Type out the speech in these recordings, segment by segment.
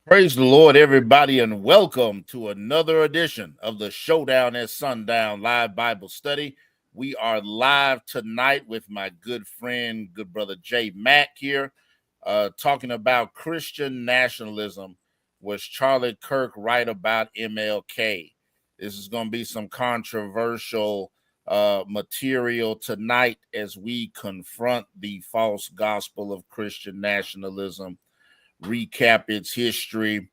Praise the Lord, everybody, and welcome to another edition of the Showdown at Sundown Live Bible Study. We are live tonight with my good friend, good brother J Mack here, talking about Christian nationalism. Was Charlie Kirk right about MLK? This is going to be some controversial material tonight as we confront the false gospel of Christian nationalism, recap its history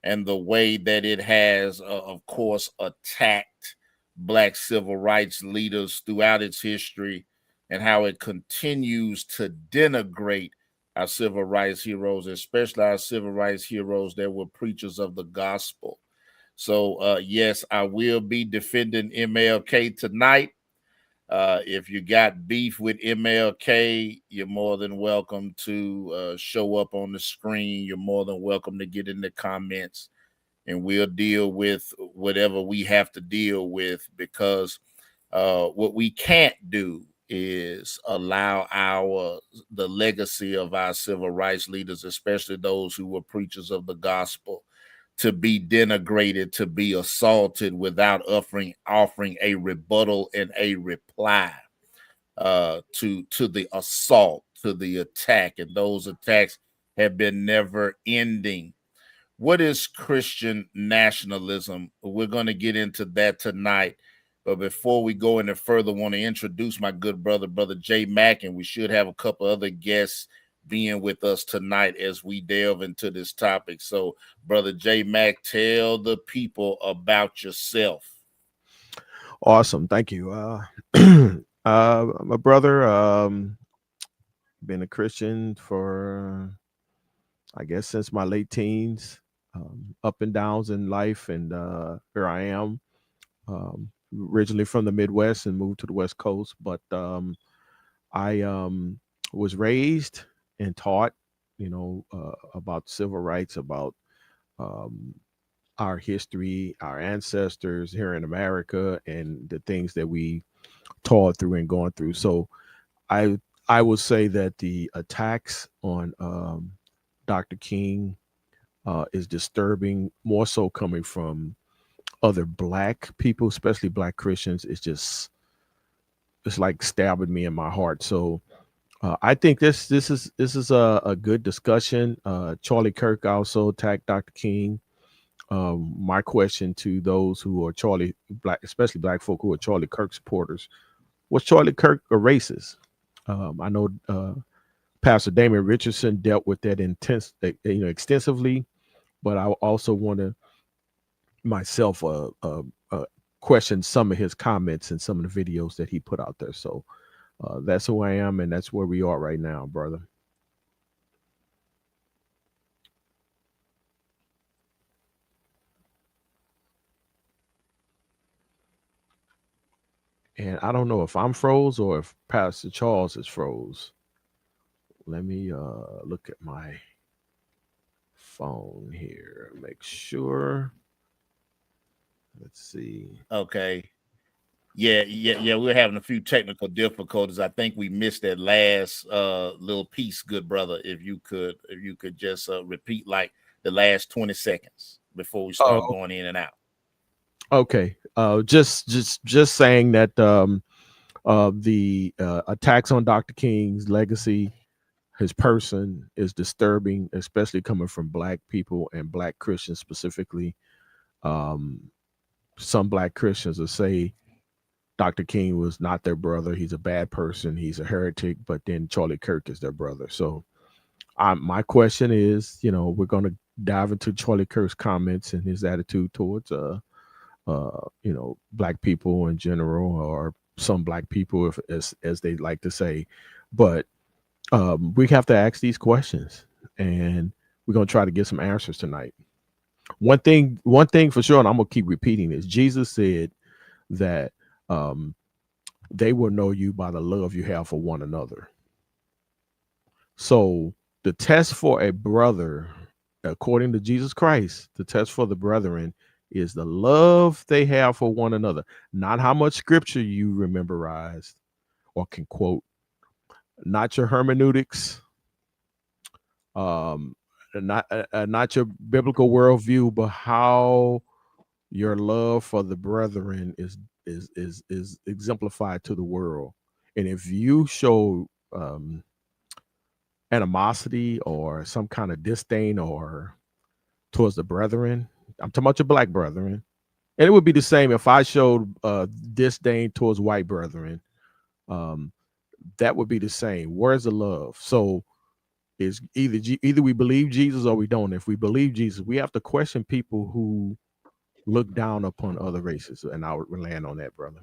and the way that it has, of course, attacked Black civil rights leaders throughout its history, and how it continues to denigrate our civil rights heroes, especially our civil rights heroes that were preachers of the gospel. So, yes, I will be defending MLK tonight. If you got beef with MLK, you're more than welcome to show up on the screen. You're more than welcome to get in the comments, and we'll deal with whatever we have to deal with, because what we can't do is allow the legacy of our civil rights leaders, especially those who were preachers of the gospel, to be denigrated, to be assaulted without offering a rebuttal and a reply to the assault, to the attack. And those attacks have been never ending. What is Christian nationalism? We're going to get into that tonight. But before we go any further, I want to introduce my good brother, Brother J Mack, and we should have a couple other guests being with us tonight as we delve into this topic. So, Brother J Mack, tell the people about yourself. Awesome. Thank you. My brother, been a Christian for, I guess, since my late teens, up and downs in life. And here I am, originally from the Midwest and moved to the West Coast. But I was raised and taught, about civil rights, about um, our history, our ancestors here in America, and the things that we taught through and gone through. So I I would say that the attacks on Dr. King is disturbing, more so coming from other black people, especially black Christians. It's like stabbing me in my heart. So I think this is a good discussion. Charlie Kirk also attacked Dr. King. My question to those who are Charlie black, especially black folk who are Charlie Kirk supporters, was Charlie Kirk a racist? I know Pastor Damon Richardson dealt with that extensively, but I also want to myself question some of his comments and some of the videos that he put out there. So that's who I am, and that's where we are right now, brother. And I don't know if I'm froze or if Pastor Charles is froze. Let me look at my phone here, make sure. Let's see. Okay. Yeah. We're having a few technical difficulties. I think we missed that last little piece, good brother. If you could just repeat like the last 20 seconds before we start Oh, going in and out. okay. Just saying that the attacks on Dr. King's legacy, his person, is disturbing, especially coming from black people and black Christians specifically. Um, some black Christians will say Dr. King was not their brother. He's a bad person. He's a heretic. But then Charlie Kirk is their brother. So my question is, we're going to dive into Charlie Kirk's comments and his attitude towards, black people in general, or some black people, if, as they like to say. But we have to ask these questions, and we're going to try to get some answers tonight. One thing for sure, and I'm going to keep repeating this. Jesus said that um, they will know you by the love you have for one another. So the test for a brother, according to Jesus Christ, the test for the brethren is the love they have for one another, not how much scripture you memorized or can quote, not your hermeneutics, um, not your biblical worldview, but how your love for the brethren is exemplified to the world. And if you show animosity or some kind of disdain or towards the brethren, I'm talking about your black brethren, and it would be the same if I showed disdain towards white brethren. Um, that would be the same. Where's the love? So it's either we believe Jesus or we don't. If we believe Jesus, we have to question people who look down upon other races. And I'll land on that, brother.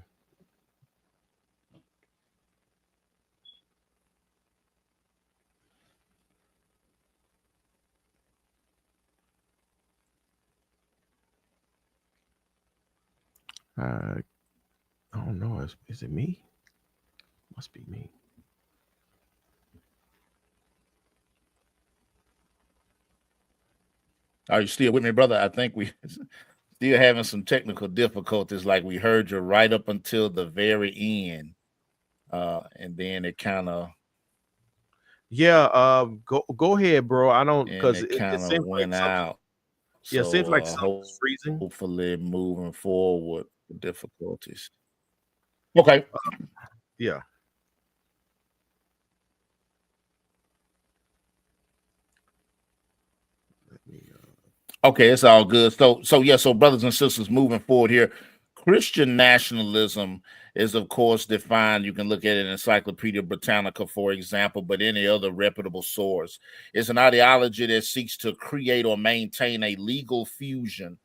I don't know. Is it me? Must be me. Are you still with me, brother? I think we still having some technical difficulties. Like we heard you right up until the very end, and then it kind of Go ahead, bro. I don't and because it it kind of seems like went something. out. Yeah, it seems So like something's freezing. hopefully moving forward with difficulties. Okay. Yeah. Let me, Okay, it's all good. So brothers and sisters, moving forward here, Christian nationalism is of course defined. You can look at it in Encyclopedia Britannica, for example, but any other reputable source. It's an ideology that seeks to create or maintain a legal fusion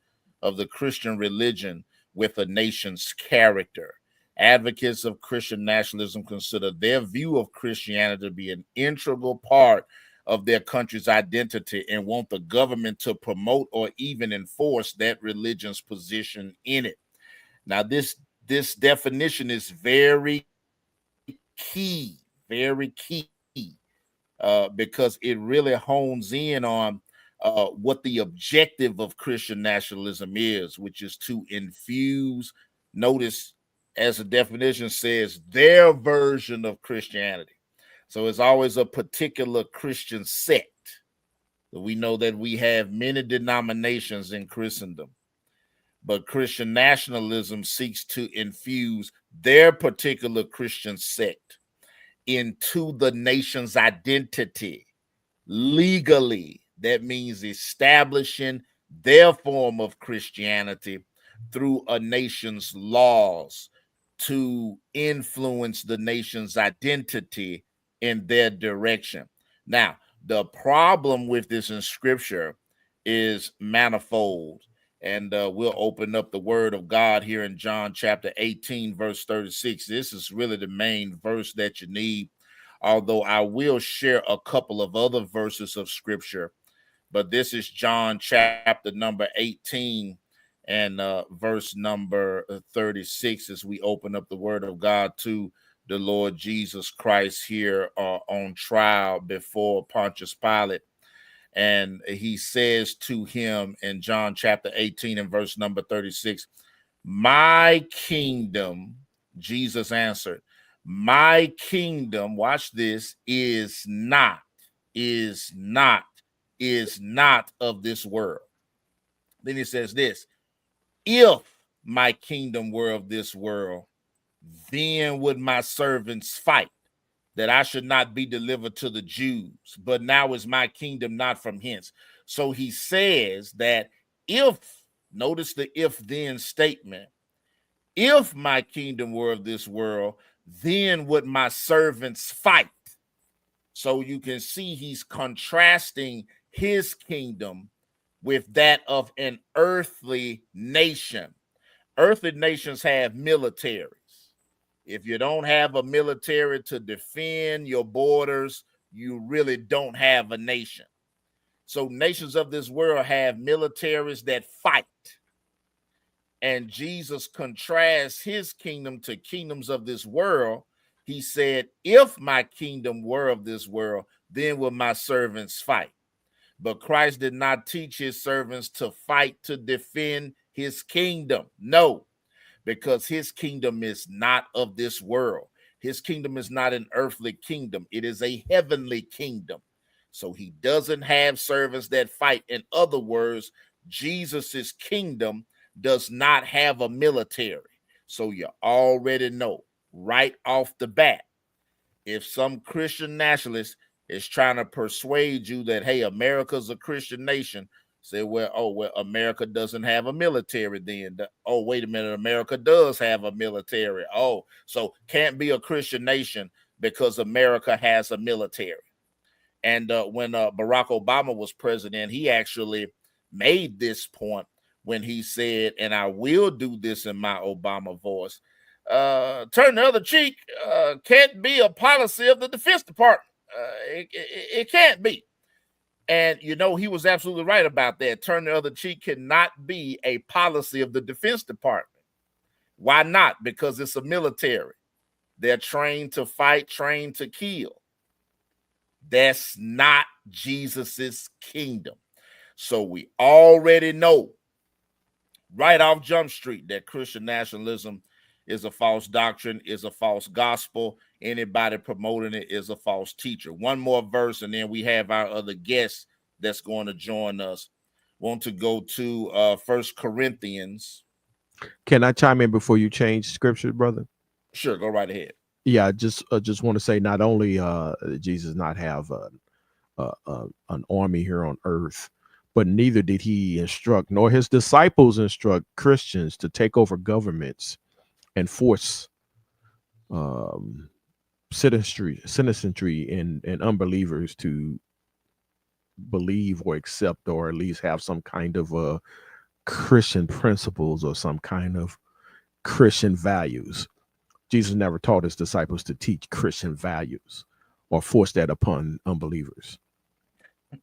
of the Christian religion with a nation's character. Advocates of Christian nationalism consider their view of Christianity to be an integral part of their country's identity and want the government to promote or even enforce that religion's position in it. Now, this definition is key, very key, because it really hones in on what the objective of Christian nationalism is, which is to infuse, notice, as the definition says, their version of Christianity. So it's always a particular Christian sect. We know that we have many denominations in Christendom, but Christian nationalism seeks to infuse their particular Christian sect into the nation's identity legally. That means establishing their form of Christianity through a nation's laws to influence the nation's identity in their direction. Now, the problem with this in scripture is manifold. And we'll open up the word of God here in John chapter 18, verse 36. This is really the main verse that you need, although I will share a couple of other verses of scripture. But this is John chapter number 18 and verse number 36 as we open up the word of God to the Lord Jesus Christ here on trial before Pontius Pilate. And he says to him in John chapter 18 and verse number 36, my kingdom, Jesus answered, my kingdom, watch this, is not of this world. Then he says this, if my kingdom were of this world, then would my servants fight, that I should not be delivered to the Jews. But now is my kingdom not from hence. So he says that if, notice the if then statement, if my kingdom were of this world, then would my servants fight. So you can see he's contrasting his kingdom with that of an earthly nation. Earthly nations have militaries. If you don't have a military to defend your borders, you really don't have a nation. So nations of this world have militaries that fight. And Jesus contrasts his kingdom to kingdoms of this world. He said, if my kingdom were of this world, then will my servants fight. But Christ did not teach his servants to fight to defend his kingdom. No, because his kingdom is not of this world. His kingdom is not an earthly kingdom. It is a heavenly kingdom. So he doesn't have servants that fight. In other words, Jesus's kingdom does not have a military. So you already know right off the bat, if some Christian nationalist is trying to persuade you that, hey, America's a Christian nation, say, well, America doesn't have a military then. Oh, wait a minute, America does have a military. Oh, so can't be a Christian nation because America has a military. And when Barack Obama was president, he actually made this point when he said, and I will do this in my Obama voice, turn the other cheek can't be a policy of the Defense Department. It can't be. And, you know, he was absolutely right about that. Turn the other cheek cannot be a policy of the Defense Department. Why not? Because it's a military. They're trained to fight, trained to kill. That's not Jesus's kingdom. So we already know right off Jump Street that Christian nationalism is a false doctrine, is a false gospel. Anybody promoting it is a false teacher. One more verse, and then we have our other guest that's going to join us. Want to go to 1 Corinthians. Can I chime in before you change scripture, brother? Sure, go right ahead. Yeah, I just want to say not only Jesus not have an army here on earth, but neither did he instruct, nor his disciples instruct Christians to take over governments and force citizenry and unbelievers to believe or accept, or at least have some kind of Christian principles or some kind of Christian values. Jesus never taught his disciples to teach Christian values or force that upon unbelievers.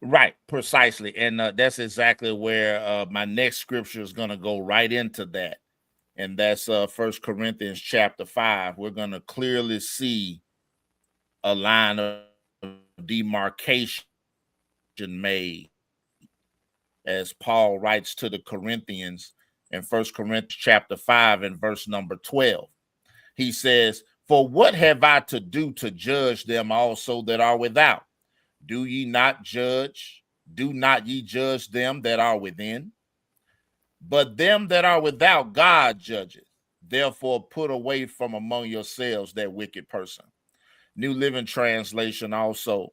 Right, precisely. And that's exactly where my next scripture is going to go right into that. And that's 1 Corinthians chapter 5. We're going to clearly see a line of demarcation made as Paul writes to the Corinthians in 1 Corinthians chapter 5 and verse number 12. He says, "For what have I to do to judge them also that are without? Do ye not judge? Do not ye judge them that are within? But them that are without God judgeth. Therefore put away from among yourselves that wicked person." New Living Translation also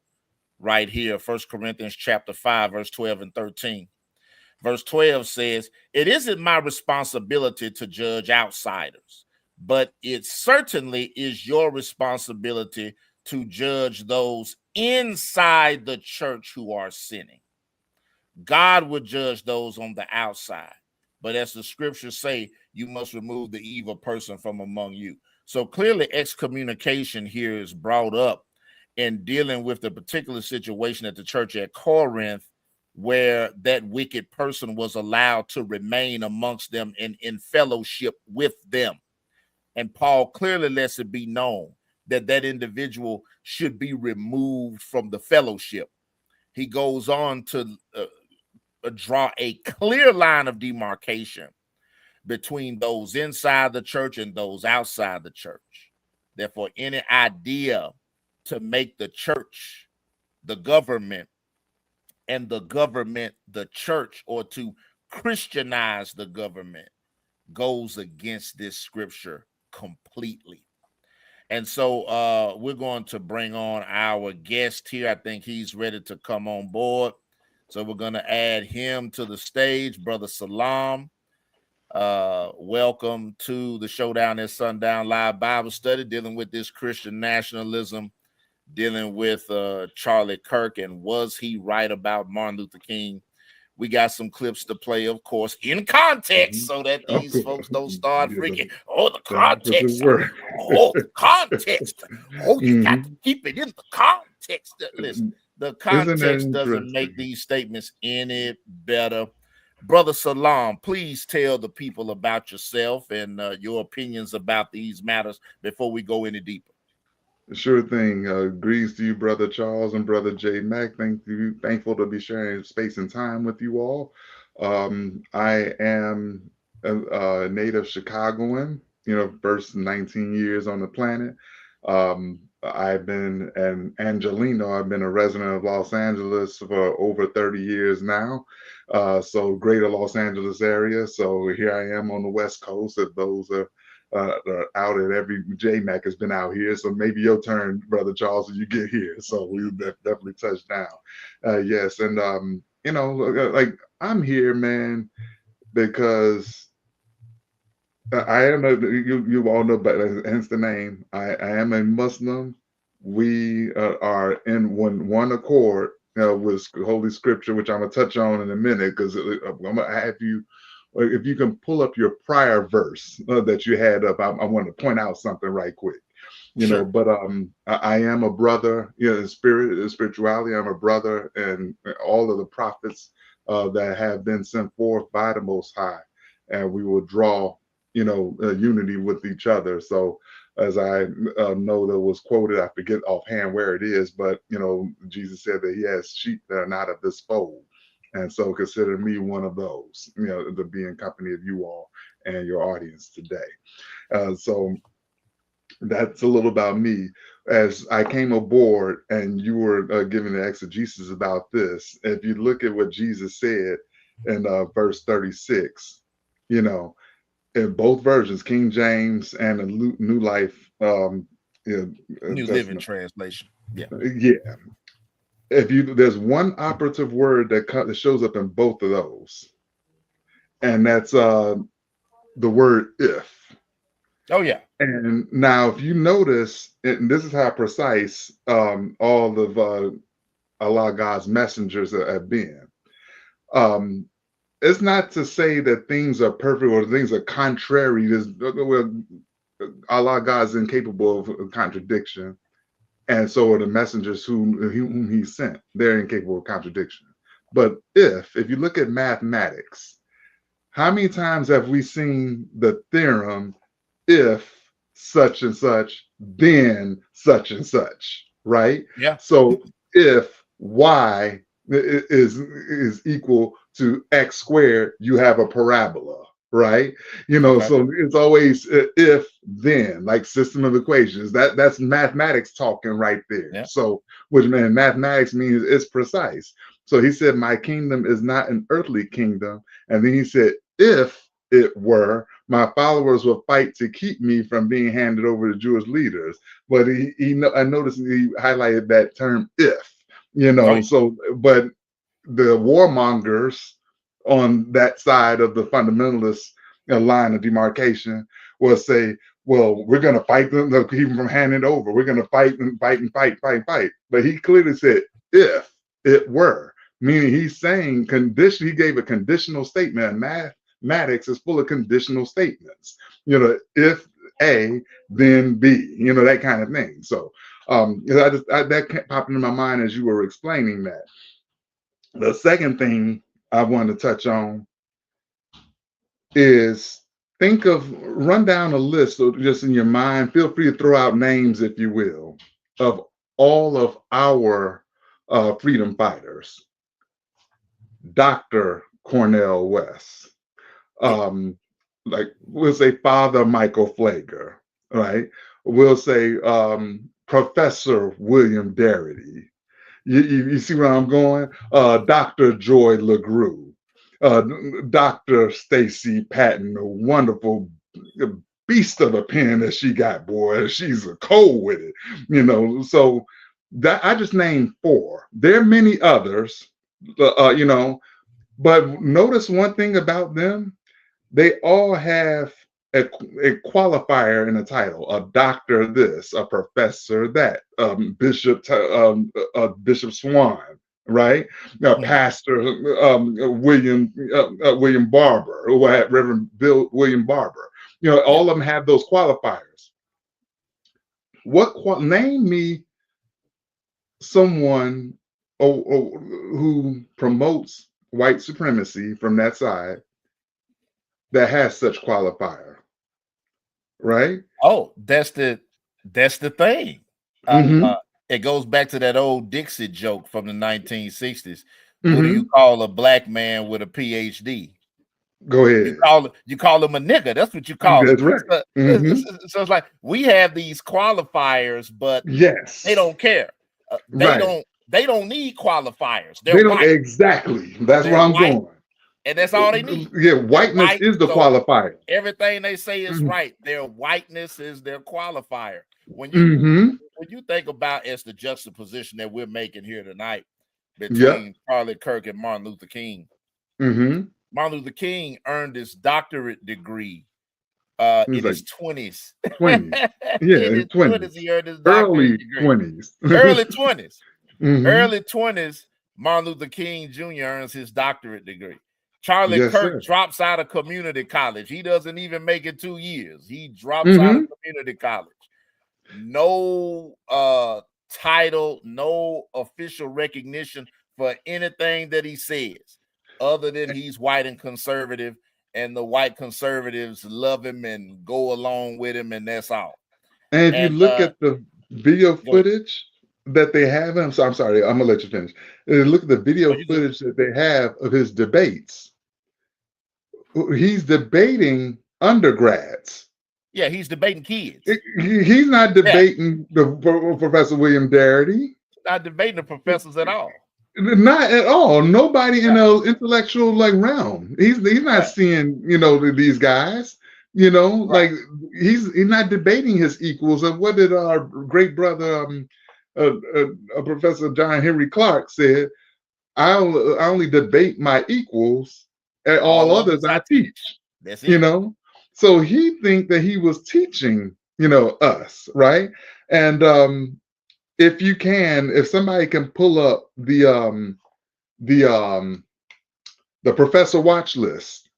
right here, 1 Corinthians chapter 5, verse 12 and 13. Verse 12 says, "It isn't my responsibility to judge outsiders, but it certainly is your responsibility to judge those inside the church who are sinning. God would judge those on the outside. But as the scriptures say, you must remove the evil person from among you." So clearly excommunication here is brought up in dealing with the particular situation at the church at Corinth, where that wicked person was allowed to remain amongst them and in fellowship with them. And Paul clearly lets it be known that that individual should be removed from the fellowship. He goes on to draw a clear line of demarcation between those inside the church and those outside the church. Therefore, any idea to make the church the government and the government the church, or to Christianize the government, goes against this scripture completely. And so we're going to bring on our guest here. I think he's ready to come on board. So we're going to add him to the stage. Brother Salam, welcome to the Showdown at Sundown Live Bible Study, dealing with this Christian nationalism, dealing with Charlie Kirk, and was he right about Martin Luther King? We got some clips to play, of course, in context, so that these folks don't start freaking. Oh, the context. Oh, the context. Oh, you got to keep it in the context. Listen, the context doesn't make these statements any better. Brother Salam, please tell the people about yourself and your opinions about these matters before we go any deeper. Sure thing. Greetings to you, Brother Charles and Brother J Mac. Thankful to be sharing space and time with you all. I am a native Chicagoan, first 19 years on the planet. I've been an Angelino. I've been a resident of Los Angeles for over 30 years now. So greater Los Angeles area. So here I am on the West Coast. If those are out at every J-Mac has been out here. So maybe your turn, Brother Charles, when you get here. So we definitely touch down. Yes. And, you know, like I'm here, man, because I am you all know, but hence the name. I am a Muslim. We are in one accord with Holy Scripture, which I'm gonna touch on in a minute, because I'm gonna have you, if you can pull up your prior verse that you had up. I want to point out something right quick. You know, but I am a brother, you know, in spirit, in spirituality. I'm a brother, and all of the prophets that have been sent forth by the Most High, and we will draw, you know, unity with each other. So, as I know that was quoted, I forget offhand where it is, but you know, Jesus said that he has sheep that are not of this fold, and so consider me one of those. You know, to be in company of you all and your audience today. So that's a little about me. As I came aboard and you were giving the exegesis about this, if you look at what Jesus said in verse 36, you know, in both versions, King James and the New Life, New Living Translation. Yeah. Yeah. There's one operative word that shows up in both of those, and that's the word if. Oh, yeah. And now, if you notice, and this is how precise all of Allah, God's messengers have been. It's not to say that things are perfect or things are contrary. Allah, God is incapable of contradiction, and so are the messengers whom He sent. They're incapable of contradiction. But if you look at mathematics, how many times have we seen the theorem, if such and such, then such and such, right? Yeah. So if y is equal to x squared, you have a parabola, right? You know, okay. So it's always if then, like system of equations. That's mathematics talking right there. Yeah. So which mathematics means it's precise. So he said, my kingdom is not an earthly kingdom. And then he said, if it were, my followers will fight to keep me from being handed over to Jewish leaders. But I noticed he highlighted that term if, you know, right. So, but the warmongers on that side of the fundamentalist line of demarcation will say, well, we're going to fight them to keep them from handing it over. We're going to fight and fight and fight. But he clearly said, if it were, meaning he's saying condition. He gave a conditional statement. Mathematics is full of conditional statements. You know, if A, then B. You know, that kind of thing. So that popped into my mind as you were explaining that. The second thing I want to touch on is run down a list, or just in your mind, feel free to throw out names, if you will, of all of our freedom fighters. Dr. Cornel West, like we'll say Father Michael Flager, right? We'll say Professor William Darity. You see where I'm going? Dr. Joy LeGroux, Dr. Stacy Patton, a wonderful beast of a pen that she got, boy. She's a cold with it, you know. So that I just named 4. There are many others, you know, but notice one thing about them: they all have a qualifier in the title, a doctor this, a professor that, Bishop Swan, right? Pastor William Barber, who had Reverend William Barber. You know, all of them have those qualifiers. Name me someone who promotes white supremacy from that side that has such qualifier, right? Oh, that's the thing. It goes back to that old Dixie joke from the 1960s. What do you call a black man with a PhD? Go You ahead. call them a nigga. That's what you call them. That's right. So, Mm-hmm. so it's like we have these qualifiers, but Yes. they don't care. They Right. don't need qualifiers. They're They don't white. exactly. That's They're where I'm white, going. and that's all they need. Yeah, They're whiteness white, is the so qualifier. everything they say is Mhm. right. Their whiteness is their qualifier. When Mhm. you think about it's the juxtaposition that we're making here tonight Yep. between Charlie Kirk and Martin Luther King. Mhm. Martin Luther King earned his doctorate degree It was in like his 20s. 20s. Yeah, In his 20s, 20s. he earned his doctorate Early degree. 20s. Early 20s. Mhm. Early 20s, Martin Luther King Jr. earns his doctorate degree. Charlie Yes, Kirk sir. drops out of community college. He doesn't even make it 2 years. He drops out of Mhm. community college. No title, no official recognition for anything that he says, other than he's white and conservative, and the white conservatives love him and go along with him, and that's all. And if you And look at the video go ahead. footage that they have, I'm sorry, I'm gonna let you finish. Look at the Oh, video you good? footage that they have of his debates. He's debating undergrads. Yeah, he's debating kids. He's not Yeah, debating Professor William Darity. not debating the professors at all. Not at all. Nobody in Right, the intellectual realm. He's not right, seeing these guys. right. Like he's not debating his equals. And what did our great brother, Professor John Henry Clark said? I only debate my equals, and all All others others I I teach. teach. That's You it. know, so he think that he was teaching us, right? And if somebody can pull up the professor watch list,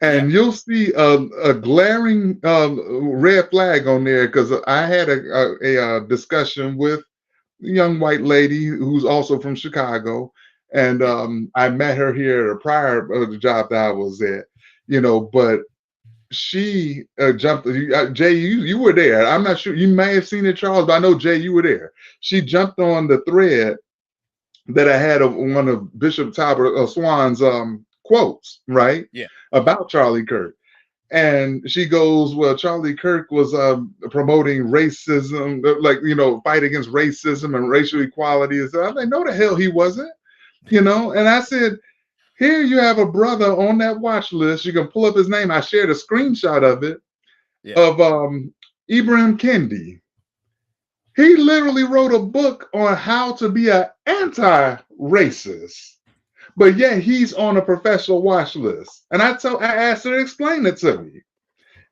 Yeah, and you'll see a glaring red flag on there, because I had a discussion with a young white lady who's also from Chicago, and yeah. I met her here at a prior job that I was at, but she jumped. Jay, you were there. I'm not sure. You may have seen it, Charles, but I know, Jay, you were there. She jumped on the thread that I had of one of Bishop Talbot Swan's quotes, right, Yeah. about Charlie Kirk. And she goes, well, Charlie Kirk was promoting racism, fight against racism and racial equality. And so I'm like, no, the hell he wasn't, And I said, here you have a brother on that watch list. You can pull up his name. I shared a screenshot of it, Yeah. of Ibram Kendi. He literally wrote a book on how to be an anti-racist, but yet he's on a professional watch list. And I asked her to explain it to me,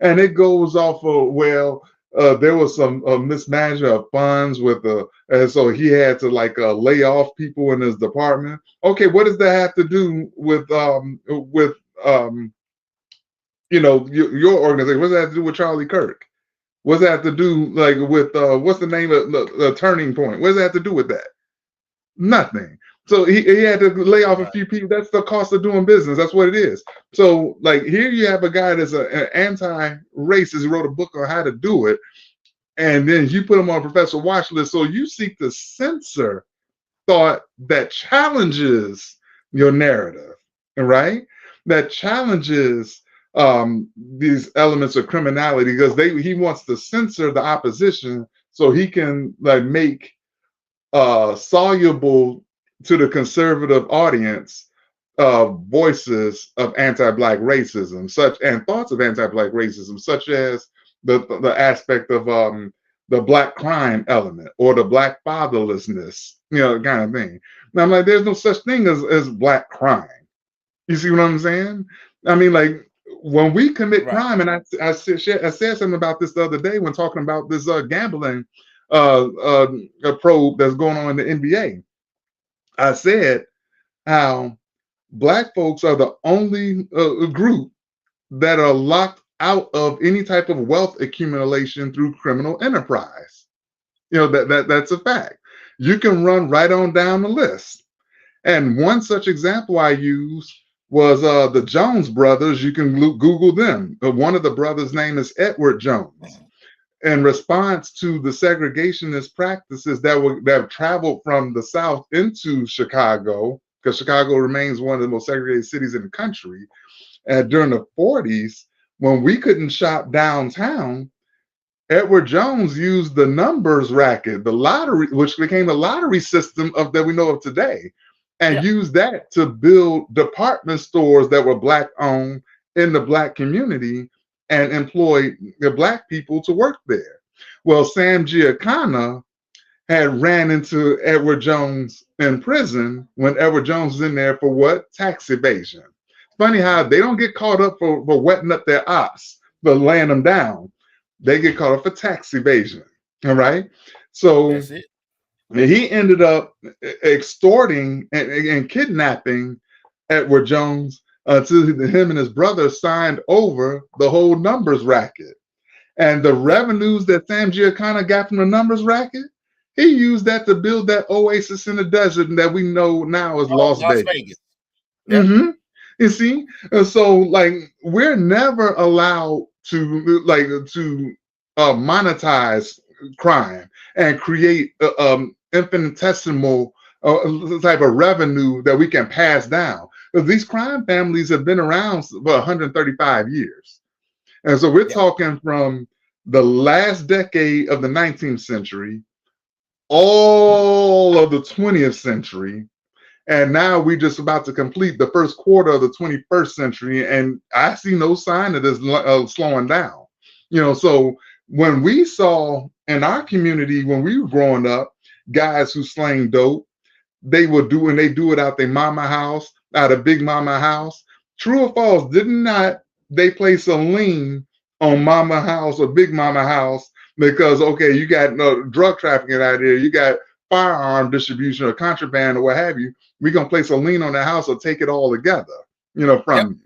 and it goes off of, well, there was some mismanagement of funds and so he had to lay off people in his department. Okay, what does that have to do with your organization? What does that have to do with Charlie Kirk? What does that have to do with what's the name of the Turning Point? What does that have to do with that? Nothing. So he had to lay off a few people. That's the cost of doing business. That's what it is. So here you have a guy that's an anti-racist. He wrote a book on how to do it, and then you put him on a professional watch list. So you seek to censor thought that challenges your narrative, right? That challenges these elements of criminality, because he wants to censor the opposition so he can make soluble to the conservative audience voices of anti-Black racism, and thoughts of anti-Black racism, such as the aspect of the Black crime element or the Black fatherlessness, kind of thing. Now I'm like, there's no such thing as Black crime. You see what I'm saying? I mean, when we commit crime, and I said something about this the other day when talking about this gambling probe that's going on in the NBA. I said how Black folks are the only group that are locked out of any type of wealth accumulation through criminal enterprise. That's a fact. You can run right on down the list. And one such example I used was the Jones brothers. You can Google them. One of the brothers' name is Edward Jones. In response to the segregationist practices that have traveled from the South into Chicago, because Chicago remains one of the most segregated cities in the country, during the 40s, when we couldn't shop downtown, Edward Jones used the numbers racket, the lottery, which became the lottery system of that we know of today, and used that to build department stores that were Black owned in the Black community and employed the Black people to work there. Well, Sam Giancana had ran into Edward Jones in prison when Edward Jones was in there for what? Tax evasion. Funny how they don't get caught up for wetting up their ops, but laying them down. They get caught up for tax evasion. All right. So That's it. he ended up extorting and kidnapping Edward Jones until him and his brother signed over the whole numbers racket. And the revenues that Sam Giancana got from the numbers racket, he used that to build that oasis in the desert that we know now as Las Vegas. Yep. Mm-hmm. You see, and so like we're never allowed to monetize crime and create infinitesimal type of revenue that we can pass down. Because these crime families have been around for 135 years, and so we're talking from the last decade of the 19th century, all of the 20th century. And now we're just about to complete the first quarter of the 21st century, and I see no sign of this slowing down. So when we saw in our community when we were growing up, guys who slang dope, they do it out their mama house, out of Big Mama house. True or false? Did not they place a lien on Mama house or Big Mama house because okay, you got drug trafficking out there, you got firearm distribution or contraband or what have you. We're gonna place a lien on the house or take it all together, from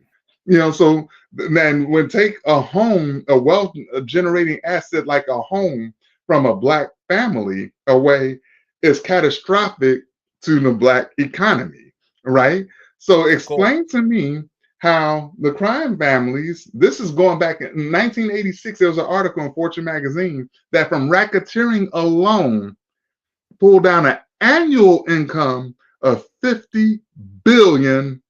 you. So then when take a home, a wealth generating asset like a home from a Black family away is catastrophic to the Black economy, right? So explain to me how the crime families, this is going back in 1986, there was an article in Fortune magazine that from racketeering alone pulled down an annual income of $50 billion.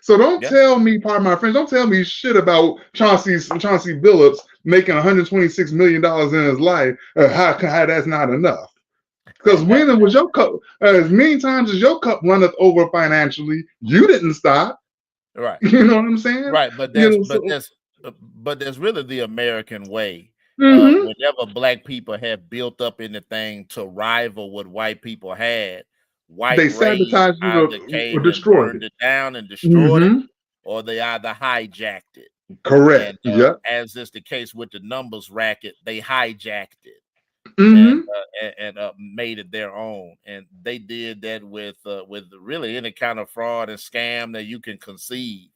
So don't tell me, pardon my friends, don't tell me shit about Chauncey Billups making $126 million in his life. How that's not enough? Because when was your cup, as many times as your cup runneth over financially, you didn't stop. Right. You know what I'm saying? Right. But there's really the American way. Mm-hmm. Whenever Black people have built up anything to rival what white people had, they sabotaged it or destroyed burned it down and destroyed it, or they either hijacked it. Correct. And, as is the case with the numbers racket, they hijacked it and made it their own. And they did that with really any kind of fraud and scam that you can conceive.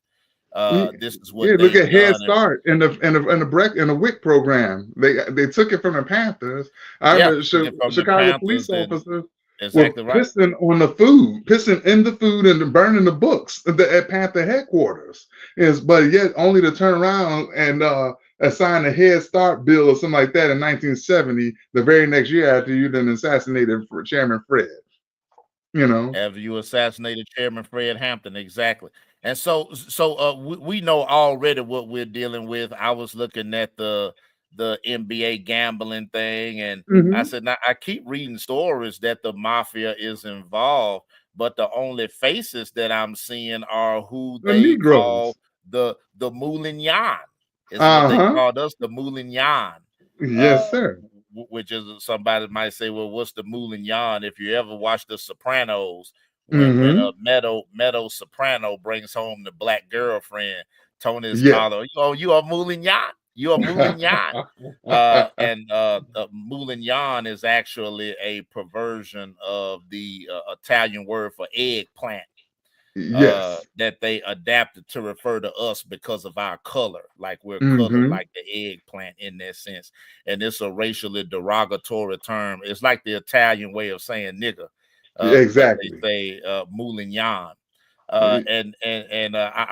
This is what look at Head Start in the WIC program. They took it from the Panthers. I remember Chicago police officers were pissing on the food, pissing in the food and burning the books at Panther headquarters. But yet only to turn around and assign a Head Start bill or something like that in 1970, the very next year after you then assassinated Chairman Fred. After you assassinated Chairman Fred Hampton, exactly. And so we know already what we're dealing with. I was looking at the NBA gambling thing, and I said, now I keep reading stories that the mafia is involved, but the only faces that I'm seeing are who they call the Moulignan. Is what they called us, the Moulignan. Yes, sir. Which is somebody might say, well, what's the Moulignan? If you ever watch The Sopranos, when a Meadow Soprano brings home the Black girlfriend, Tony's father, you are Moulignan. You are Moulignan. And Moulignan is actually a perversion of the Italian word for eggplant. That they adapted to refer to us because of our color, like we're colored like the eggplant in that sense. And it's a racially derogatory term. It's like the Italian way of saying nigger. Exactly. They say Moulignan. I'm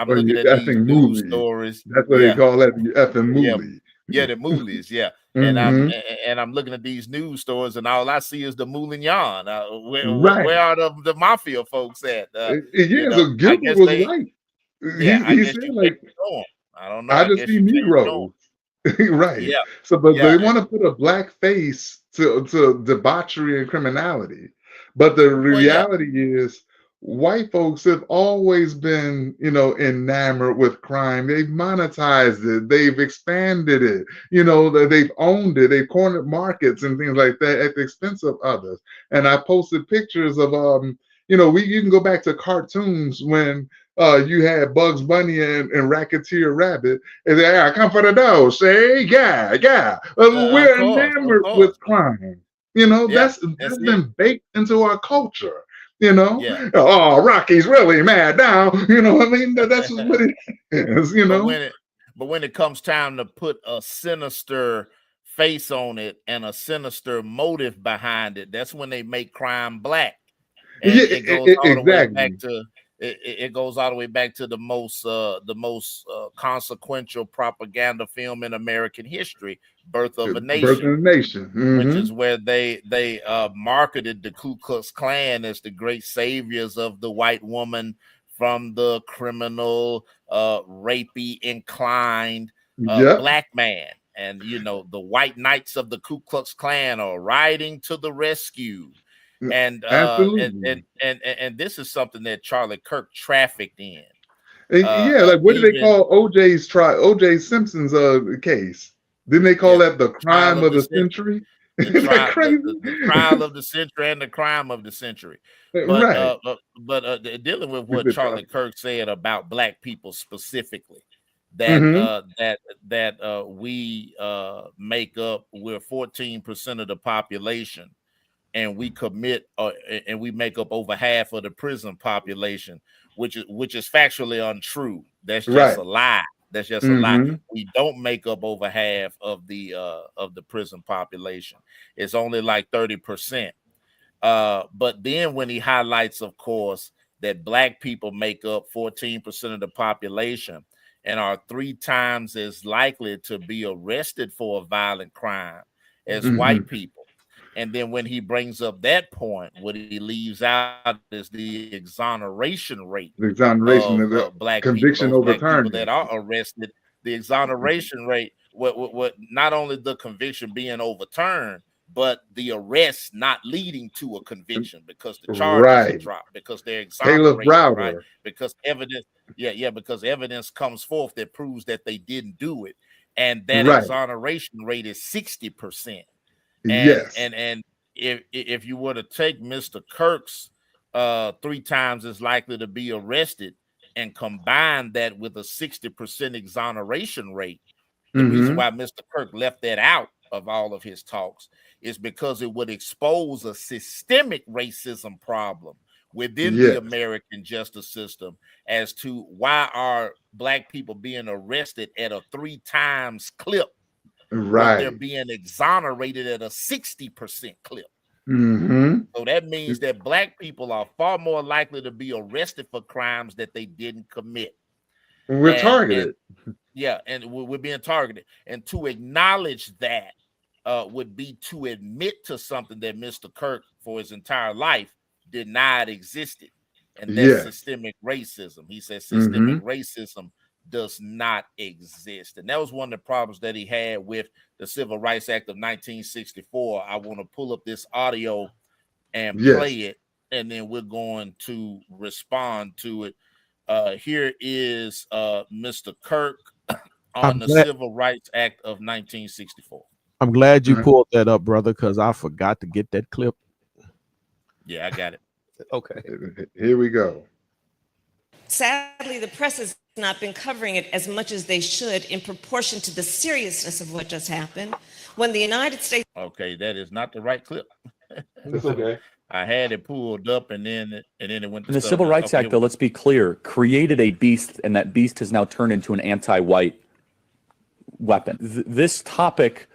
looking at these news stories. That's what they call that, the effing moolie. Yeah, the moolies, and I'm looking at these news stories, and all I see is the Moulignan. Where are the mafia folks at? So Gilbert was right. Yeah, I he guess said you can't like, show 'em. I don't know. I I just guess see you can't show 'em. Negroes. Right. Yeah, So, but yeah, they want to put a black face to debauchery and criminality. But the well, yeah, reality is, white folks have always been, enamored with crime. They've monetized it. They've expanded it. They've owned it. They've cornered markets and things like that at the expense of others. And I posted pictures of, you can go back to cartoons when you had Bugs Bunny and Racketeer Rabbit. And they, I come for the dough. Say, yeah, yeah. of We're course, of enamored course. with crime. Yeah, That's that's it. been baked into our culture. Yeah. Oh, Rocky's really mad now. I mean, that's just what it is. But when it comes time to put a sinister face on it and a sinister motive behind it, that's when they make crime black. And Yeah, it goes all the way back exactly. to it goes all the way back to the most consequential propaganda film in American history, Birth of a Birth Nation, of the Nation. which is where they marketed the Ku Klux Klan as the great saviors of the white woman from the criminal, rapey inclined Yep. black man. And the white knights of the Ku Klux Klan are riding to the rescue. And Absolutely. and this is something that Charlie Kirk trafficked in. Yeah, like what do they Even call OJ Simpson's case? Didn't they call yeah, that the trial crime of of the the century. century? the Isn't that trial the, crazy? the, the trial of the century and the crime of the century. But Right. dealing with We what did that. Charlie Kirk said about black people specifically, that Mm-hmm. we make up, we're 14% of the population, and we commit and we make up over half of the prison population, which is factually untrue. That's just Right. a lie. That's just a lie. Mm-hmm. We don't make up over half of the prison population. It's only like 30%. But then when he highlights, of course, that black people make up 14% of the population and are 3 times as likely to be arrested for a violent crime as Mm-hmm. white people. And then when he brings up that point, what he leaves out is the exoneration rate The exoneration of of the black people, conviction those black people overturned. that are arrested. The exoneration rate, what not only the conviction being overturned, but the arrest not leading to a conviction because the charges are Right. dropped, because they're Caleb exonerated, right? Browder. Because evidence, because evidence comes forth that proves that they didn't do it, and that Right. exoneration rate is 60%. And Yes. if you were to take Mr. Kirk's 3 times as likely to be arrested and combine that with a 60% exoneration rate, the reason Mm-hmm. why Mr. Kirk left that out of all of his talks is because it would expose a systemic racism problem within the Yes. American justice system as to why are black people being arrested at a 3 times clip, but they're Right. being exonerated at a 60% clip. Mm-hmm. So that means that black people are far more likely to be arrested for crimes that they didn't commit. We're targeted. And we're being targeted. And to acknowledge that would be to admit to something that Mr. Kirk, for his entire life, denied existed, and that's Yes. systemic racism. He says systemic racism does not exist, and that was one of the problems that he had with the Civil Rights Act of 1964. I want to pull up this audio and play it, and then we're going to respond to it. Here is Mr. Kirk on the Civil Rights Act of 1964. I'm glad you pulled that up, brother, because I forgot to get that clip. Yeah, I got it. Okay. Here we go. Sadly, the press has not been covering it as much as they should in proportion to the seriousness of what just happened. When the United States... Okay, that is not the right clip. It's okay. I had it pulled up, and then it went to the Civil Rights Act, though, let's be clear, created a beast, and that beast has now turned into an anti-white weapon. This topic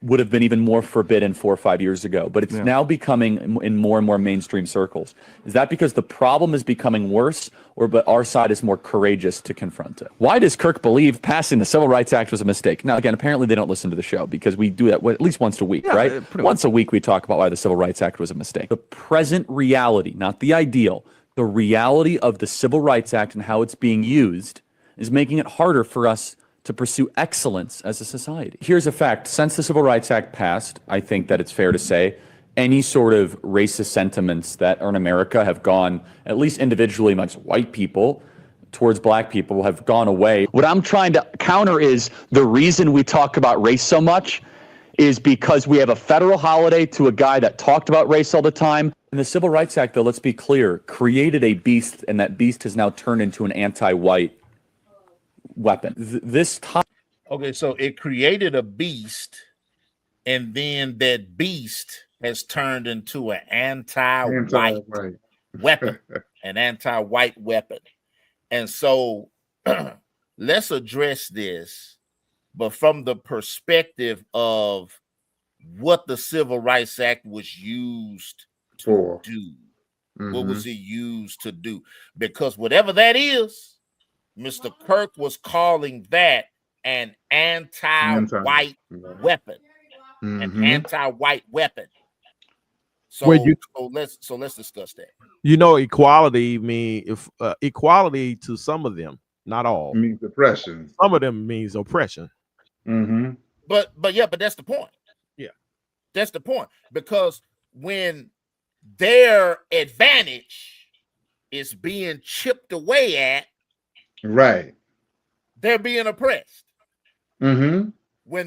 would have been even more forbidden 4 or 5 years ago, but it's now becoming in more and more mainstream circles. Is that because the problem is becoming worse, or but our side is more courageous to confront it? Why does Kirk believe passing the Civil Rights Act was a mistake? Now, again, apparently they don't listen to the show because we do that at least once a week, right? Once a week we talk about why the Civil Rights Act was a mistake. The present reality, not the ideal, The reality of the Civil Rights Act and how it's being used is making it harder for us to pursue excellence as a society. Here's a fact. Since the Civil Rights Act passed, I think that it's fair to say any sort of racist sentiments that are in America have gone, at least individually amongst white people, towards black people have gone away. What I'm trying to counter is the reason we talk about race so much is because we have a federal holiday to a guy that talked about race all the time. And the Civil Rights Act, though, let's be clear, created a beast, and that beast has now turned into an anti-white weapon. Okay, so it created a beast, and then that beast has turned into an anti-white weapon, an anti-white weapon. And so let's address this, but from the perspective of what the Civil Rights Act was used to do. What was it used to do? Because whatever that is, Mr. Kirk was calling that an anti-white weapon. An anti-white weapon. So, so let's discuss that. You know, equality equality to some of them, not all, means oppression. Some of them means oppression. But that's the point. Yeah, that's the point. Because when their advantage is being chipped away at, right, they're being oppressed. When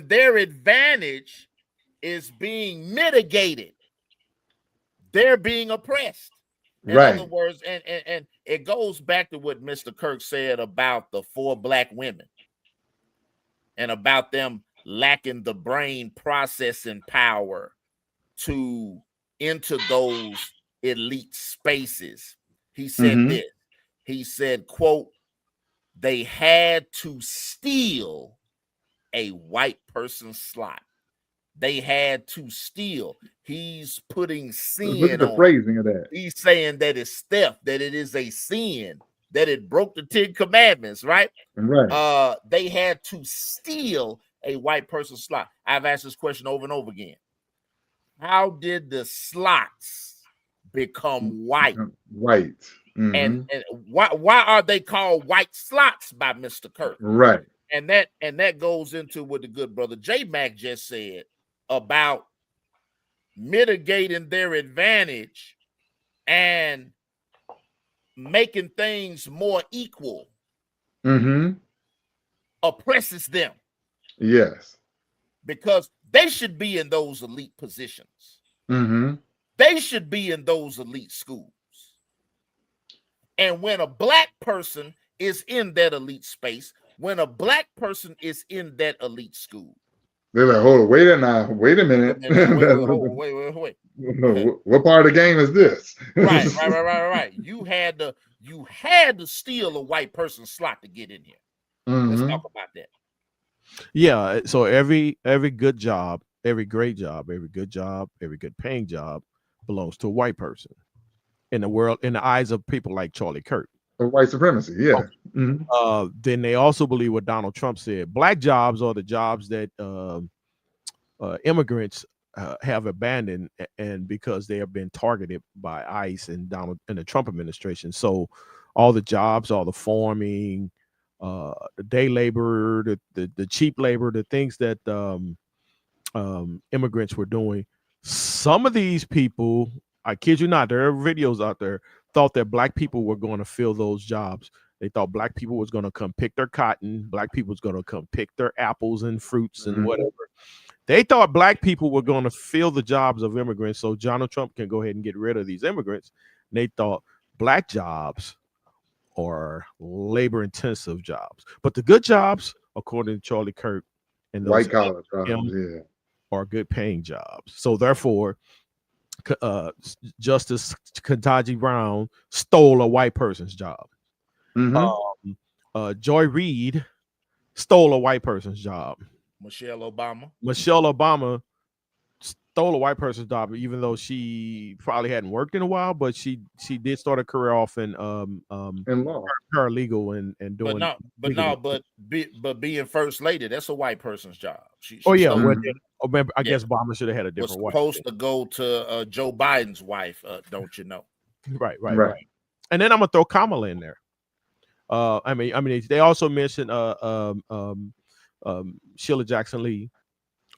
their advantage is being mitigated, they're being oppressed. In other words, and it goes back to what Mr. Kirk said about the 4 black women and about them lacking the brain processing power to enter those elite spaces. He said this. He said, quote, they had to steal a white person's slot. They had to steal. He's putting sin. Look at the phrasing of that. He's saying that it's theft, that it is a sin, that it broke the 10 commandments, right? Right. They had to steal a white person's slot. I've asked this question over and over again. How did the slots become white? White. And why are they called white slots by Mr. Kirk? Right. And that goes into what the good brother J Mac just said about mitigating their advantage and making things more equal. Oppresses them. Yes. Because they should be in those elite positions. They should be in those elite schools. And when a black person is in that elite space, when a black person is in that elite school, they're like, hold on, wait a minute. Wait. What part of the game is this? Right. You had to steal a white person's slot to get in here. Let's talk about that. Yeah. So every good job, every great job, every good job, every good paying job belongs to a white person in the world, in the eyes of people like Charlie Kirk. White supremacy, yeah. Then they also believe what Donald Trump said. Black jobs are the jobs that immigrants have abandoned, and because they have been targeted by ICE and the Trump administration. So all the jobs, all the farming, the day labor, the cheap labor, the things that immigrants were doing. Some of these people, I kid you not, there are videos out there, thought that black people were going to fill those jobs. They thought black people was going to come pick their cotton. Black people was going to come pick their apples and fruits and whatever. They thought black people were going to fill the jobs of immigrants so Donald Trump can go ahead and get rid of these immigrants. And they thought black jobs are labor-intensive jobs. But the good jobs, according to Charlie Kirk, and those white collar jobs, are good-paying jobs. So therefore, Justice Ketanji Brown stole a white person's job. Joy Reid stole a white person's job. Michelle Obama stole a white person's job, even though she probably hadn't worked in a while, but she did start a career off in law, paralegal and doing. But being first lady, that's a white person's job. I guess Obama should have had a different wife. Supposed to go to Joe Biden's wife, don't you know? Right. And then I'm gonna throw Kamala in there. I mean, they also mentioned Sheila Jackson Lee,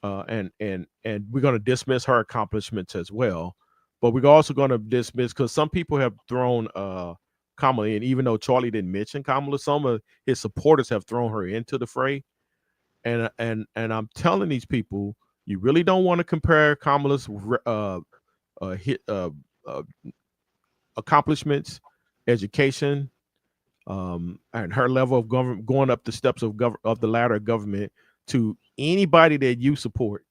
and we're gonna dismiss her accomplishments as well. But we're also gonna dismiss, because some people have thrown Kamala in, even though Charlie didn't mention Kamala. Some of his supporters have thrown her into the fray, and I'm telling these people, you really don't want to compare Kamala's accomplishments, education, and her level of government, going up the steps of the ladder of government, to anybody that you support,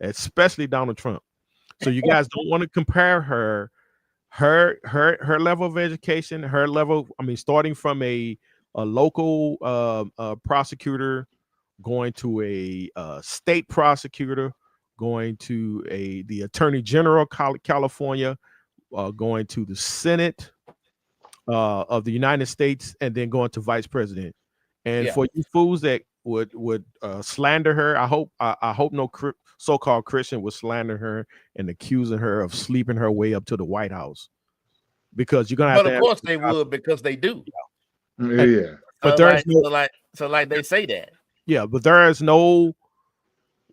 especially Donald Trump. So you guys don't want to compare her level of education, her level. I mean, starting from a local prosecutor, going to a state prosecutor, going to the Attorney General of California, going to the Senate of the United States, and then going to vice president. And for you fools that would slander her, I hope no so-called Christian would slander her and accusing her of sleeping her way up to the White House, because you're gonna have But to. Of course they would, because they do. Yeah. But there's no, they say that. Yeah, but there is no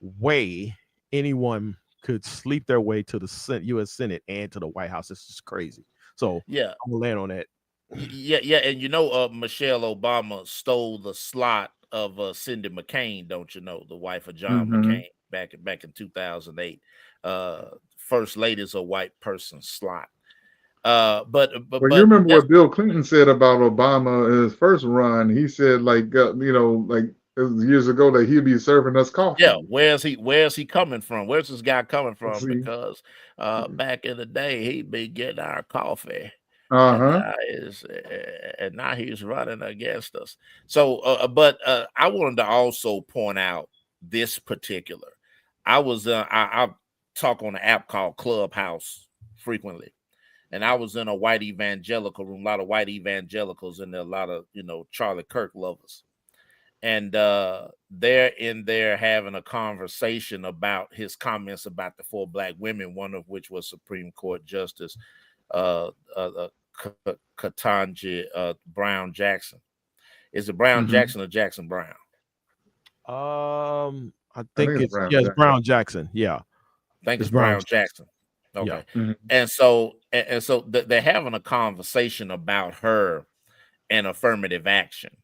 way anyone could sleep their way to the U.S. Senate and to the White House. This is crazy. So yeah, I'm gonna land on that. Yeah, and Michelle Obama stole the slot of Cindy McCain, don't you know, the wife of John McCain, back in 2008. First lady's a white person slot. But you remember what Bill Clinton said about Obama in his first run? He said, like, like years ago, that he'd be serving us coffee. Yeah, where's he coming from? Where's this guy coming from? Because back in the day, he'd be getting our coffee. And now he's running against us. So, but I wanted to also point out this particular. I talk on an app called Clubhouse frequently, and I was in a white evangelical room, a lot of white evangelicals, and there, a lot of Charlie Kirk lovers, and they're in there having a conversation about his comments about the 4 black women, one of which was Supreme Court Justice Ketanji Brown Jackson. Is it Brown Jackson or Jackson Brown? I think it's Brown Jackson. Yeah, I think it's Brown Jackson. Okay, yeah. And so they're having a conversation about her and affirmative action,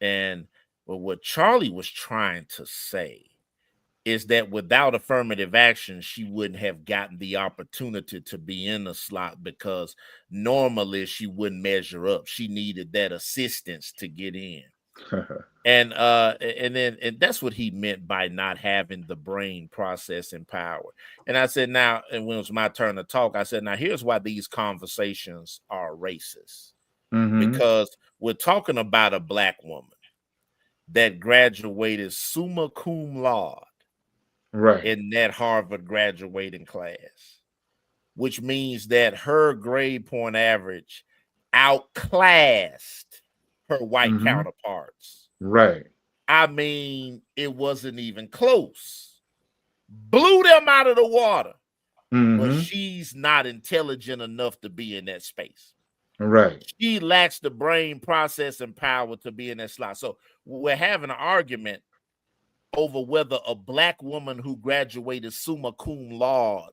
and what Charlie was trying to say is that without affirmative action, she wouldn't have gotten the opportunity to be in the slot, because normally she wouldn't measure up. She needed that assistance to get in. And that's what he meant by not having the brain processing power. And I said, now, and when it was my turn to talk, I said, now here's why these conversations are racist. Because we're talking about a black woman that graduated summa cum laude, right, in that Harvard graduating class, which means that her grade point average outclassed her white counterparts. Right. I mean, it wasn't even close. Blew them out of the water. But she's not intelligent enough to be in that space. Right. She lacks the brain processing power to be in that slot. So we're having an argument over whether a black woman who graduated summa cum laude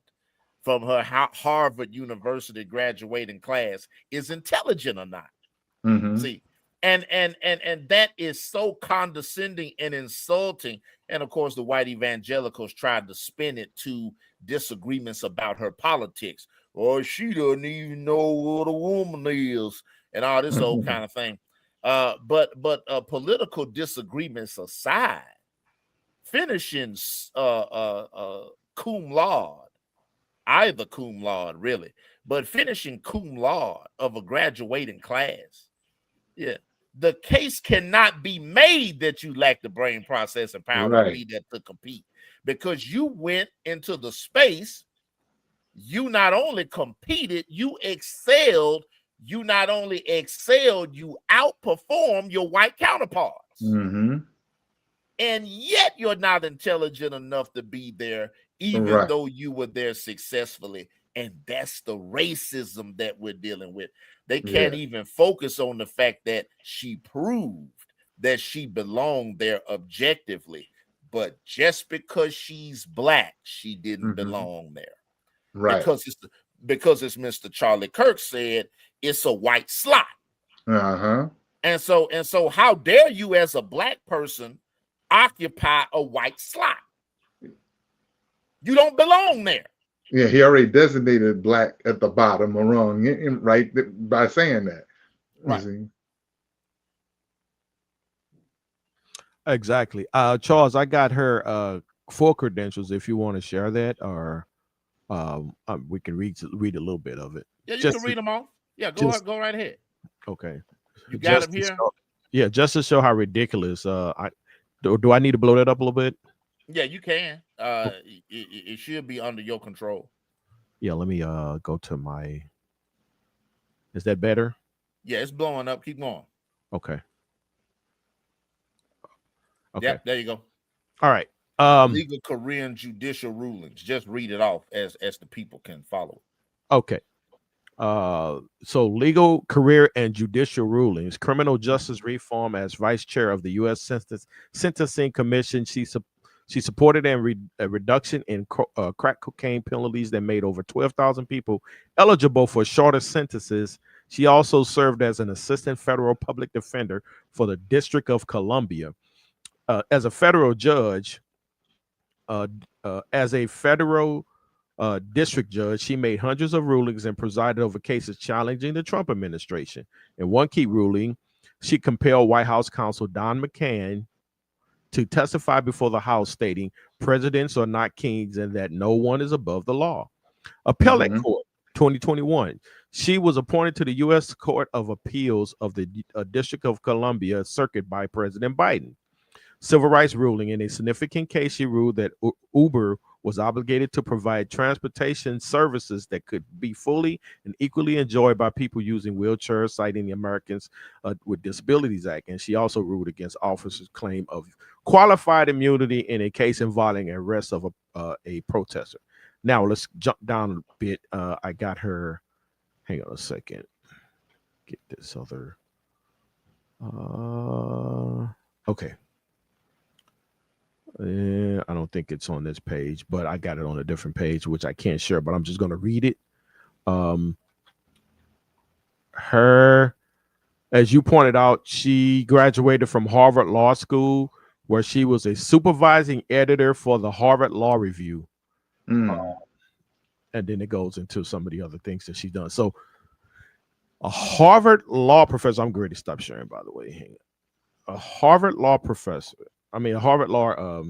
from her Harvard University graduating class is intelligent or not. See, and that is so condescending and insulting. And of course, the white evangelicals tried to spin it to disagreements about her politics. Or she doesn't even know what a woman is, and all this old kind of thing. But political disagreements aside, finishing cum laude, either cum laude really, but finishing cum laude of a graduating class, the case cannot be made that you lack the brain processing power to be there to compete, because you went into the space, you not only competed, you excelled. You not only excelled, you outperformed your white counterparts. And yet you're not intelligent enough to be there, even though you were there successfully. And that's the racism that we're dealing with. They can't even focus on the fact that she proved that she belonged there objectively. But just because she's black, she didn't belong there. Right. Because it's Mr. Charlie Kirk said, it's a white slot. And so how dare you as a black person occupy a white slot? You don't belong there. Yeah, he already designated black at the bottom or wrong, right? By saying that. Right. Exactly. Charles, I got her full credentials if you want to share that, or we can read a little bit of it. Yeah, you can read them all. Yeah, go right ahead. Okay. You got them here? Yeah, just to show how ridiculous. Do I need to blow that up a little bit? Yeah, you can. It should be under your control. Yeah, let me go to my. Is that better? Yeah, it's blowing up. Keep going. Okay. Yeah, there you go. All right. Legal Korean judicial rulings. Just read it off as the people can follow. Okay. So legal, career, and judicial rulings. Criminal justice reform. As vice chair of the U.S. Sentencing Commission, she supported a reduction in crack cocaine penalties that made over 12,000 people eligible for shorter sentences. She also served as an assistant federal public defender for the District of Columbia. As a federal judge, district judge, she made hundreds of rulings and presided over cases challenging the Trump administration. In one key ruling, she compelled White House counsel Don McCain to testify before the House, stating presidents are not kings and that no one is above the law. Appellate Court, 2021. She was appointed to the U.S. Court of Appeals of the District of Columbia Circuit by President Biden. Civil rights ruling. In a significant case, she ruled that Uber was obligated to provide transportation services that could be fully and equally enjoyed by people using wheelchairs, citing the Americans with Disabilities Act. And she also ruled against officers' claim of qualified immunity in a case involving arrest of a protester. Now let's jump down a bit. I got her. Hang on a second. Get this other. Okay. I don't think it's on this page, but I got it on a different page, which I can't share, but I'm just going to read it. Her, as you pointed out, she graduated from Harvard Law School, where she was a supervising editor for the Harvard Law Review. And then it goes into some of the other things that she's done. So a Harvard law professor, I'm going to stop sharing, by the way. Hang on. A Harvard law professor, a Harvard law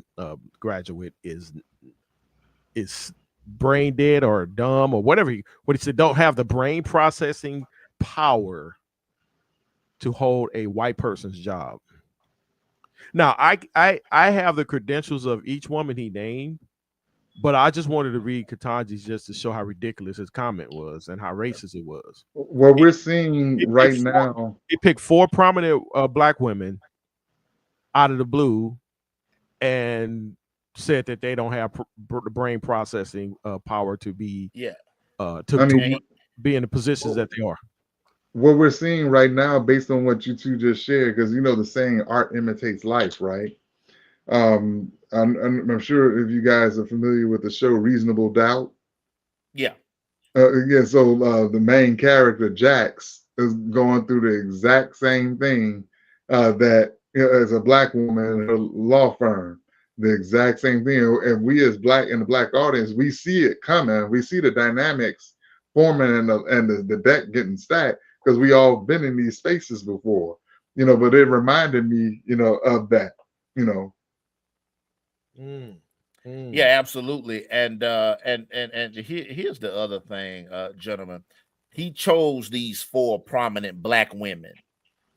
graduate is brain dead or dumb or whatever. What he said, don't have the brain processing power to hold a white person's job. Now, I have the credentials of each woman he named, but I just wanted to read Ketanji's just to show how ridiculous his comment was and how racist it was. What we're seeing right now, he picked 4 prominent black women out of the blue and said that they don't have brain processing power to be to be in the positions that they are. What we're seeing right now, based on what you two just shared, because you know the saying "art imitates life," right? I'm sure if you guys are familiar with the show Reasonable Doubt. Yeah. So the main character Jax is going through the exact same thing that as a black woman in a law firm, the exact same thing. And we as black in the black audience, we see it coming. We see the dynamics forming and the deck getting stacked because we all been in these spaces before, but it reminded me, of that, Yeah, absolutely. And here's the other thing, gentlemen. He chose these 4 prominent black women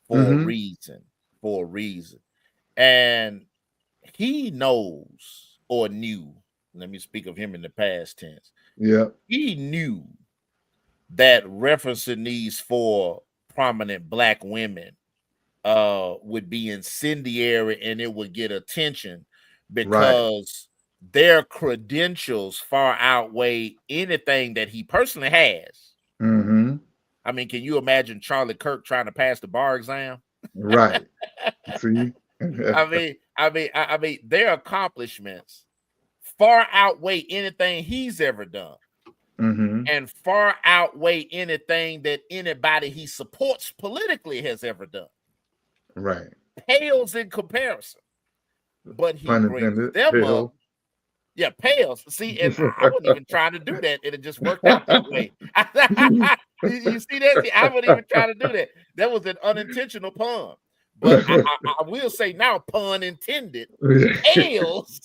for a reason. And he knows or knew, let me speak of him in the past tense. Yeah. He knew that referencing these 4 prominent black women would be incendiary and it would get attention because their credentials far outweigh anything that he personally has. Mm-hmm. I mean, can you imagine Charlie Kirk trying to pass the bar exam? Right. See? I mean, their accomplishments far outweigh anything he's ever done, Mm-hmm. and far outweigh anything that anybody he supports politically has ever done. Right. Pales in comparison. But he Pun brings intended. them Pale. up. Yeah, pales. See, and I wasn't even trying to do that, and it just worked out that way. You see that? See, I wasn't even trying to do that. That was an unintentional pun. But I will say now, pun intended. Pales.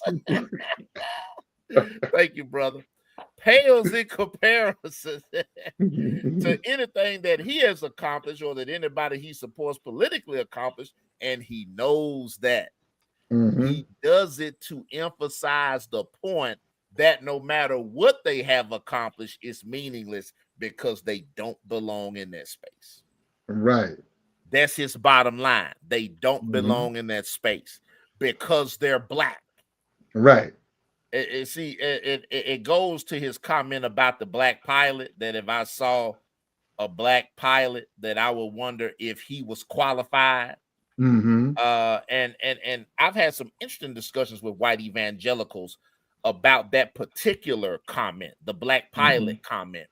Thank you, brother. Pales in comparison to anything that he has accomplished or that anybody he supports politically accomplished, and he knows that. Mm-hmm. He does it to emphasize the point that no matter what they have accomplished, it's meaningless because they don't belong in that space. Right. That's his bottom line. They don't belong in that space because they're black. Right. It goes to his comment about the black pilot, that if I saw a black pilot, that I would wonder if he was qualified. Mm-hmm. And I've had some interesting discussions with white evangelicals about that particular comment, the black pilot comment,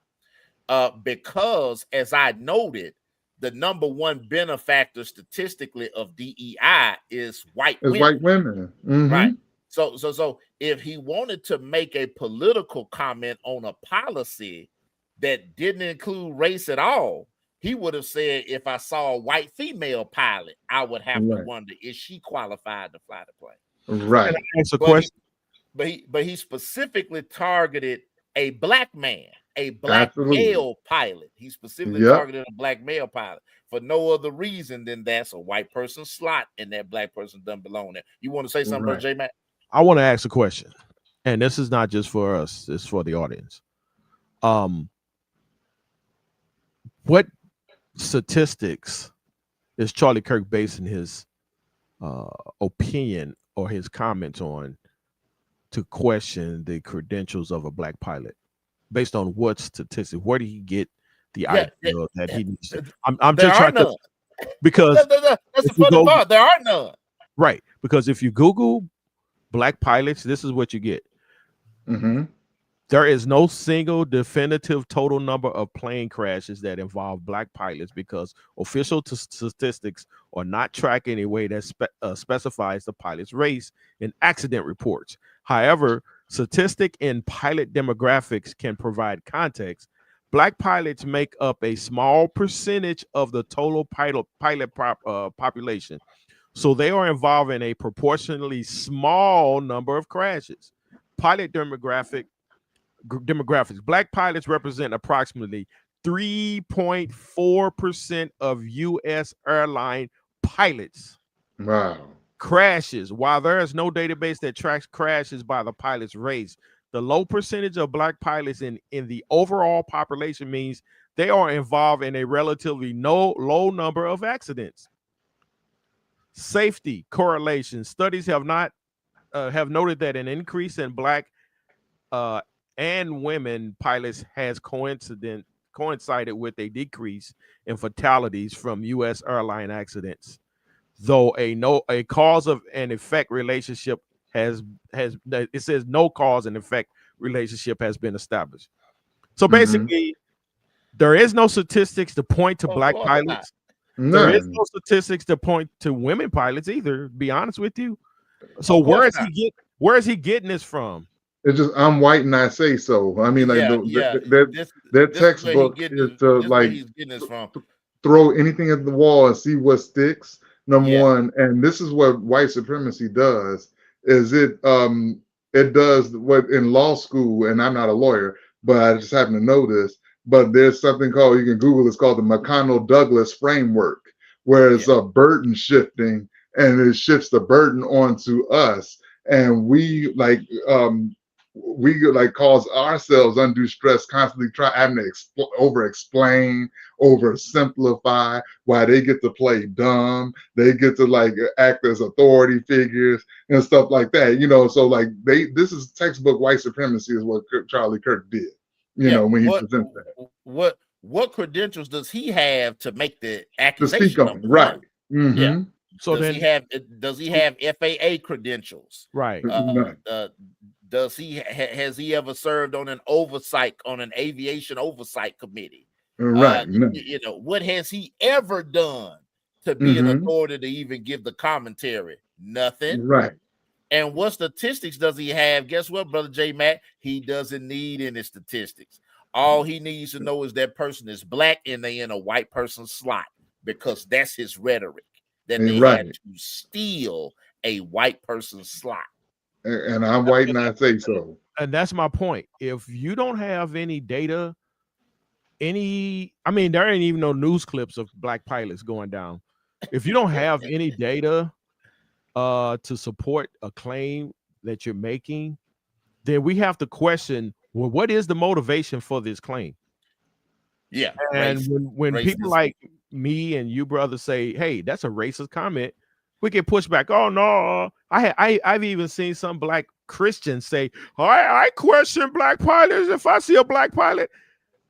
because as I noted, the number one benefactor statistically of DEI is white women. White women. Mm-hmm. Right. So if he wanted to make a political comment on a policy that didn't include race at all, he would have said, if I saw a white female pilot, I would have to wonder, is she qualified to fly the plane? Right. That's a question. But he specifically targeted a black man, a black male pilot. He specifically targeted a black male pilot for no other reason than that's a white person's slot and that black person doesn't belong there. You want to say something, J Mac? I want to ask a question, and this is not just for us; it's for the audience. What statistics is Charlie Kirk basing his opinion or his comments on to question the credentials of a black pilot? Based on what statistics? Where did he get the idea that he needs to? I'm just trying to, because that's the funny part. There are none. Right, because if you Google black pilots, this is what you get. Mm-hmm. There is no single definitive total number of plane crashes that involve black pilots because official statistics are not tracked in a way that specifies the pilot's race in accident reports. However, statistic and pilot demographics can provide context. Black pilots make up a small percentage of the total pilot population, so they are involved in a proportionally small number of crashes. Pilot demographics. Black pilots represent approximately 3.4% of U.S. airline pilots. Wow. Crashes. While there is no database that tracks crashes by the pilot's race, the low percentage of black pilots in the overall population means they are involved in a relatively low number of accidents. Safety correlation. Studies have noted that an increase in black and women pilots has coincided with a decrease in fatalities from U.S. airline accidents, though a cause of an effect relationship it says no cause and effect relationship has been established. So basically, there is no statistics to point to black pilots. There is no statistics to point to women pilots either, to be honest with you. So where is he getting this from? It's just, I'm white and I say so. I mean, like their textbook is to like throw anything at the wall and see what sticks. Number one, and this is what white supremacy does. Is it does what in law school, and I'm not a lawyer, but I just happen to know this. But there's something called, you can Google, it's called the McConnell-Douglas framework, where it's a burden shifting, and it shifts the burden onto us, and we like we could like cause ourselves undue stress, constantly having to over explain, oversimplify, why they get to play dumb, they get to like act as authority figures and stuff like that, you know. So like this is textbook white supremacy is what Charlie Kirk did, you know, when he presents that. What credentials does he have to make the To speak accusation? on, right. Mm-hmm. Yeah. So does he have FAA credentials? Right. Has he ever served on an aviation oversight committee? Right. You know, what has he ever done to be an authority to even give the commentary? Nothing. Right. And what statistics does he have? Guess what, Brother J. Mac? He doesn't need any statistics. All he needs to know is that person is black and they in a white person's slot, because that's his rhetoric, that they had to steal a white person's slot. And I'm white and I say so. And that's my point. If you don't have any data, I mean, there ain't even no news clips of black pilots going down. If you don't have any data to support a claim that you're making, then we have to question, well, what is the motivation for this claim? Yeah. And when people like me and you, brother, say, hey, that's a racist comment, we get pushed back. Oh no, I've even seen some black Christians say, I question black pilots if I see a black pilot.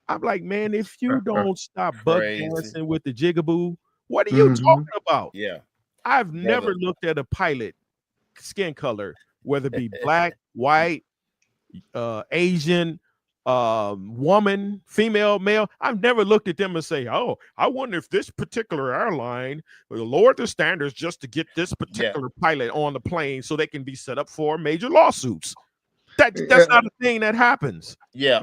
I'm like, man, if you don't stop buck dancing with the jigaboo, what are you talking about? Yeah. I've never looked at a pilot skin color, whether it be black, white, Asian, woman, female, male. I've never looked at them and say, oh, I wonder if this particular airline will lower the standards just to get this particular pilot on the plane so they can be set up for major lawsuits. That's not a thing that happens. Yeah,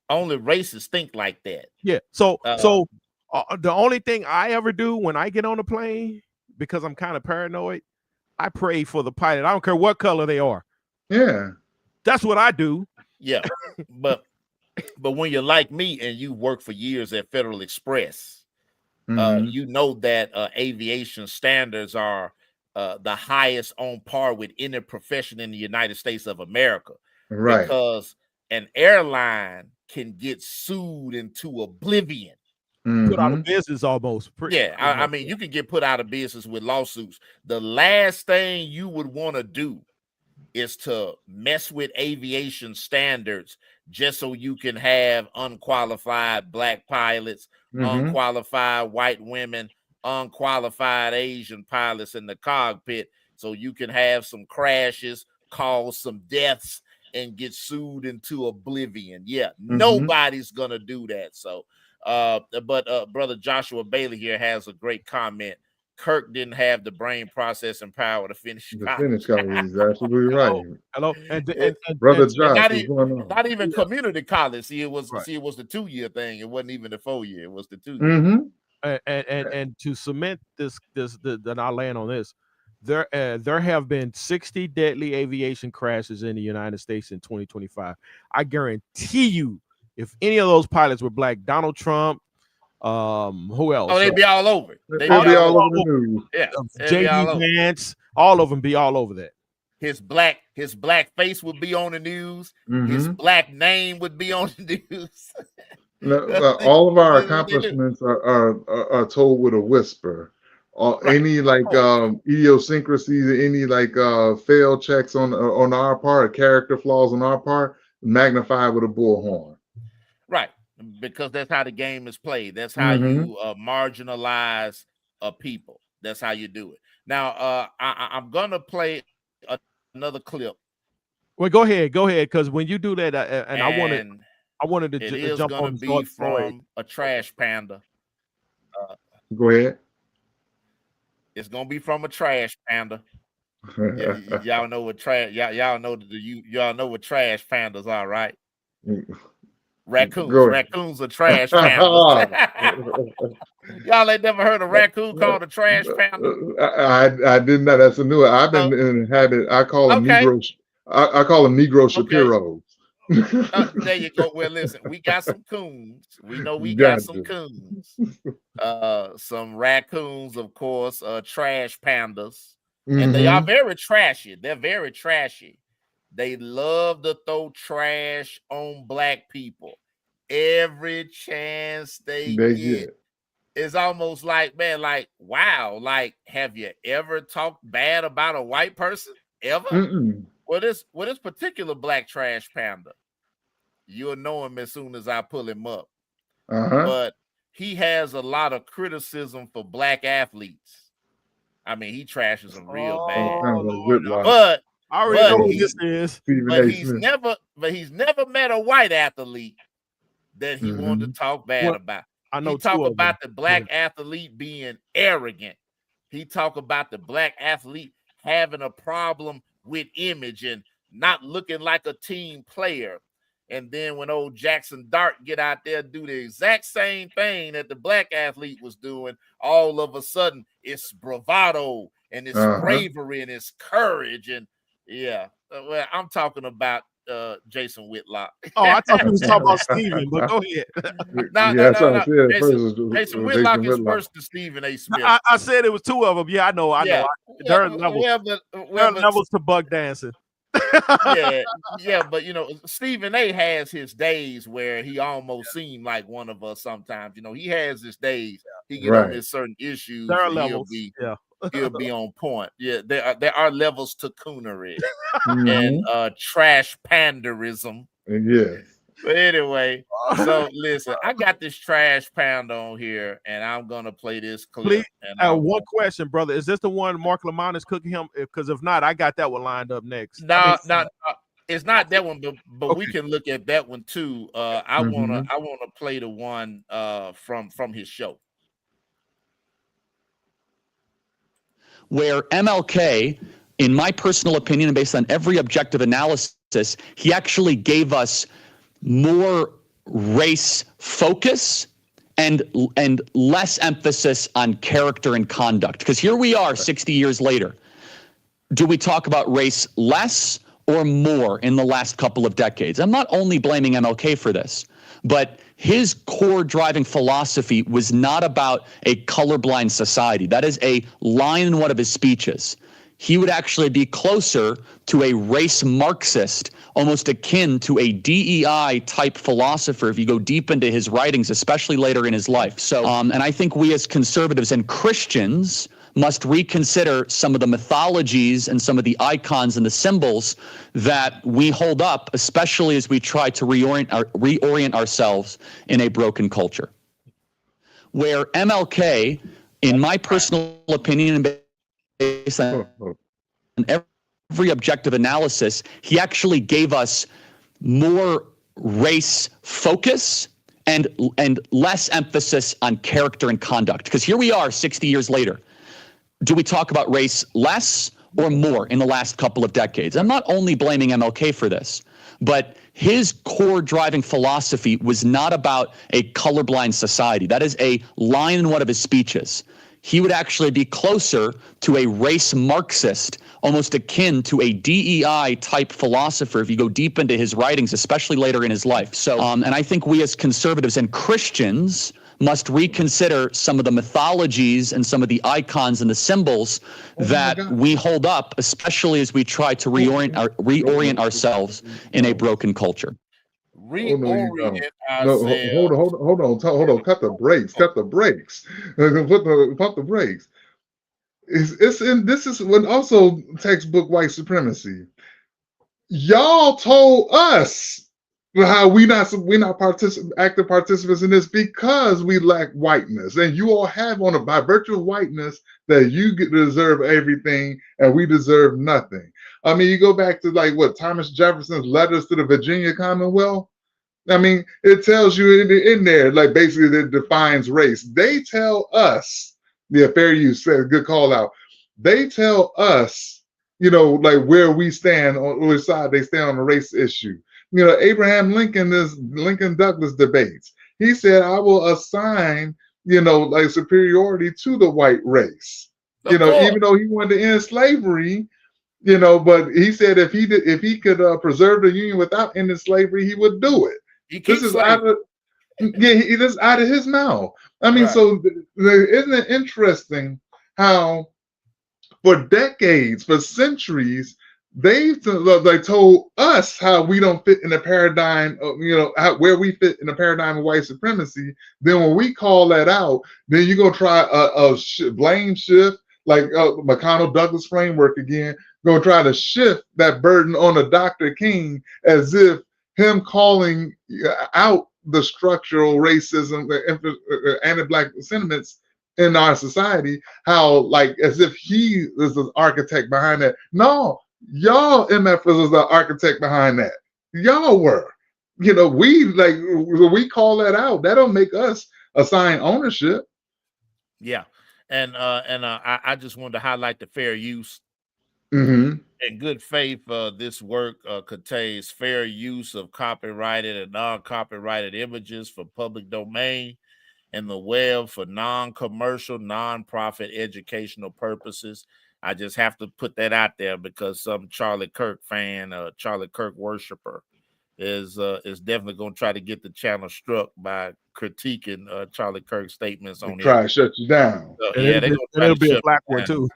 only racists think like that. Yeah. So the only thing I ever do when I get on a plane, because I'm kind of paranoid, I pray for the pilot. I don't care what color they are. Yeah. That's what I do. Yeah. but when you're like me and you work for years at Federal Express, you know that aviation standards are the highest on par with any profession in the United States of America. Right. Because an airline can get sued into oblivion. Put out of business almost. I mean, you can get put out of business with lawsuits. The last thing you would want to do is to mess with aviation standards just so you can have unqualified black pilots, unqualified white women, unqualified Asian pilots in the cockpit, so you can have some crashes, cause some deaths, and get sued into oblivion. Yeah, nobody's gonna do that. So but Brother Joshua Bailey here has a great comment. Kirk didn't have the brain processing power to finish college. He's absolutely right. Hello. And Brother Josh, what's going on? Not even community college. See, it was the 2-year thing. It wasn't even the 4-year. It was the 2-year. And to cement this, then I'll land on this. There have been 60 deadly aviation crashes in the United States in 2025. I guarantee you, if any of those pilots were black, Donald Trump, who else? Oh, they'd be all over it. They'd be all over the news. Yeah, JD Vance, all of them be all over that. His black face would be on the news. His black name would be on the news. All of our accomplishments are told with a whisper. Any like idiosyncrasies, any like fail checks on our part, character flaws on our part, magnified with a bullhorn. Right, because that's how the game is played. That's how you marginalize a people. That's how you do it. Now, I'm gonna play another clip. Well, go ahead, because when you do that, and I wanted to jump on. It is going to be from a trash panda. Go ahead. It's gonna be from a trash panda. Y'all know what trash. Y'all know what trash pandas are, right? Raccoons. Raccoons are trash pandas. Y'all ain't never heard a raccoon called a trash panda? I did not. That's a new one. I've been in the habit. I call them Negro. I call them Negro Shapiros. There you go. Well, listen, we got some coons. We know we got some coons. Some raccoons, of course, trash pandas. And they are very trashy. They're very trashy. They love to throw trash on black people every chance they get. It's almost like, man, like, wow, like, have you ever talked bad about a white person ever? Well, this particular black trash panda, you'll know him as soon as I pull him up. But he has a lot of criticism for black athletes. I mean, he trashes them real bad. But I already know what this is. But he's never met a white athlete that he wanted to talk bad about. I know he talk about the black athlete being arrogant. He talk about the black athlete having a problem with image and not looking like a team player. And then when old Jackson Dart get out there do the exact same thing that the black athlete was doing, all of a sudden it's bravado and it's bravery and it's courage. And well, I'm talking about Jason Whitlock. Oh, I thought you was talking about Steven, but go ahead. No. Jason Whitlock is worse than Stephen A. Smith. I said it was two of them. Yeah, I know. There are levels to bug dancing. But you know, Stephen A. has his days where he almost seemed like one of us sometimes. You know, he has his days. He get on his certain issues. There are levels. He'll be on point. Yeah, there are levels to coonery and trash panderism. But anyway, so listen, I got this trash pound on here, and I'm gonna play this clip. Please, one question, brother. Is this the one Mark Lamont is cooking him? Because if not, I got that one lined up next. No, it's not that one, but we can look at that one too. I wanna play the one from his show. Where MLK, in my personal opinion, and based on every objective analysis, he actually gave us more race focus and less emphasis on character and conduct. Because here we are 60 years later. Do we talk about race less or more in the last couple of decades? I'm not only blaming MLK for this, but his core driving philosophy was not about a colorblind society. That is a line in one of his speeches. He would actually be closer to a race Marxist, almost akin to a DEI type philosopher if you go deep into his writings, especially later in his life. So, and I think we as conservatives and Christians must reconsider some of the mythologies and some of the icons and the symbols that we hold up, especially as we try to reorient ourselves in a broken culture. Where MLK, in my personal opinion, and based on every objective analysis, he actually gave us more race focus and less emphasis on character and conduct. Because here we are 60 years later. Do we talk about race less or more in the last couple of decades? I'm not only blaming MLK for this, but his core driving philosophy was not about a colorblind society. That is a line in one of his speeches. He would actually be closer to a race Marxist, almost akin to a DEI type philosopher if you go deep into his writings, especially later in his life. So, and I think we as conservatives and Christians must reconsider some of the mythologies and some of the icons and the symbols that we hold up, especially as we try to reorient ourselves in a broken culture. Reorient Hold on. Cut the brakes. Pump the brakes. This is when also textbook white supremacy. Y'all told us how we not active participants in this because we lack whiteness, and you all have by virtue of whiteness that you deserve everything and we deserve nothing. I mean, you go back to Thomas Jefferson's letters to the Virginia Commonwealth. I mean, it tells you in there, basically it defines race. They tell us, fair use, good call out. They tell us, where we stand, on which side they stand on the race issue. Abraham Lincoln Douglas debates. He said, I will assign, superiority to the white race. Even though he wanted to end slavery, but he said if he could preserve the Union without ending slavery, he would do it. This is out of his mouth. I mean, so isn't it interesting how for decades, for centuries, They told us how we don't fit in the paradigm of, where we fit in the paradigm of white supremacy. Then when we call that out, then you're going to try a blame shift, like McConnell Douglas framework again, going to try to shift that burden on a Dr. King as if him calling out the structural racism, the anti-Black sentiments in our society, how like as if he is the architect behind that. No, y'all MF was the architect behind that. Y'all were. We call that out. That don't make us assign ownership. Yeah. I just wanted to highlight the fair use. Mm-hmm. In good faith, this work contains fair use of copyrighted and non-copyrighted images for public domain and the web for non-commercial, non-profit educational purposes. I just have to put that out there because some Charlie Kirk fan, Charlie Kirk worshiper, is definitely going to try to get the channel struck by critiquing Charlie Kirk's statements on try to shut you down. So, yeah, they're going to it'll be a black one too.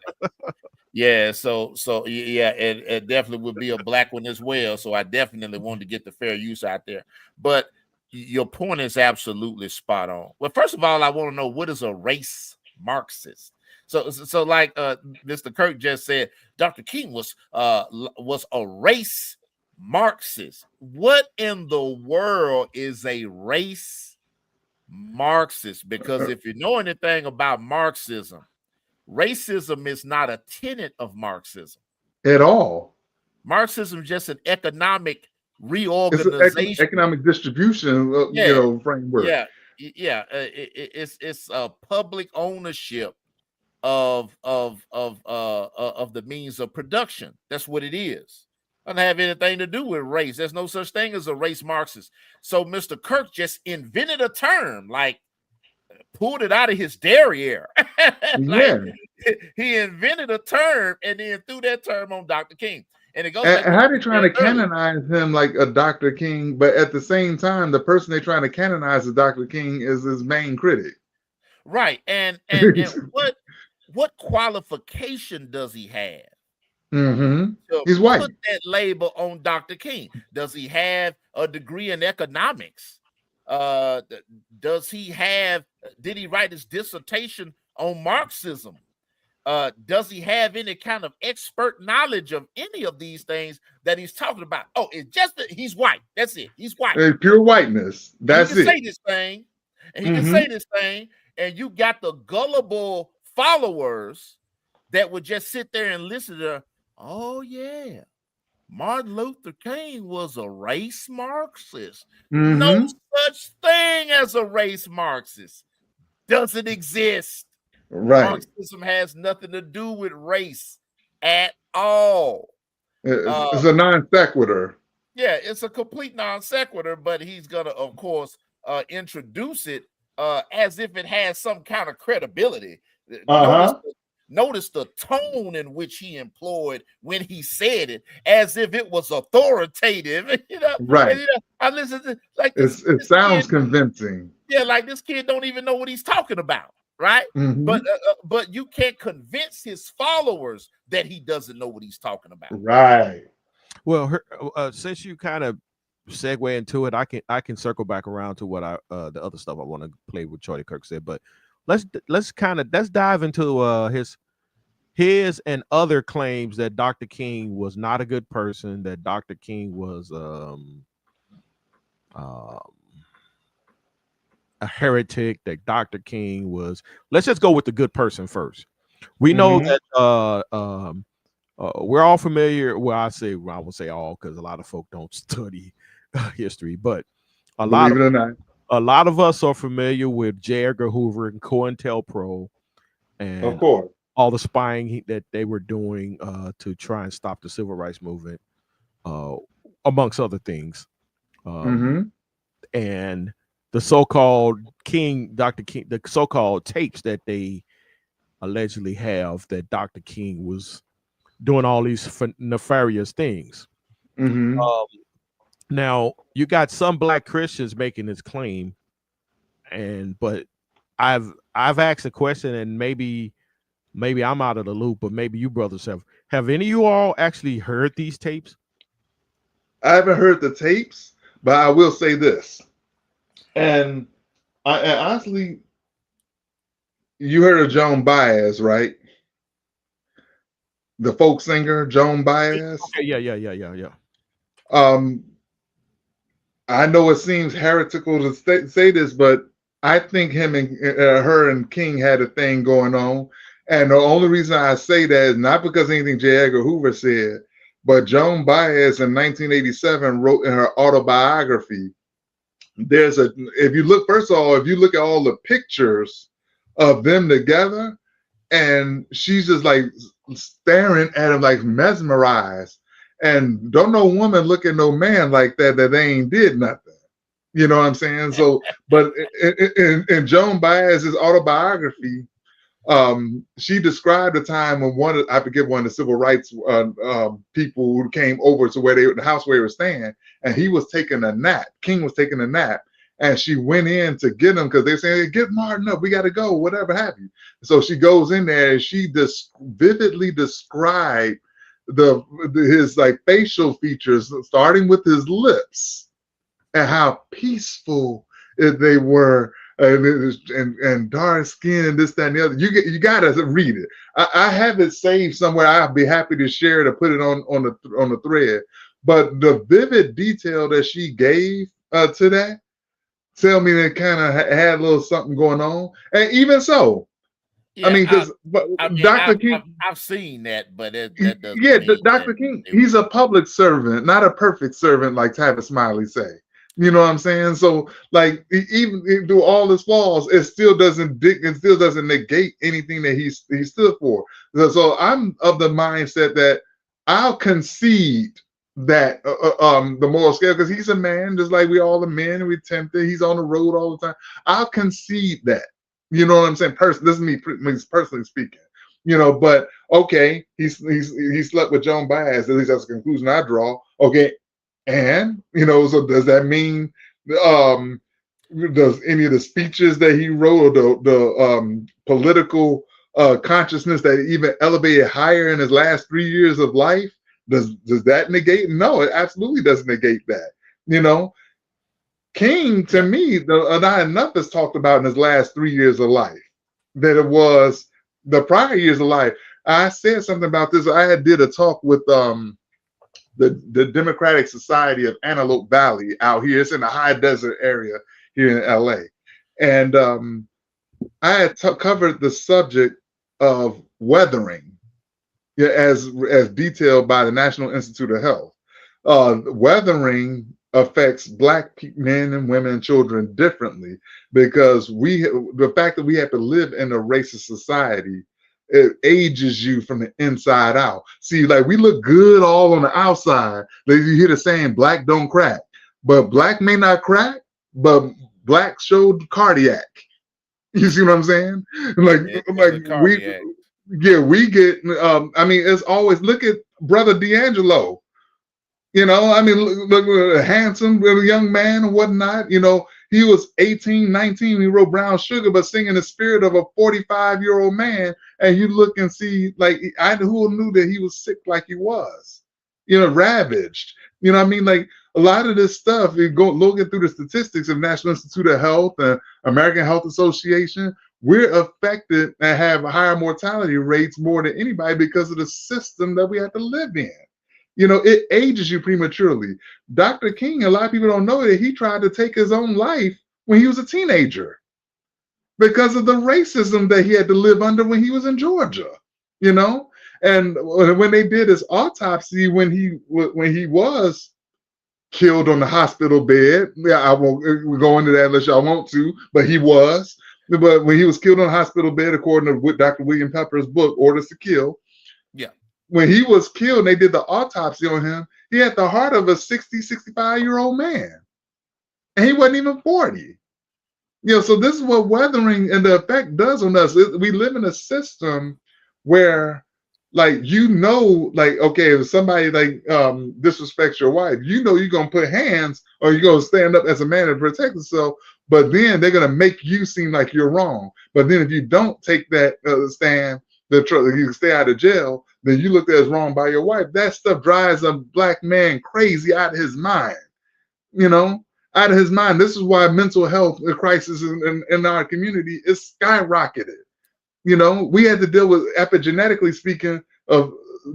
Yeah, so yeah, it definitely would be a black one as well. So I definitely wanted to get the fair use out there. But your point is absolutely spot on. Well, first of all, I want to know, what is a race Marxist? So like Mr. Kirk just said, Dr. King was a race Marxist. What in the world is a race Marxist? Because if you know anything about Marxism, racism is not a tenet of Marxism at all. Marxism is just an economic reorganization, it's economic distribution, framework. It's a public ownership of the means of production. That's what it is. Doesn't have anything to do with race. There's no such thing as a race Marxist. So Mr. Kirk just invented a term, like pulled it out of his derriere. He invented a term and then threw that term on Dr. King. And it goes. And how they trying to canonize him like a Dr. King, but at the same time, the person they're trying to canonize as Dr. King is his main critic. Right. And what qualification does he have? Mm-hmm. He's white. Put that label on Dr. King. Does he have a degree in economics? Did he write his dissertation on Marxism? Does he have any kind of expert knowledge of any of these things that he's talking about? Oh, it's just that he's white. That's it. He's white. Pure whiteness. That's he can it. Say this thing, and he can say this thing, and you got the gullible followers that would just sit there and listen to, oh yeah, Martin Luther King was a race Marxist. No such thing as a race Marxist. Doesn't exist. Right. Marxism has nothing to do with race at all. It's a non sequitur. Yeah, it's a complete non sequitur, but he's gonna, of course, introduce it as if it has some kind of credibility. Notice the tone in which he employed when he said it, as if it was authoritative. Right. And, I listen to it sounds convincing. Yeah, like this kid don't even know what he's talking about, right? But you can't convince his followers that he doesn't know what he's talking about. Right. Well, since you kind of segue into it, I can circle back around to what the other stuff I want to play with Charlie Kirk said, but let's dive into his and other claims that Dr. King was not a good person, that Dr. King was a heretic, that Dr. King was. Let's just go with the good person first. We know that we're all familiar. Well, I won't say all because a lot of folk don't study history, but a lot of us are familiar with J. Edgar Hoover and COINTELPRO, and of course all the spying that they were doing to try and stop the civil rights movement, amongst other things, and the so-called Dr. King, the so-called tapes that they allegedly have that Dr. King was doing all these nefarious things. Now you got some Black Christians making this claim, but I've asked a question, and maybe maybe I'm out of the loop, but maybe you brothers have. Have any of you all actually heard these tapes? I haven't heard the tapes, but I will say this. And honestly, you heard of Joan Baez, right? The folk singer, Joan Baez. Okay, yeah. I know it seems heretical to say this, but I think him and her and King had a thing going on. And the only reason I say that is not because anything J. Edgar Hoover said, but Joan Baez in 1987 wrote in her autobiography. If you look at all the pictures of them together, and she's just like staring at him like mesmerized. And don't no woman look at no man like that they ain't did nothing. You know what I'm saying? So, but in Joan Baez's autobiography, she described a time when I forget one of the civil rights people who came over to the house where he was staying, and he was taking a nap. King was taking a nap, and she went in to get him because they're saying, hey, get Martin up, we got to go, whatever have you. So she goes in there and she vividly described his like facial features, starting with his lips, and how peaceful they were, and dark skin and this, that, and the other. You gotta read it. I have it saved somewhere. I'll be happy to share to put it on the thread. But the vivid detail that she gave to that tell me that kind of had a little something going on. And even so, Yeah, I mean, because Dr. King, I've seen that, but Dr. King, he's a public servant, not a perfect servant like Tavis Smiley say. You know what I'm saying? So, like, even through all his flaws, it still doesn't negate anything that he stood for. So I'm of the mindset that I'll concede that the moral scale, because he's a man, just like we all are men, we're tempted. He's on the road all the time. I'll concede that. You know what I'm saying? This is me personally speaking. You know, but okay, he slept with Joan Baez. At least that's the conclusion I draw. Okay, and you know, so does that mean does any of the speeches that he wrote, or the political consciousness that even elevated higher in his last 3 years of life, does that negate? No, it absolutely doesn't negate that. You know, King, to me, not enough is talked about in his last 3 years of life that it was the prior years of life. I said something about this. I did a talk with the Democratic Society of Antelope Valley out here. It's in the high desert area here in LA. And I had covered the subject of weathering, as detailed by the National Institute of Health. Weathering affects Black men and women and children differently, because the fact that we have to live in a racist society, it ages you from the inside out. See, like, we look good all on the outside. Like, you hear the saying, Black don't crack. But Black may not crack, but Black showed cardiac. You see what I'm saying? Like we get, I mean, it's always, look at Brother D'Angelo. You know, I mean, look, a handsome young man and whatnot. You know, he was 18, 19 when he wrote Brown Sugar, but singing the spirit of a 45-year-old man. And you look and see, like, who knew that he was sick like he was, you know, ravaged. You know what I mean? Like, a lot of this stuff, you go looking through the statistics of National Institute of Health and American Health Association, we're affected and have higher mortality rates more than anybody because of the system that we have to live in. You know, it ages you prematurely. Dr. King, a lot of people don't know that he tried to take his own life when he was a teenager because of the racism that he had to live under when he was in Georgia, you know? And when they did his autopsy, when he was killed on the hospital bed, I won't go into that unless y'all want to, but he was. But when he was killed on the hospital bed, according to Dr. William Pepper's book, Orders to Kill, when he was killed and they did the autopsy on him, he had the heart of a 60, 65-year-old man. And he wasn't even 40. You know, so this is what weathering and the effect does on us. We live in a system where, like, you know, like, okay, if somebody like disrespects your wife, you know you're going to put hands or you're going to stand up as a man and protect yourself, but then they're going to make you seem like you're wrong. But then if you don't take that stand, you can stay out of jail, then you looked at as wrong by your wife. That stuff drives a black man crazy out of his mind, out of his mind. This is why mental health crisis in our community is skyrocketed. We had to deal with, epigenetically speaking, of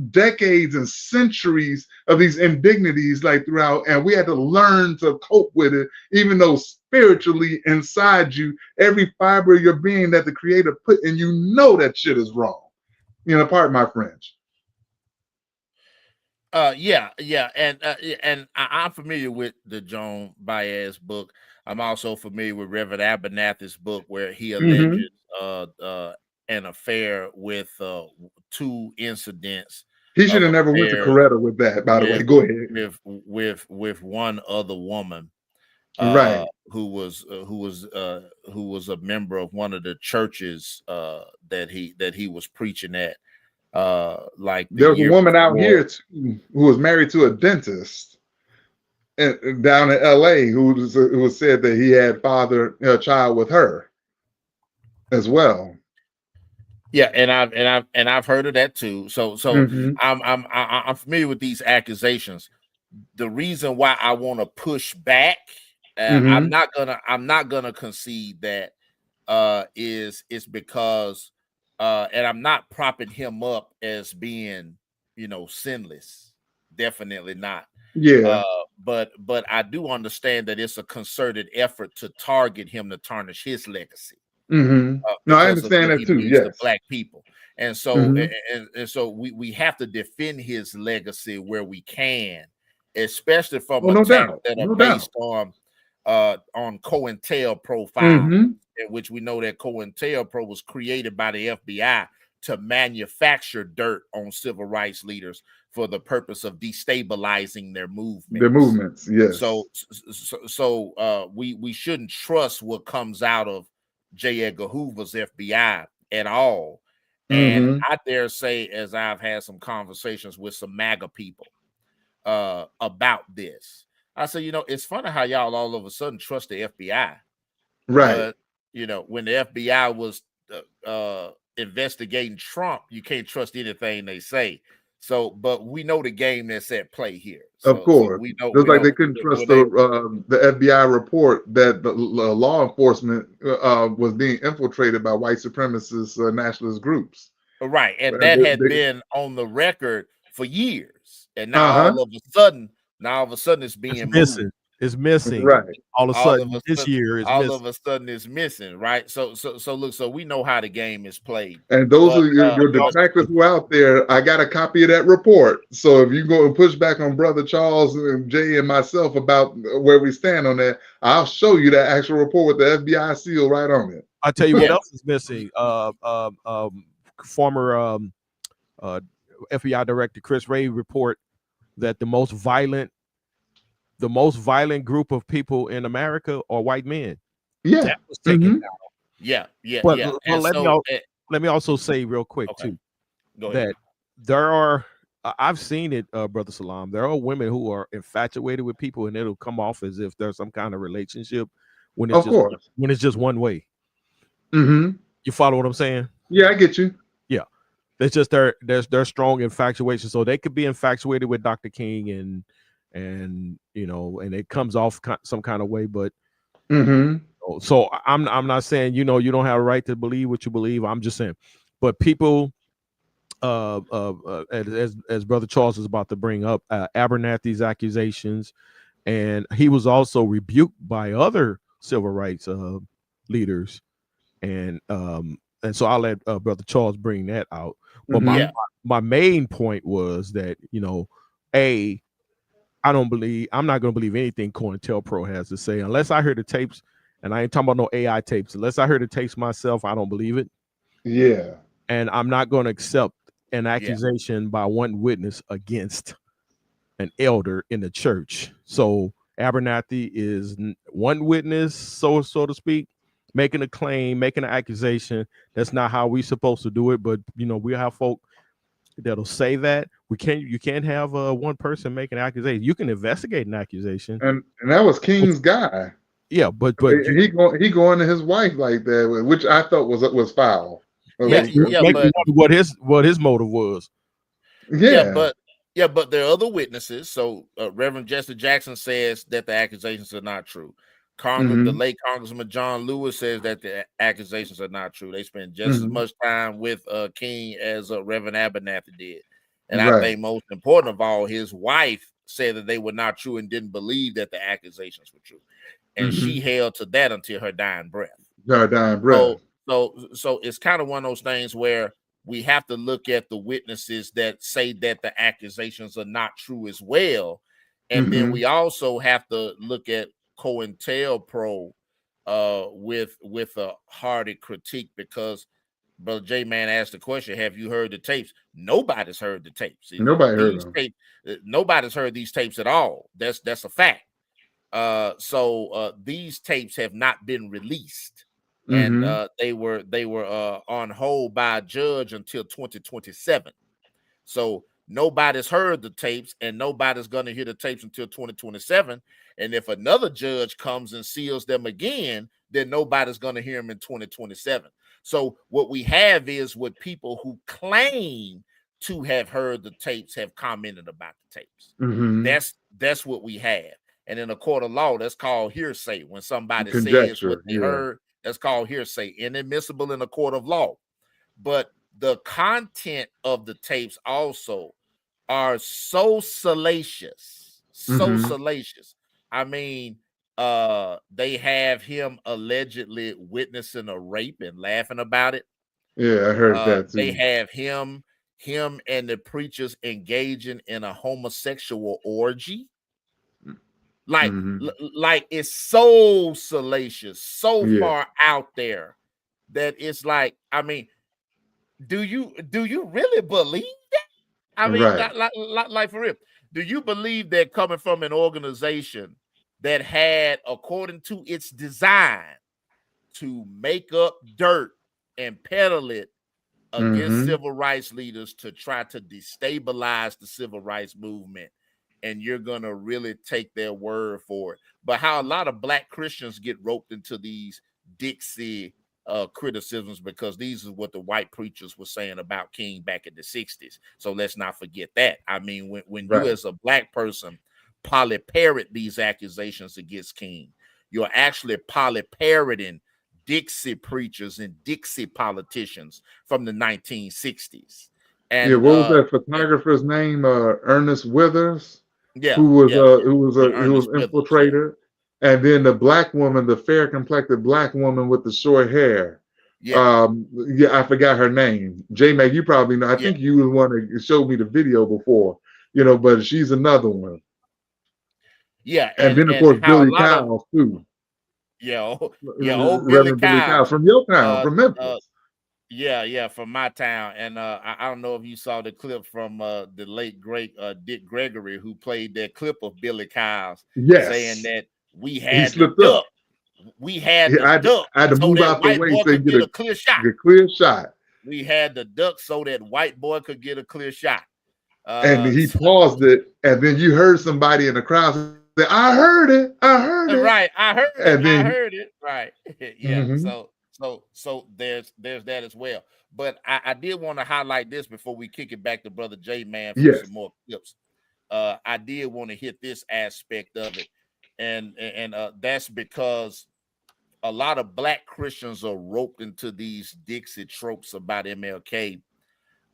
decades and centuries of these indignities throughout, and we had to learn to cope with it, even though spiritually inside you, every fiber of your being that the Creator put in you that shit is wrong. Pardon my French. Yeah, and I'm familiar with the Joan Baez book. I'm also familiar with Reverend Abernathy's book, where he alleges an affair with 2 incidents. He should have never went to Coretta with that, by the way. Go ahead. With one other woman, right, who was a member of one of the churches that he was preaching at. There was a woman out here too, who was married to a dentist down in LA who was said that he had fathered a child with her as well. Yeah, and I've heard of that too. So I'm familiar with these accusations. The reason why I want to push back, I'm not gonna concede that is because and I'm not propping him up as being sinless. Definitely not. Yeah. But I do understand that it's a concerted effort to target him to tarnish his legacy. No, I understand that too. Yes, to black people, and so and so we have to defend his legacy where we can, especially from attacks that are based on COINTELPRO, in which we know that COINTELPRO was created by the FBI to manufacture dirt on civil rights leaders for the purpose of destabilizing their movements. Their movements, yes. So we shouldn't trust what comes out of J. Edgar Hoover's FBI at all. And I dare say, as I've had some conversations with some MAGA people about this, I say, it's funny how y'all all of a sudden trust the FBI. Right. When the FBI was investigating Trump, you can't trust anything they say. So, but we know the game that's at play here. Of course. We know, just like they couldn't trust the FBI report that the law enforcement was being infiltrated by white supremacist nationalist groups. Right. And that had been on the record for years. And now all of a sudden it's being missing. It's missing. Right. All of a sudden this year is all of a sudden it's missing. Right. So look, so we know how the game is played. And those are your detractors who are out there. I got a copy of that report. So if you go and push back on Brother Charles and Jay and myself about where we stand on that, I'll show you that actual report with the FBI seal right on it. I'll tell you what else is missing. Former FBI director Chris Wray report that the most violent group of people in America are white men. Yeah, that was taken out. Yeah. But let me also say real quick too that there are. I've seen it, Brother Salam. There are women who are infatuated with people, and it'll come off as if there's some kind of relationship when it's just one way. You follow what I'm saying? Yeah, I get you. Yeah, it's just there's strong infatuation, so they could be infatuated with Dr. King and and it comes off some kind of way, but so I'm not saying you don't have a right to believe what you believe. I'm just saying, but people, as Brother Charles is about to bring up, Abernathy's accusations, and he was also rebuked by other civil rights leaders, and so I'll let Brother Charles bring that out. But my main point was that I'm not going to believe anything COINTELPRO has to say unless I hear the tapes, and I ain't talking about no AI tapes. Unless I hear the tapes myself, I don't believe it. Yeah. And I'm not going to accept an accusation by one witness against an elder in the church. So Abernathy is one witness, so to speak, making a claim, making an accusation. That's not how we're supposed to do it. But, we have folk that'll say that. You can't have one person make an accusation. You can investigate an accusation, and that was King's guy. Yeah, but he going to his wife like that, which I thought was foul. Oh, Yeah, Make me wonder what his motive was. yeah. But there are other witnesses. So Reverend Jesse Jackson says that the accusations are not true. The late Congressman John Lewis says that the accusations are not true. They spend just as much time with King as Reverend Abernathy did. And I think most important of all, his wife said that they were not true and didn't believe that the accusations were true. And she held to that until her dying breath. Her dying breath. So it's kind of one of those things where we have to look at the witnesses that say that the accusations are not true as well. And then we also have to look at COINTELPRO with a hearty critique, because Brother J Man asked the question, have you heard the tapes? Nobody's heard the tapes. Nobody heard them. Nobody's heard these tapes at all. That's a fact. So these tapes have not been released. And they were on hold by a judge until 2027. So nobody's heard the tapes, and nobody's going to hear the tapes until 2027. And if another judge comes and seals them again, then nobody's going to hear them in 2027. So what we have is what people who claim to have heard the tapes have commented about the tapes. That's what we have. And in a court of law, that's called hearsay. When somebody says what they heard, that's called hearsay, inadmissible in a court of law. But the content of the tapes also are so salacious, salacious. I mean, they have him allegedly witnessing a rape and laughing about it. Yeah, I heard that too. They have him and the preachers engaging in a homosexual orgy. Like it's so salacious, so far out there that it's like, I mean, do you really believe that? I mean, like for real, do you believe that coming from an organization that had, according to its design, to make up dirt and peddle it against civil rights leaders to try to destabilize the civil rights movement, and you're gonna really take their word for it? But how a lot of Black Christians get roped into these Dixie criticisms, because these is what the white preachers were saying about King back in the 60s. So let's not forget that. I mean, when you as a Black person polyparrot these accusations against King, you're actually polyparroting Dixie preachers and Dixie politicians from the 1960s. And what was that photographer's name? Ernest Withers. Yeah, who was infiltrated, and then the Black woman, the fair complected Black woman with the short hair. I forgot her name. J-Mac, you probably know. I think you was one that showed me the video before, but she's another one. Yeah, and then of course Billy Kyle too. Old Billy Kyle from your town, from Memphis. From my town. And I don't know if you saw the clip from the late great Dick Gregory, who played that clip of Billy Kyle's saying that we had the duck. We had the duck. I had to move out the way so you get a clear shot. We had the duck so that white boy could get a clear shot. And he paused it, and then you heard somebody in the crowd say, I heard it. Right, I heard it. And then, I heard it. Right. So there's that as well. But I did want to highlight this before we kick it back to Brother J Man for some more clips. I did want to hit this aspect of it, and that's because a lot of Black Christians are roped into these Dixie tropes about MLK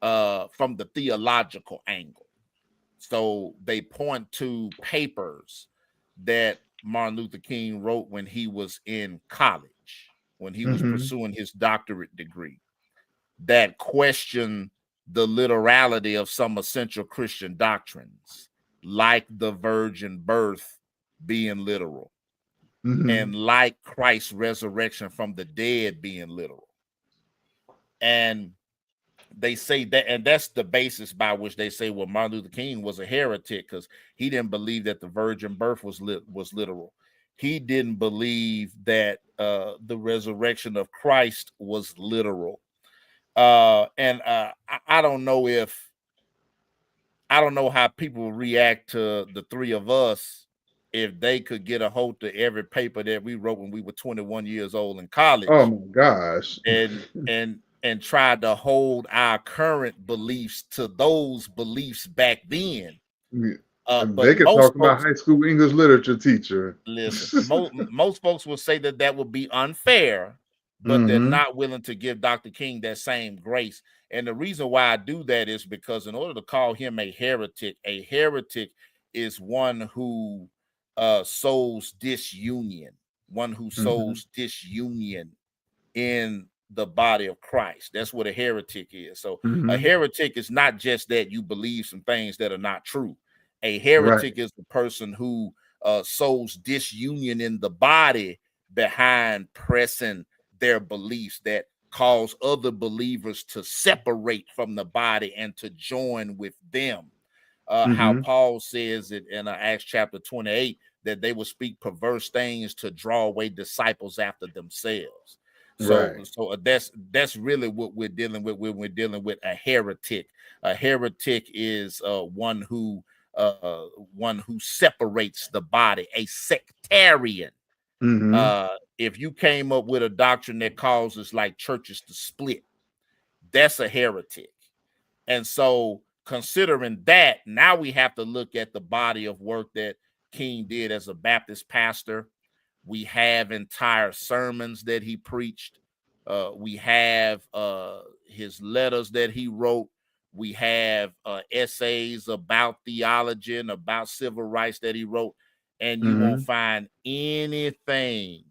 from the theological angle. So they point to papers that Martin Luther King wrote when he was in college, when he was pursuing his doctorate degree, that question the literality of some essential Christian doctrines, like the virgin birth being literal, and like Christ's resurrection from the dead being literal. And they say that, and that's the basis by which they say, well, Martin Luther King was a heretic because he didn't believe that the virgin birth was literal. He didn't believe that the resurrection of Christ was literal. I don't know how people will react to the three of us if they could get a hold to every paper that we wrote when we were 21 years old in college. Oh my gosh. And and tried to hold our current beliefs to those beliefs back then. But they could most talk about folks, high school English literature teacher. listen, most folks will say that that would be unfair, but they're not willing to give Dr. King that same grace. And the reason why I do that is because in order to call him a heretic is one who sows disunion, one who sows disunion in the body of Christ. That's what a heretic is. So a heretic is not just that you believe some things that are not true. A heretic is the person who sows disunion in the body behind pressing their beliefs that cause other believers to separate from the body and to join with them. How Paul says it in Acts chapter 28, that they will speak perverse things to draw away disciples after themselves. So that's really what we're dealing with when we're dealing with a heretic. A heretic is one who separates the body, a sectarian. If you came up with a doctrine that causes like churches to split, that's a heretic. And so considering that, now we have to look at the body of work that King did as a Baptist pastor. We have entire sermons that he preached. We have his letters that he wrote. We have essays about theology and about civil rights that he wrote. And you won't find anything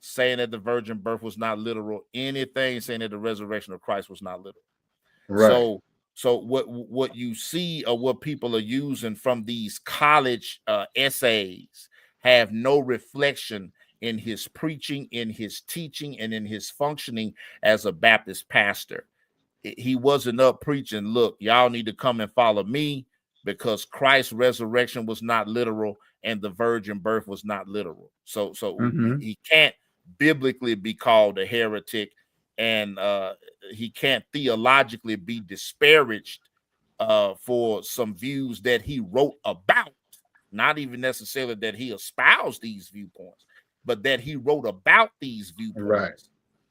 saying that the virgin birth was not literal, anything saying that the resurrection of Christ was not literal. So what you see or what people are using from these college essays have no reflection in his preaching, in his teaching, and in his functioning as a Baptist pastor. He wasn't up preaching, look, y'all need to come and follow me because Christ's resurrection was not literal and the virgin birth was not literal. So he can't biblically be called a heretic, and he can't theologically be disparaged for some views that he wrote about, not even necessarily that he espoused these viewpoints, but that he wrote about these viewpoints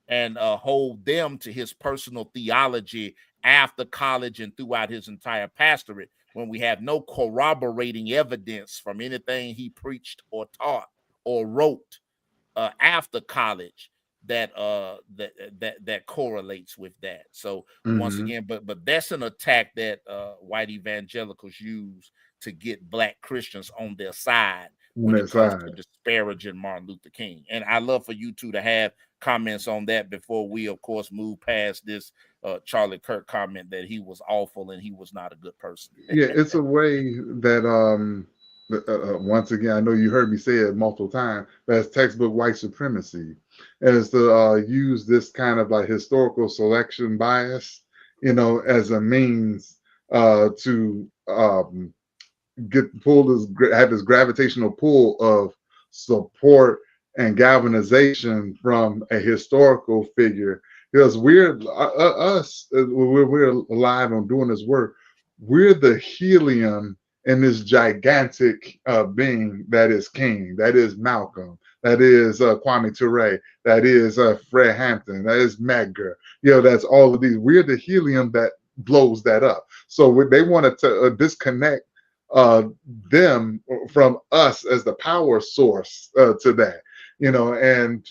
and hold them to his personal theology after college and throughout his entire pastorate, when we have no corroborating evidence from anything he preached or taught or wrote after college that correlates with that. So once again, but that's an attack that white evangelicals use to get Black Christians on their side when it comes to disparaging Martin Luther King. And I love for you two to have comments on that before we, of course, move past this Charlie Kirk comment that he was awful and he was not a good person. Yeah, it's a way that once again, I know you heard me say it multiple times, that's textbook white supremacy, as to use this kind of like historical selection bias, as a means to have this gravitational pull of support and galvanization from a historical figure. Because we're alive and doing this work, we're the helium in this gigantic being that is King, that is Malcolm, that is Kwame Ture, that is Fred Hampton, that is Medgar. That's all of these. We're the helium that blows that up. So they wanted to disconnect them from us as the power source to that. And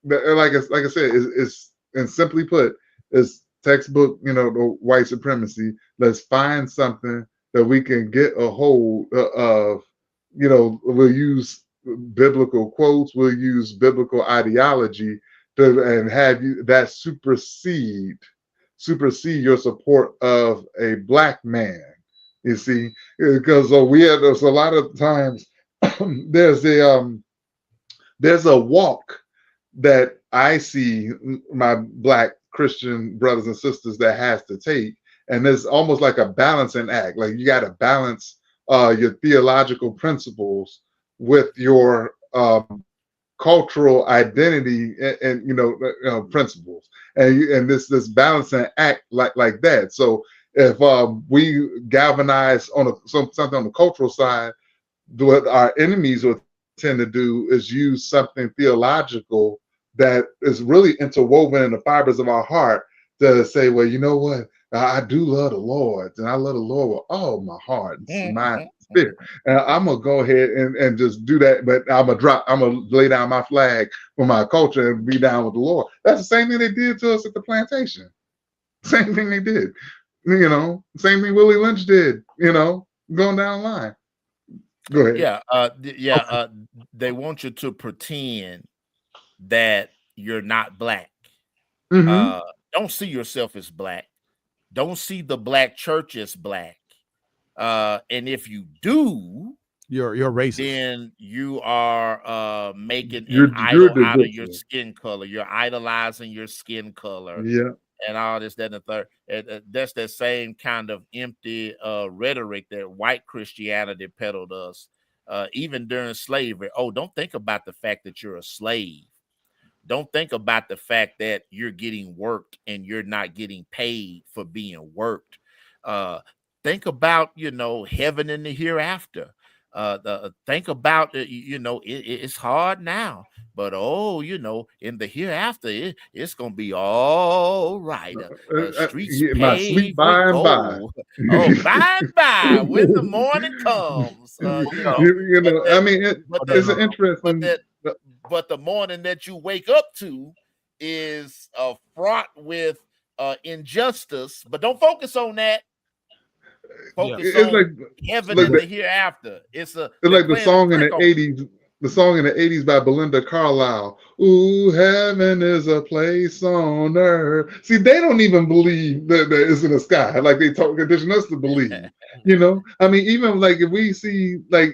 like I said, it's and simply put, it's textbook, the white supremacy. Let's find something that we can get a hold of. We'll use biblical quotes, we'll use biblical ideology and have you that supersede your support of a Black man. You see, because there's a lot of times there's a walk that I see my Black Christian brothers and sisters that has to take, and it's almost like a balancing act. Like you got to balance your theological principles with your cultural identity and principles, and this balancing act like that. So if we galvanize on something on the cultural side, what our enemies will tend to do is use something theological that is really interwoven in the fibers of our heart to say, well, you know what? I do love the Lord, and I love the Lord with all my heart, and mind, and spirit. And I'm gonna go ahead and just do that, but I'm gonna lay down my flag for my culture and be down with the Lord. That's the same thing they did to us at the plantation. Same thing they did. You know, same thing Willie Lynch did, you know, going down the line. Go ahead. They want you to pretend that you're not black. Mm-hmm. Don't see yourself as black. Don't see the black church as black. And if you do, you're racist. Then you are making You're an idol out of ridiculous. your skin color. You're idolizing your skin color. Yeah. And all this, that, and the third. That's that same kind of empty rhetoric that white Christianity peddled us, even during slavery. Oh, don't think about the fact that you're a slave. Don't think about the fact that you're getting worked and you're not getting paid for being worked. Think about, heaven and the hereafter. Think about, it's hard now, but in the hereafter, it's gonna be all right. Streets my sleep paved by with and by. gold. Oh, by and by, when the morning comes. It's an interesting. But the morning that you wake up to is fraught with injustice. But don't focus on that. Focus on like heaven and the hereafter. It's like the song in the 80s. The song in the 80s by Belinda Carlisle. Ooh, heaven is a place on earth. See, they don't even believe that it's in the sky. Like they condition us to believe. I mean, even like if we see like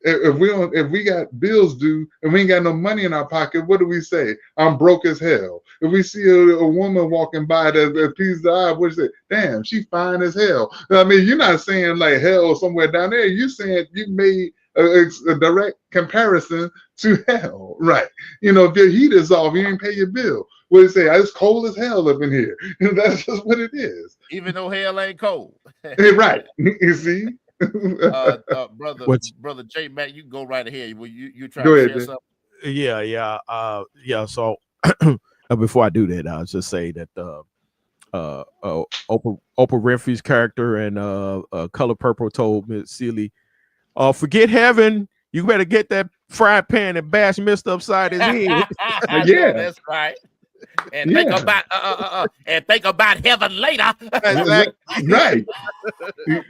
if we got bills due and we ain't got no money in our pocket, what do we say? I'm broke as hell. If we see a woman walking by that pleases the eye, what do you say? Damn, she fine as hell. I mean, you're not saying like hell somewhere down there. You're saying you made a direct comparison to hell, right? If your heat is off, you ain't pay your bill. What do you say? It's cold as hell up in here. That's just what it is. Even though hell ain't cold. Right. You see? Brother J Mac, you go right ahead. Will you try to share ahead, something? Yeah. So before I do that, I'll just say that Oprah Winfrey's character and Color Purple told Miss Seeley, forget heaven. You better get that fry pan and bash Mr. upside his head. Yeah, that's right. And think about heaven later. Right.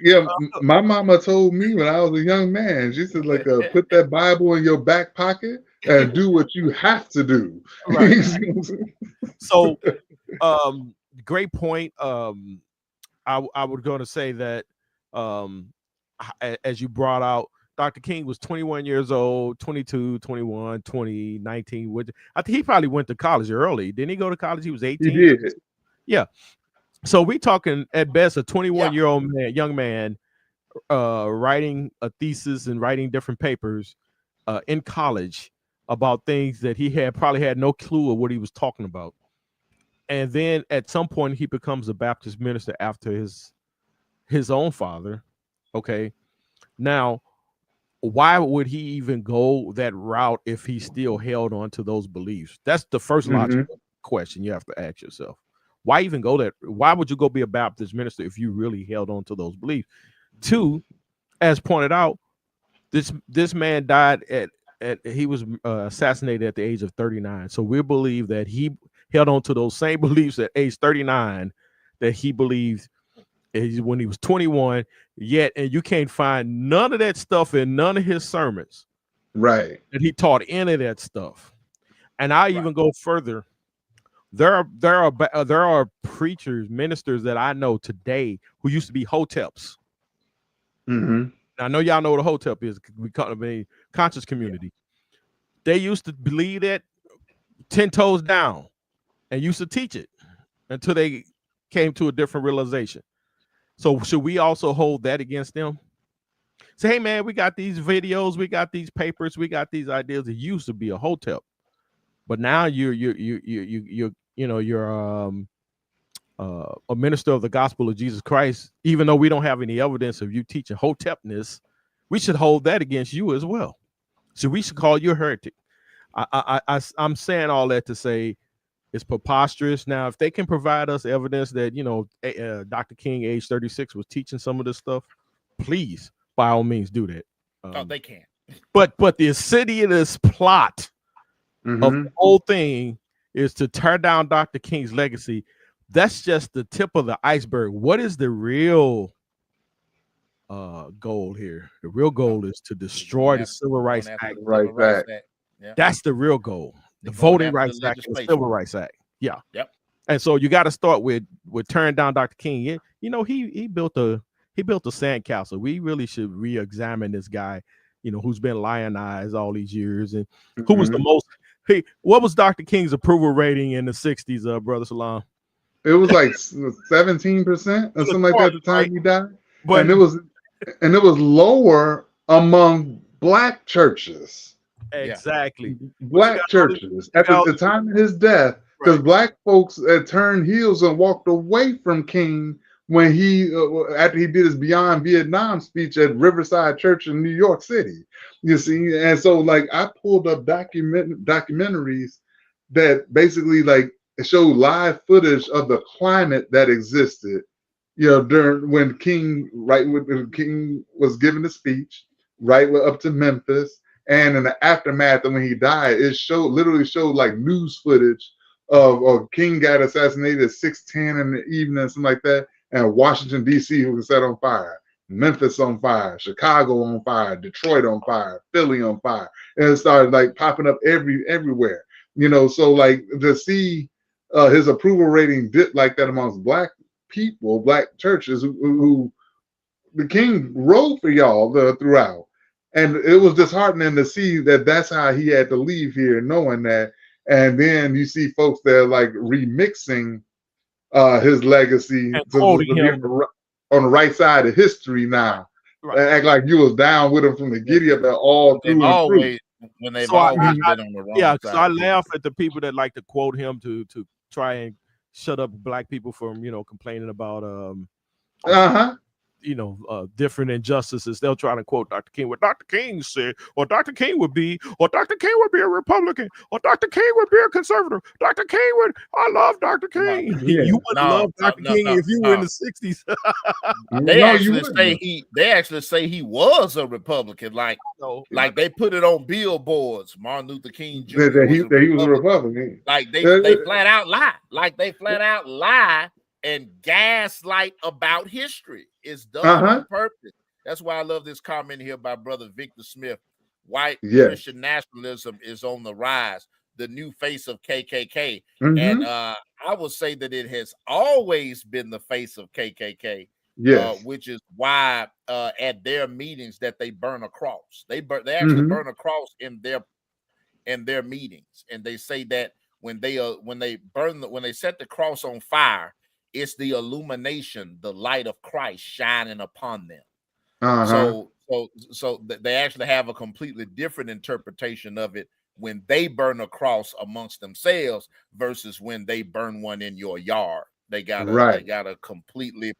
Yeah, my mama told me when I was a young man, she said, like, put that Bible in your back pocket and do what you have to do. Right. So, great point. I was going to say that, as you brought out, Dr. King was 21 years old, 22, 21, 20, 19. I think he probably went to college early. Didn't he go to college? He was 18. He did. Yeah. So we talking at best a 21-year-old young man writing a thesis and writing different papers in college about things that he probably had no clue of what he was talking about. And then at some point he becomes a Baptist minister after his own father. Okay. Now, why would he even go that route if he still held on to those beliefs? That's the first logical question you have to ask yourself. Why even go that? Why would you go be a Baptist minister if you really held on to those beliefs? Two, as pointed out, this man died he was assassinated at the age of 39. So we believe that he held on to those same beliefs at age 39 that he believed when he was 21, and you can't find none of that stuff in none of his sermons. Right. That he taught any of that stuff. And I even go further. There are preachers, ministers that I know today who used to be hoteps. Mm-hmm. I know y'all know what a hotep is. We call it a conscious community. They used to believe that 10 toes down and used to teach it until they came to a different realization. So should we also hold that against them? Say, hey man, we got these videos, we got these papers, we got these ideas. It used to be a hotep, but now you're a minister of the gospel of Jesus Christ. Even though we don't have any evidence of you teaching hotepness, we should hold that against you as well. So we should call you a heretic. I'm saying all that to say it's preposterous. Now, if they can provide us evidence that, you know, Dr. King, age 36, was teaching some of this stuff, please, by all means, do that. They can. But the insidious plot of the whole thing is to tear down Dr. King's legacy. That's just the tip of the iceberg. What is the real goal here? The real goal is to destroy the Civil Rights Act. Yeah. That's the real goal. The Voting Rights Act and the Civil Rights Act. Yeah. Yep. And so you got to start with tearing down Dr. King. You know, he built a sandcastle. We really should re-examine this guy, you know, who's been lionized all these years, and who was the most. Hey, what was Dr. King's approval rating in the 60s, Brother Salam? It was like 17% or something like that at the time he died. But and it was lower among black churches. Exactly. Black churches at the time of his death, because black folks had turned heels and walked away from King when he after he did his Beyond Vietnam speech at Riverside Church in New York City. You see, and so like I pulled up documentaries that basically like showed live footage of the climate that existed, you know, during when King when King was giving the speech, right up to Memphis. And in the aftermath of when he died, it literally showed like news footage of King got assassinated at 6:10 in the evening, something like that, and Washington, D.C. was set on fire, Memphis on fire, Chicago on fire, Detroit on fire, Philly on fire. And it started like popping up everywhere. You know, so like to see his approval rating dip like that amongst black people, black churches who the King wrote for y'all throughout. And it was disheartening to see that that's how he had to leave here, knowing that. And then you see folks that are like remixing his legacy to be on the right side of history now. Right. Act like you was down with him from the giddy up at all through and through. When they've always been on the wrong side. So I laugh at the people that like to quote him to try and shut up black people from, you know, complaining about you know, different injustices. They'll try to quote Dr. King, what Dr. King said, or Dr. King would be, or Dr. King would be a Republican, or Dr. King would be a conservative. Dr. King would, I love Dr. King. You wouldn't love Dr. King if you were in the 60s. They actually say he was a Republican, like they put it on billboards. Martin Luther King Jr. that he was a Republican. Like they flat out lie. And gaslight about history is done on purpose. That's why I love this comment here by Brother Victor Smith. White Christian nationalism is on the rise, the new face of KKK. And I would say that it has always been the face of KKK, which is why at their meetings that they burn a cross. They actually burn a cross in their meetings, and they say that when they set the cross on fire, it's the illumination, the light of Christ shining upon them. So they actually have a completely different interpretation of it when they burn a cross amongst themselves versus when they burn one in your yard. They got a completely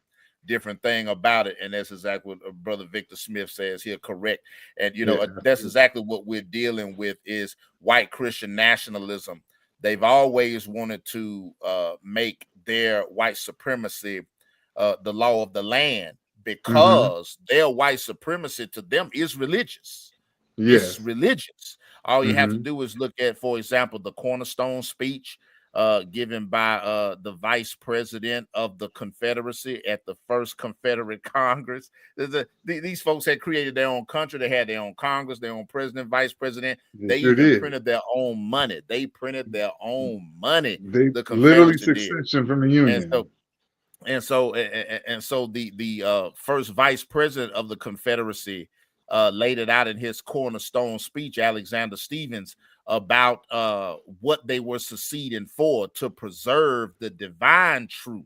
different thing about it, and that's exactly what Brother Victor Smith says here. Correct, and you know that's exactly what we're dealing with is white Christian nationalism. They've always wanted to make their white supremacy the law of the land because their white supremacy to them is religious. It's religious. All you have to do is look at, for example, the cornerstone speech given by the vice president of the Confederacy at the first Confederate Congress. These folks had created their own country. They had their own Congress, their own president, vice president. They even printed their own money. They printed their own money. The literally succession from the Union. And so the first vice president of the Confederacy laid it out in his cornerstone speech, Alexander Stephens, about what they were seceding for, to preserve the divine truth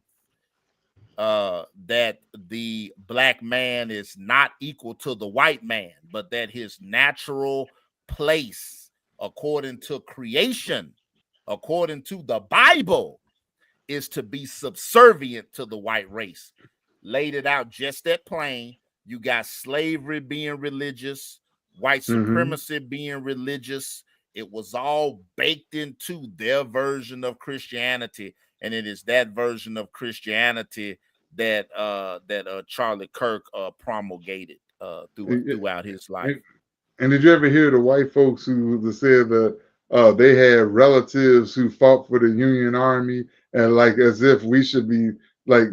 that the black man is not equal to the white man, but that his natural place according to creation, according to the Bible, is to be subservient to the white race. Laid it out just that plain. You got slavery being religious, white supremacy being religious, It was all baked into their version of Christianity, and it is that version of Christianity that Charlie Kirk promulgated throughout his life. And did you ever hear the white folks who said that they had relatives who fought for the Union Army, and like as if we should be like,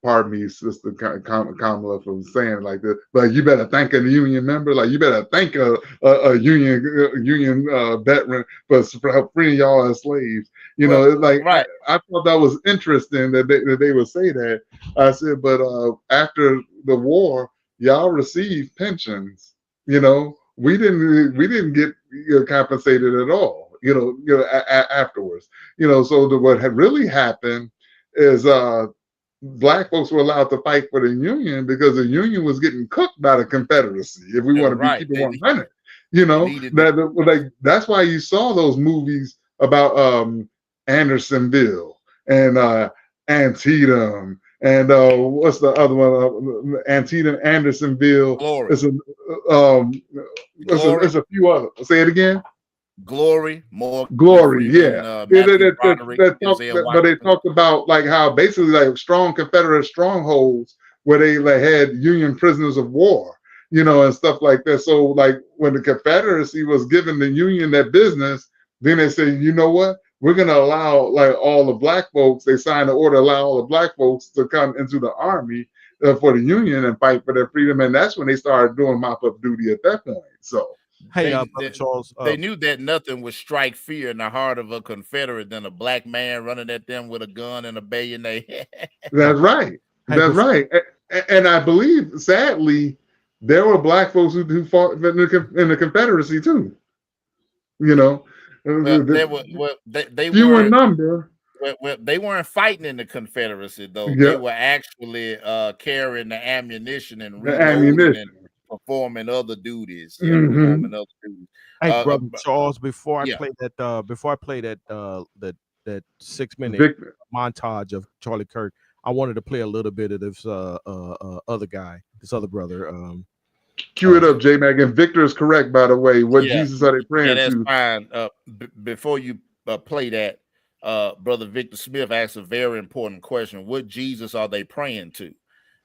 pardon me, Sister Kamala, for saying it like this, but you better thank a Union member, like you better thank a Union veteran for freeing y'all as slaves. You know, it's like right. I thought that was interesting that they would say that. I said, but after the war, y'all received pensions. You know, we didn't get compensated at all. Afterwards. So what had really happened is black folks were allowed to fight for the Union because the Union was getting cooked by the Confederacy. If we want to keep it 100, that's why you saw those movies about Andersonville and Antietam. And what's the other one? Antietam, Andersonville. Glory. It's a few others. Say it again. Glory. Yeah. But they talked about like how basically like strong Confederate strongholds where they like had Union prisoners of war, and stuff like that. So like when the Confederacy was giving the Union that business, then they say, you know what? We're going to allow like all the black folks, they signed an order, allow all the black folks to come into the army for the Union and fight for their freedom. And that's when they started doing mop-up duty at that point. So, hey, Brother Charles. They knew that nothing would strike fear in the heart of a Confederate than a black man running at them with a gun and a bayonet. That's right. That's right. And I believe, sadly, there were black folks who fought in the Confederacy too. Well, they few were in number. Well, they weren't fighting in the Confederacy though. Yep. They were actually carrying the ammunition and reloading and performing other duties. Mm-hmm. Hey, Brother Charles, before I play that, that 6-minute montage of Charlie Kirk, I wanted to play a little bit of this other guy, this other brother. Cue it up, J-Mac. And Victor is correct, by the way. What Jesus are they praying to? That's fine. Before you play that, Brother Victor Smith asked a very important question. What Jesus are they praying to?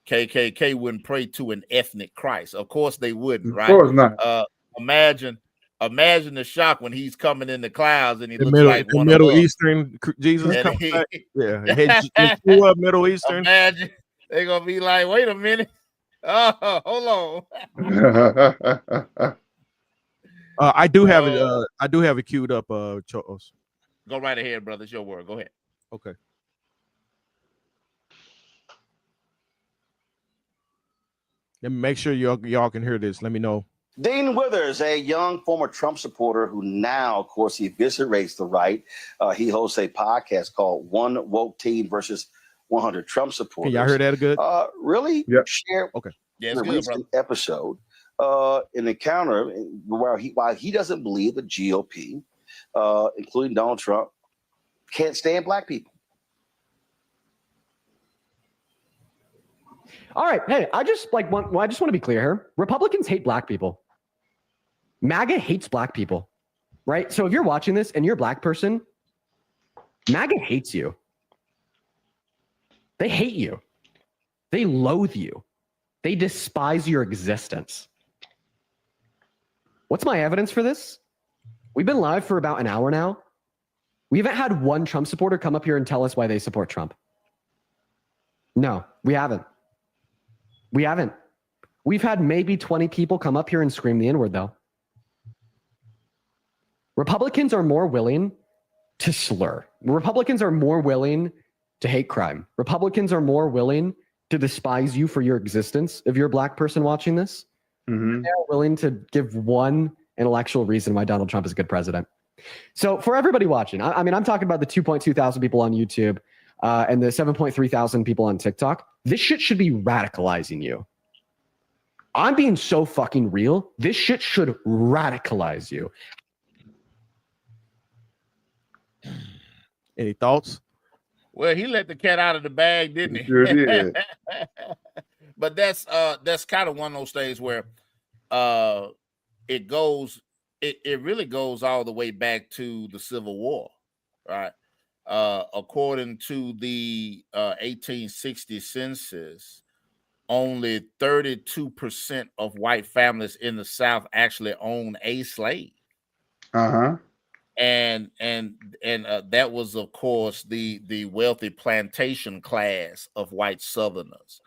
KKK wouldn't pray to an ethnic Christ. Of course they wouldn't, right? Of course not. Imagine the shock when he's coming in the clouds and he looks like one Middle Eastern Jesus comes back. Yeah, Middle Eastern. Imagine they're gonna be like, wait a minute. Oh, hold on. I do have it. I do have it queued up. Charles, go right ahead, brother. It's your word. Go ahead. Okay. Let me make sure y'all can hear this. Let me know. Dean Withers, a young former Trump supporter who now, of course, he eviscerates the right. He hosts a podcast called One Woke Teen versus 100 Trump Supporters. Can y'all hear that good? Really? Yep. Share in a recent episode, an encounter while he doesn't believe the GOP, including Donald Trump, can't stand black people. All right. Hey, I just want to be clear here. Republicans hate black people. MAGA hates black people, right? So if you're watching this and you're a black person, MAGA hates you. They hate you. They loathe you. They despise your existence. What's my evidence for this? We've been live for about an hour now. We haven't had one Trump supporter come up here and tell us why they support Trump. No, we haven't. We haven't. We've had maybe 20 people come up here and scream the N-word, though. Republicans are more willing to slur. Republicans are more willing to hate crime. Republicans are more willing to despise you for your existence if you're a black person watching this. Mm-hmm. They're willing to give one intellectual reason why Donald Trump is a good president. So for everybody watching, I mean, I'm talking about the 2.2 thousand people on YouTube and the 7.3 thousand people on TikTok. This shit should be radicalizing you. I'm being so fucking real. This shit should radicalize you. Any thoughts? Well, he let the cat out of the bag, didn't he? Sure did. But that's kind of one of those things where it goes it really goes all the way back to the Civil War, right? According to the 1860 census, only 32% of white families in the South actually own a slave. And that was, of course, the wealthy plantation class of white Southerners.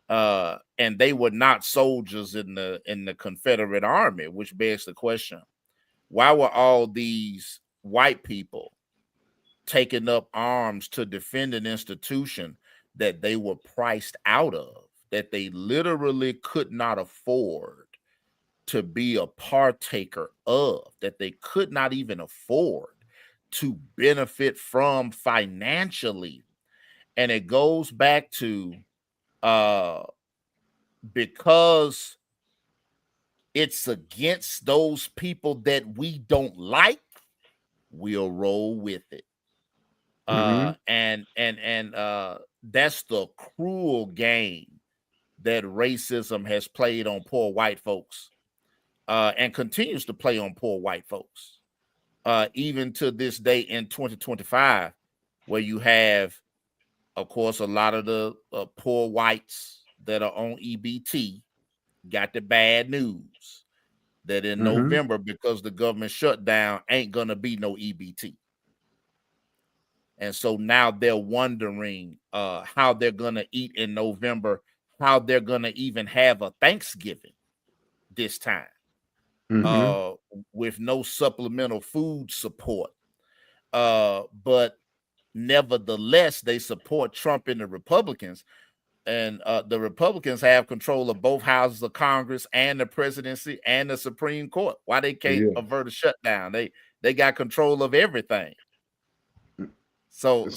And they were not soldiers in the Confederate Army, which begs the question: why were all these white people taking up arms to defend an institution that they were priced out of, that they literally could not afford to be a partaker of, that they could not even afford to benefit from financially? And it goes back to because it's against those people that we don't like, we'll roll with it. And that's the cruel game that racism has played on poor white folks, and continues to play on poor white folks, even to this day in 2025, where you have, of course, a lot of the poor whites that are on EBT got the bad news that in November, because the government shutdown, ain't gonna be no EBT. And so now they're wondering how they're gonna eat in November, how they're gonna even have a Thanksgiving this time, with no supplemental food support. But nevertheless, they support Trump and the Republicans. And the Republicans have control of both houses of Congress and the presidency and the Supreme Court. Why they can't avert a shutdown? They got control of everything. So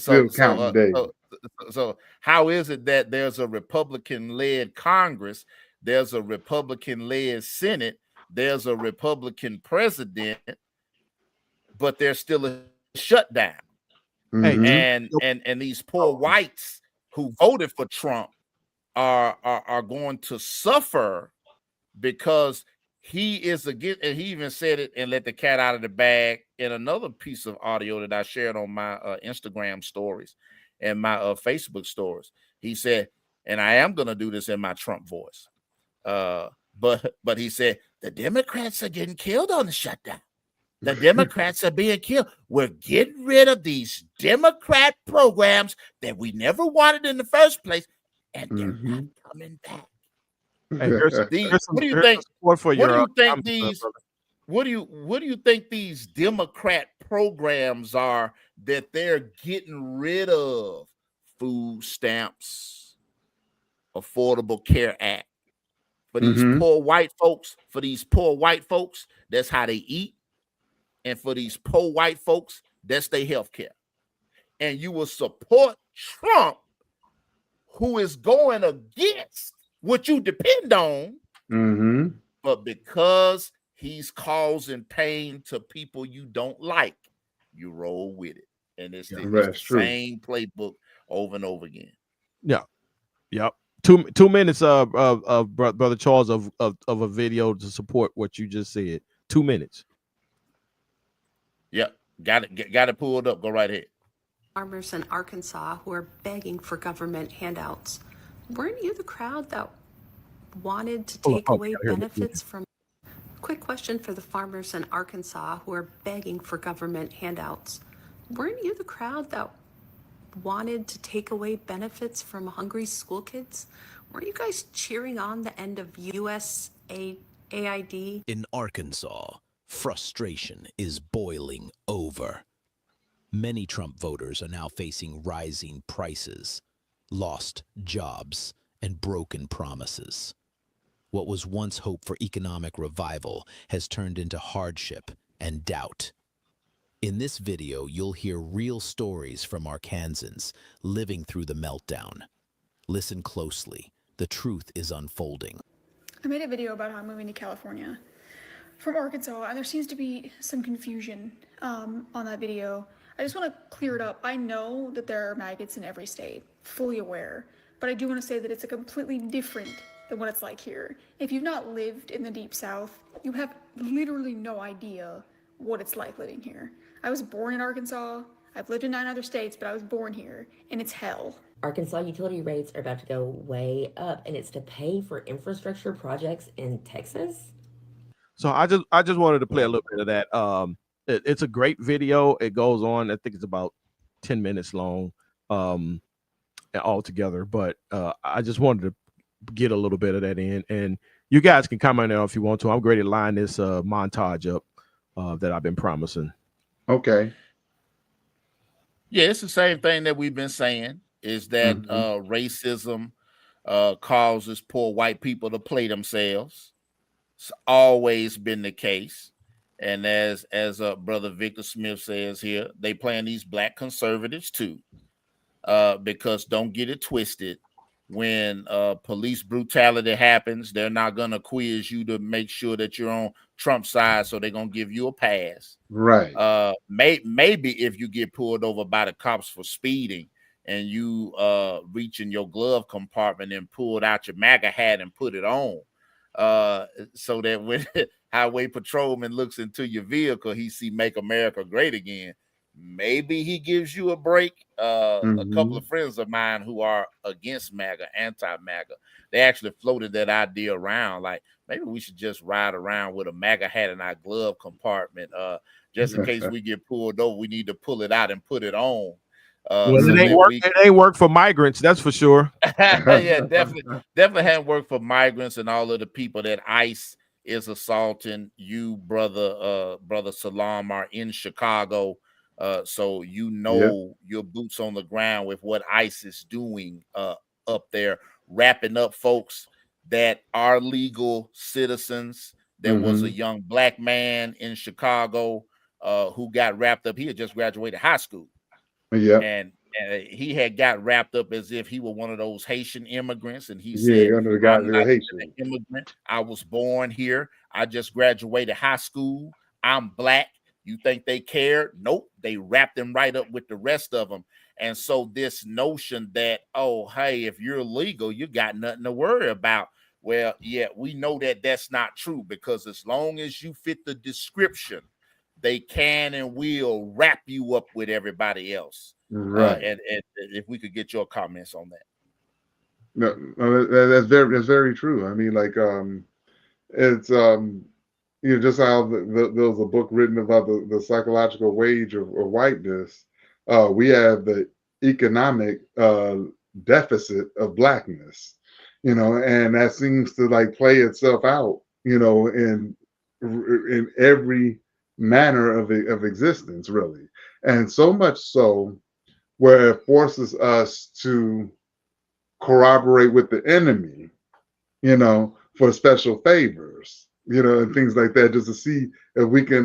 how is it that there's a Republican-led Congress, there's a Republican-led Senate, there's a Republican president, but there's still a shutdown? And these poor whites who voted for Trump are going to suffer because he is against, and he even said it and let the cat out of the bag in another piece of audio that I shared on my Instagram stories and my Facebook stories. He said, and I am going to do this in my Trump voice, but he said, the Democrats are getting killed on the shutdown. The Democrats are being killed. We're getting rid of these Democrat programs that we never wanted in the first place, and they're not coming back. Hey, What do you think? What do you think these Democrat programs are that they're getting rid of? Food stamps, Affordable Care Act. For these poor white folks, that's how they eat. And for these poor white folks, that's their health care. And you will support Trump, who is going against what you depend on, but because he's causing pain to people you don't like, you roll with it. And it's the same playbook over and over again. Yeah. Yep. 2 minutes of Brother Charles of a video to support what you just said. 2 minutes. Yep. Got it pulled up. Go right ahead. Farmers in Arkansas who are begging for government handouts. Weren't you the crowd that wanted to take away benefits from? Quick question for the farmers in Arkansas who are begging for government handouts. Weren't you the crowd that wanted to take away benefits from hungry school kids? Weren't you guys cheering on the end of USAID? In Arkansas, frustration is boiling over. Many Trump voters are now facing rising prices, lost jobs, and broken promises. What was once hope for economic revival has turned into hardship and doubt. In this video, you'll hear real stories from Arkansans living through the meltdown. Listen closely. The truth is unfolding. I made a video about how I'm moving to California from Arkansas, and there seems to be some confusion on that video. I just want to clear it up. I know that there are maggots in every state, fully aware, but I do want to say that it's a completely different than what it's like here. If you've not lived in the Deep South, you have literally no idea what it's like living here. I was born in Arkansas. I've lived in 9 other states, but I was born here, and it's hell. Arkansas utility rates are about to go way up, and it's to pay for infrastructure projects in Texas. So I just wanted to play a little bit of that. It's a great video. It goes on. I think it's about 10 minutes long altogether. But I just wanted to get a little bit of that in. And you guys can comment on it if you want to. I'm ready to line this montage up that I've been promising. Okay. Yeah, it's the same thing that we've been saying, is that racism causes poor white people to play themselves. It's always been the case. And as Brother Victor Smith says here, they playing these black conservatives too. Because don't get it twisted, when police brutality happens, they're not going to quiz you to make sure that you're on Trump's side, so they're going to give you a pass. Right. Maybe if you get pulled over by the cops for speeding and you reach in your glove compartment and pulled out your MAGA hat and put it on, so that when highway patrolman looks into your vehicle, he see "Make America Great Again." Maybe he gives you a break. A couple of friends of mine who are against MAGA, anti-MAGA, they actually floated that idea around, like maybe we should just ride around with a MAGA hat in our glove compartment, just in case we get pulled over. We need to pull it out and put it on. Well, it ain't work for migrants, that's for sure. Yeah, definitely hadn't worked for migrants and all of the people that ICE is assaulting. You, brother Salam, are in Chicago. So your boots on the ground with what ICE is doing up there, wrapping up folks that are legal citizens. There was a young black man in Chicago who got wrapped up. He had just graduated high school. Yeah. And he had got wrapped up as if he were one of those Haitian immigrants. And he said, I'm not an immigrant. I was born here. I just graduated high school. I'm black. You think they cared? Nope. They wrapped him right up with the rest of them. And so this notion that, oh, hey, if you're legal, you got nothing to worry about. Well, yeah, we know that that's not true, because as long as you fit the description, they can and will wrap you up with everybody else. Right. And if we could get your comments on that. No, that's very true. I mean, like, it's just how there was a book written about the psychological wage of whiteness. We have the economic deficit of blackness, and that seems to like play itself out, in every manner of existence, really. And so much so where it forces us to corroborate with the enemy, for special favors, and things like that, just to see if we can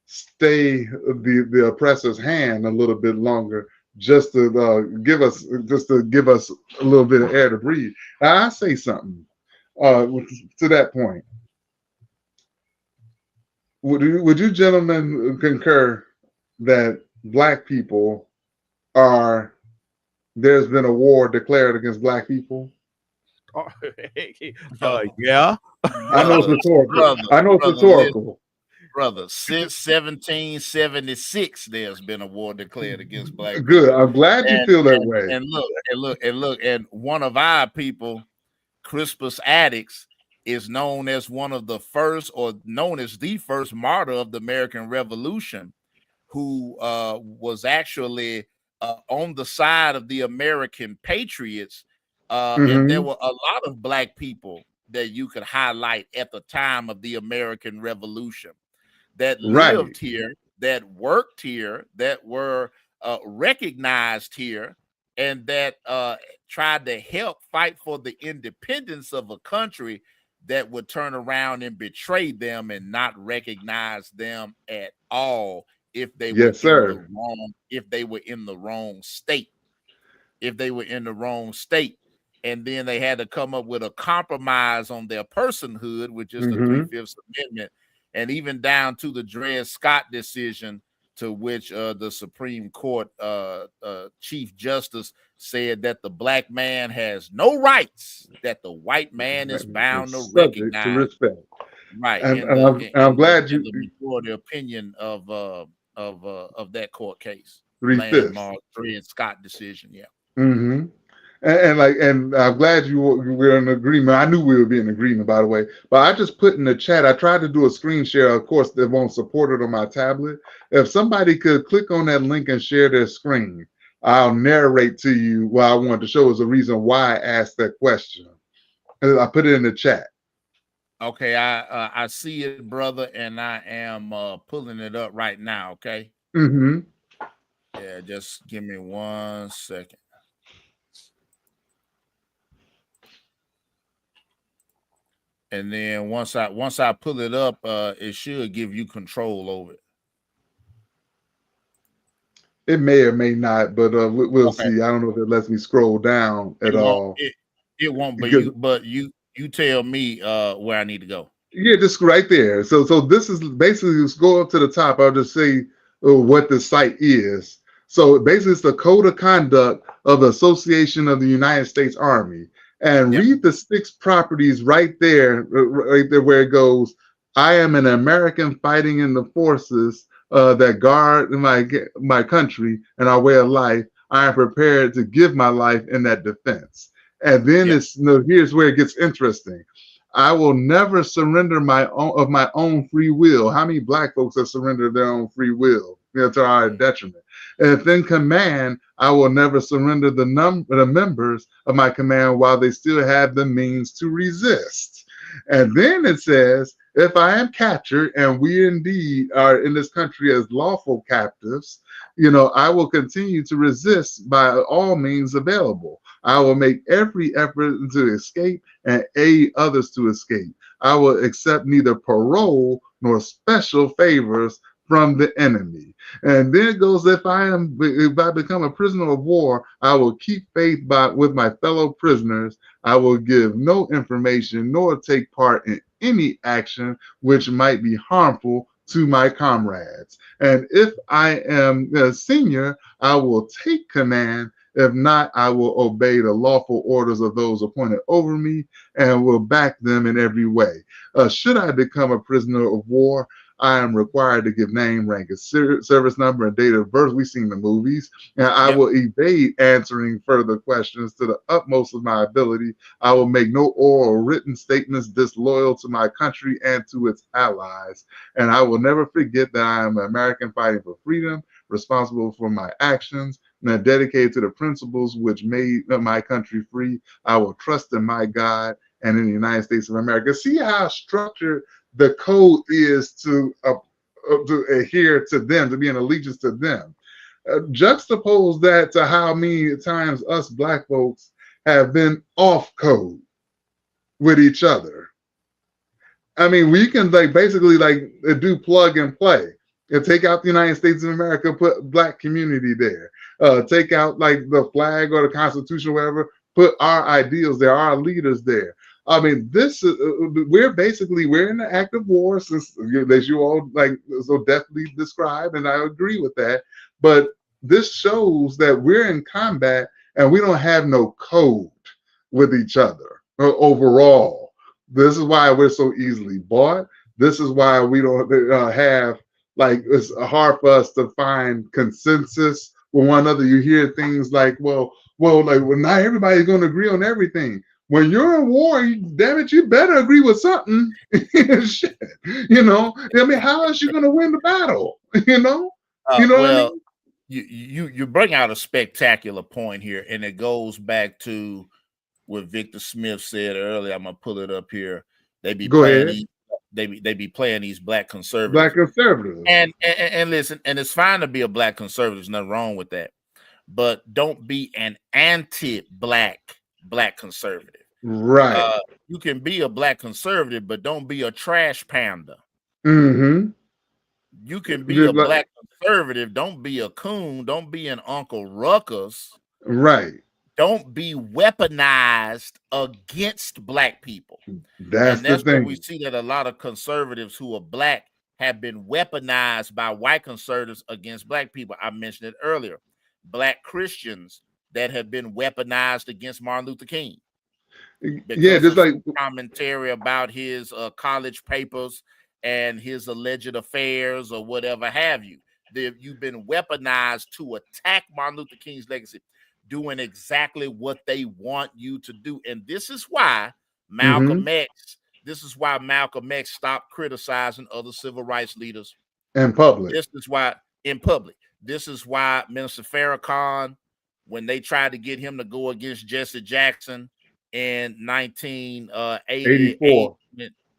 stay the oppressor's hand a little bit longer, just to give us a little bit of air to breathe. Now, I say something to that point. Would you gentlemen concur that black people there's been a war declared against black people? Yeah. I know it's rhetorical. Brother, since 1776, there's been a war declared against black people. Good. I'm glad you feel that way. And look, and one of our people, Crispus Attucks, is known as one of the first, or known as the first martyr of the American Revolution, who was actually on the side of the American patriots. And there were a lot of black people that you could highlight at the time of the American Revolution that lived here, that worked here, that were recognized here, and that tried to help fight for the independence of a country that would turn around and betray them and not recognize them at all if they were in the wrong state. If they were in the wrong state. And then they had to come up with a compromise on their personhood, which is the 3/5 Amendment, and even down to the Dred Scott decision to which the Supreme Court Chief Justice said that the black man has no rights that the white man is bound to subject recognize. to respect. Right, And I'm glad you the majority opinion of that court case, 3/5. landmark Dred Scott decision. Yeah. Mm-hmm. And I'm glad we're in agreement. I knew we would be in agreement, by the way. But I just put in the chat. I tried to do a screen share. Of course, they won't support it on my tablet. If somebody could click on that link and share their screen, I'll narrate to you what I wanted to show as a reason why I asked that question. And I put it in the chat. Okay, I see it, brother, and I am pulling it up right now. Okay. Mm-hmm. Yeah, just give me 1 second. And then once I pull it up, it should give you control over it. It may or may not, but we'll Okay. see. I don't know if it lets me scroll down at all. It won't, Because, but you tell me where I need to go. yeah, just right there. So this is basically, just go up to the top. I'll just say what the site is. So basically, it's the Code of Conduct of the Association of the United States Army. And read the 6 properties right there where it goes, I am an American fighting in the forces that guard my country and our way of life. I am prepared to give my life in that defense. And then here's where it gets interesting. I will never surrender my own free will. How many black folks have surrendered their own free will, to our detriment? And if in command, I will never surrender the members of my command while they still have the means to resist. And then it says, if I am captured, and we indeed are in this country as lawful captives, I will continue to resist by all means available. I will make every effort to escape and aid others to escape. I will accept neither parole nor special favors from the enemy. And then it goes, if I become a prisoner of war, I will keep faith with my fellow prisoners. I will give no information nor take part in any action which might be harmful to my comrades. And if I am a senior, I will take command. If not, I will obey the lawful orders of those appointed over me and will back them in every way. Should I become a prisoner of war, I am required to give name, rank, service number, and date of birth. We've seen the movies. And I will evade answering further questions to the utmost of my ability. I will make no oral or written statements disloyal to my country and to its allies. And I will never forget that I am an American fighting for freedom, responsible for my actions, and dedicated to the principles which made my country free. I will trust in my God and in the United States of America. See how structured the code is to adhere to them, to be in allegiance to them. Juxtapose that to how many times us black folks have been off code with each other. I mean, we can basically do plug and play and take out the United States of America, put black community there, take out the flag or the Constitution or whatever, put our ideals there, our leaders there. I mean, this we're in the act of war, since as you all so deftly described, and I agree with that. But this shows that we're in combat and we don't have no code with each other overall. This is why we're so easily bought. This is why we don't have it's hard for us to find consensus with one another. You hear things like, well, not everybody's going to agree on everything. When you're in war, damn it, you better agree with something. Shit. I mean, how else you going to win the battle? You know what I mean? You bring out a spectacular point here, and it goes back to what Victor Smith said earlier. I'm gonna pull it up here. They be playing these black conservatives. Black conservatives. And listen, and it's fine to be a black conservative. There's nothing wrong with that. But don't be an anti-black conservative. Right. You can be a black conservative, but don't be a trash panda. Mm-hmm. You can be a black conservative. Don't be a coon. Don't be an Uncle Ruckus. Right. Don't be weaponized against black people. That's where the thing. we see that a lot of conservatives who are black have been weaponized by white conservatives against black people. I mentioned it earlier. Black Christians that have been weaponized against Martin Luther King because just of like commentary about his college papers and his alleged affairs or whatever have you. You've been weaponized to attack Martin Luther King's legacy, doing exactly what they want you to do. And this is why Malcolm X stopped criticizing other civil rights leaders in public. This is why in public. This is why Minister Farrakhan, when they tried to get him to go against Jesse Jackson in 1984,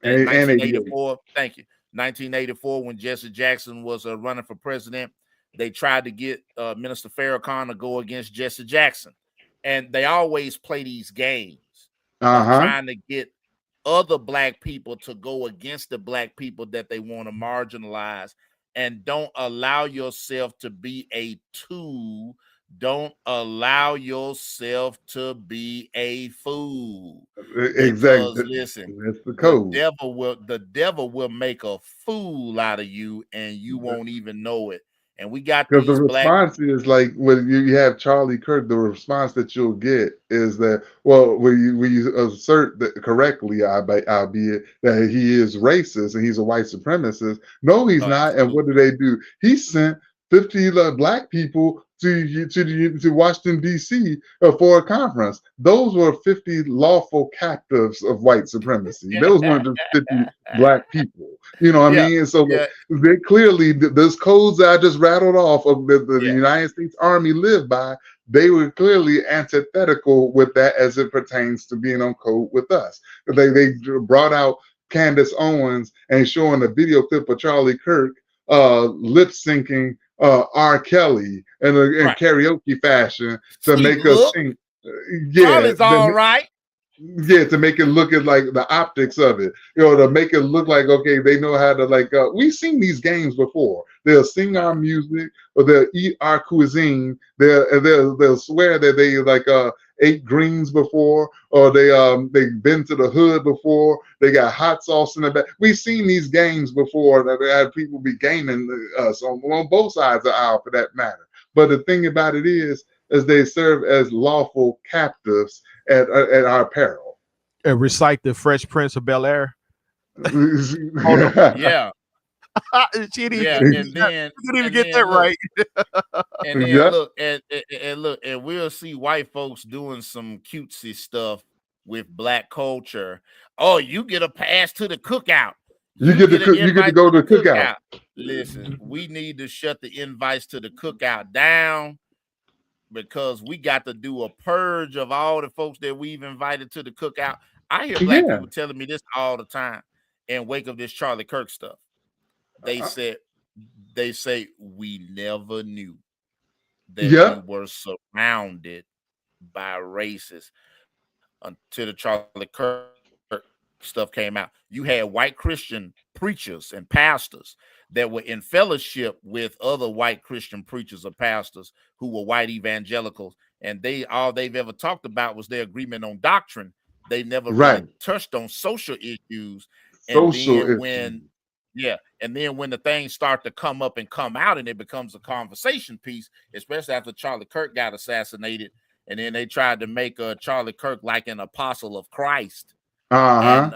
and 1984, thank you, 1984, when Jesse Jackson was running for president, they tried to get Minister Farrakhan to go against Jesse Jackson, and they always play these games of trying to get other black people to go against the black people that they want to marginalize, and don't allow yourself to be a tool. Don't allow yourself to be a fool. Exactly. Because listen, that's the code. The devil will make a fool out of you, and you won't even know it. And we got Because the these response is like when you have Charlie Kirk, the response that you'll get is that, well, when you assert that correctly, albeit that he is racist and he's a white supremacist. No, he's not. And what do? He sent 50 black people to Washington, D.C. For a conference. Those were 50 lawful captives of white supremacy. Those weren't just 50 black people. You know what I mean? And so they clearly, those codes that I just rattled off of the United States Army lived by, they were clearly antithetical with that as it pertains to being on code with us. They brought out Candace Owens and showing a video clip of Charlie Kirk lip syncing R. Kelly in karaoke fashion to make us think, Charlie's all right. Yeah, to make it look at like the optics of it, to make it look like, okay, they know how to we've seen these games before. They'll sing our music or they'll eat our cuisine. They'll swear that they ate greens before, or they've been to the hood before. They got hot sauce in the back. We've seen these games before that had people be gaming us on both sides of the aisle for that matter. But the thing about it is they serve as lawful captives at our peril. And recite the Fresh Prince of Bel-Air. Yeah. She didn't even get that right. And then look, and we'll see white folks doing some cutesy stuff with black culture. Oh, you get a pass to the cookout. You get to go to the cookout. Listen, we need to shut the invites to the cookout down, because we got to do a purge of all the folks that we've invited to the cookout. I hear black people telling me this all the time in wake of this Charlie Kirk stuff. They say we never knew that we were surrounded by racists until the Charlie Kirk stuff came out. You had white Christian preachers and pastors that were in fellowship with other white Christian preachers or pastors who were white evangelicals, and all they've ever talked about was their agreement on doctrine. They never really touched on social issues. And then when the things start to come up and come out, and it becomes a conversation piece, especially after Charlie Kirk got assassinated, and then they tried to make Charlie Kirk like an apostle of Christ. And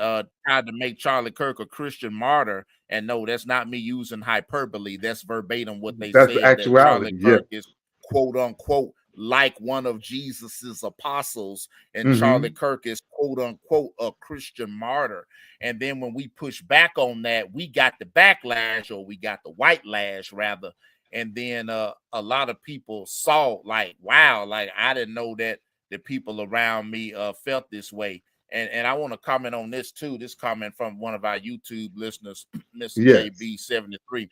tried to make Charlie Kirk a Christian martyr. And no, that's not me using hyperbole. That's verbatim what they said. The actuality. That Charlie Kirk is quote unquote like one of Jesus's apostles, and Charlie Kirk is quote unquote a Christian martyr. And then when we push back on that, we got the backlash, or we got the white lash rather. And then a lot of people saw like, wow, like I didn't know that the people around me felt this way. And I want to comment on this too. This comment from one of our YouTube listeners, Mr. JB73.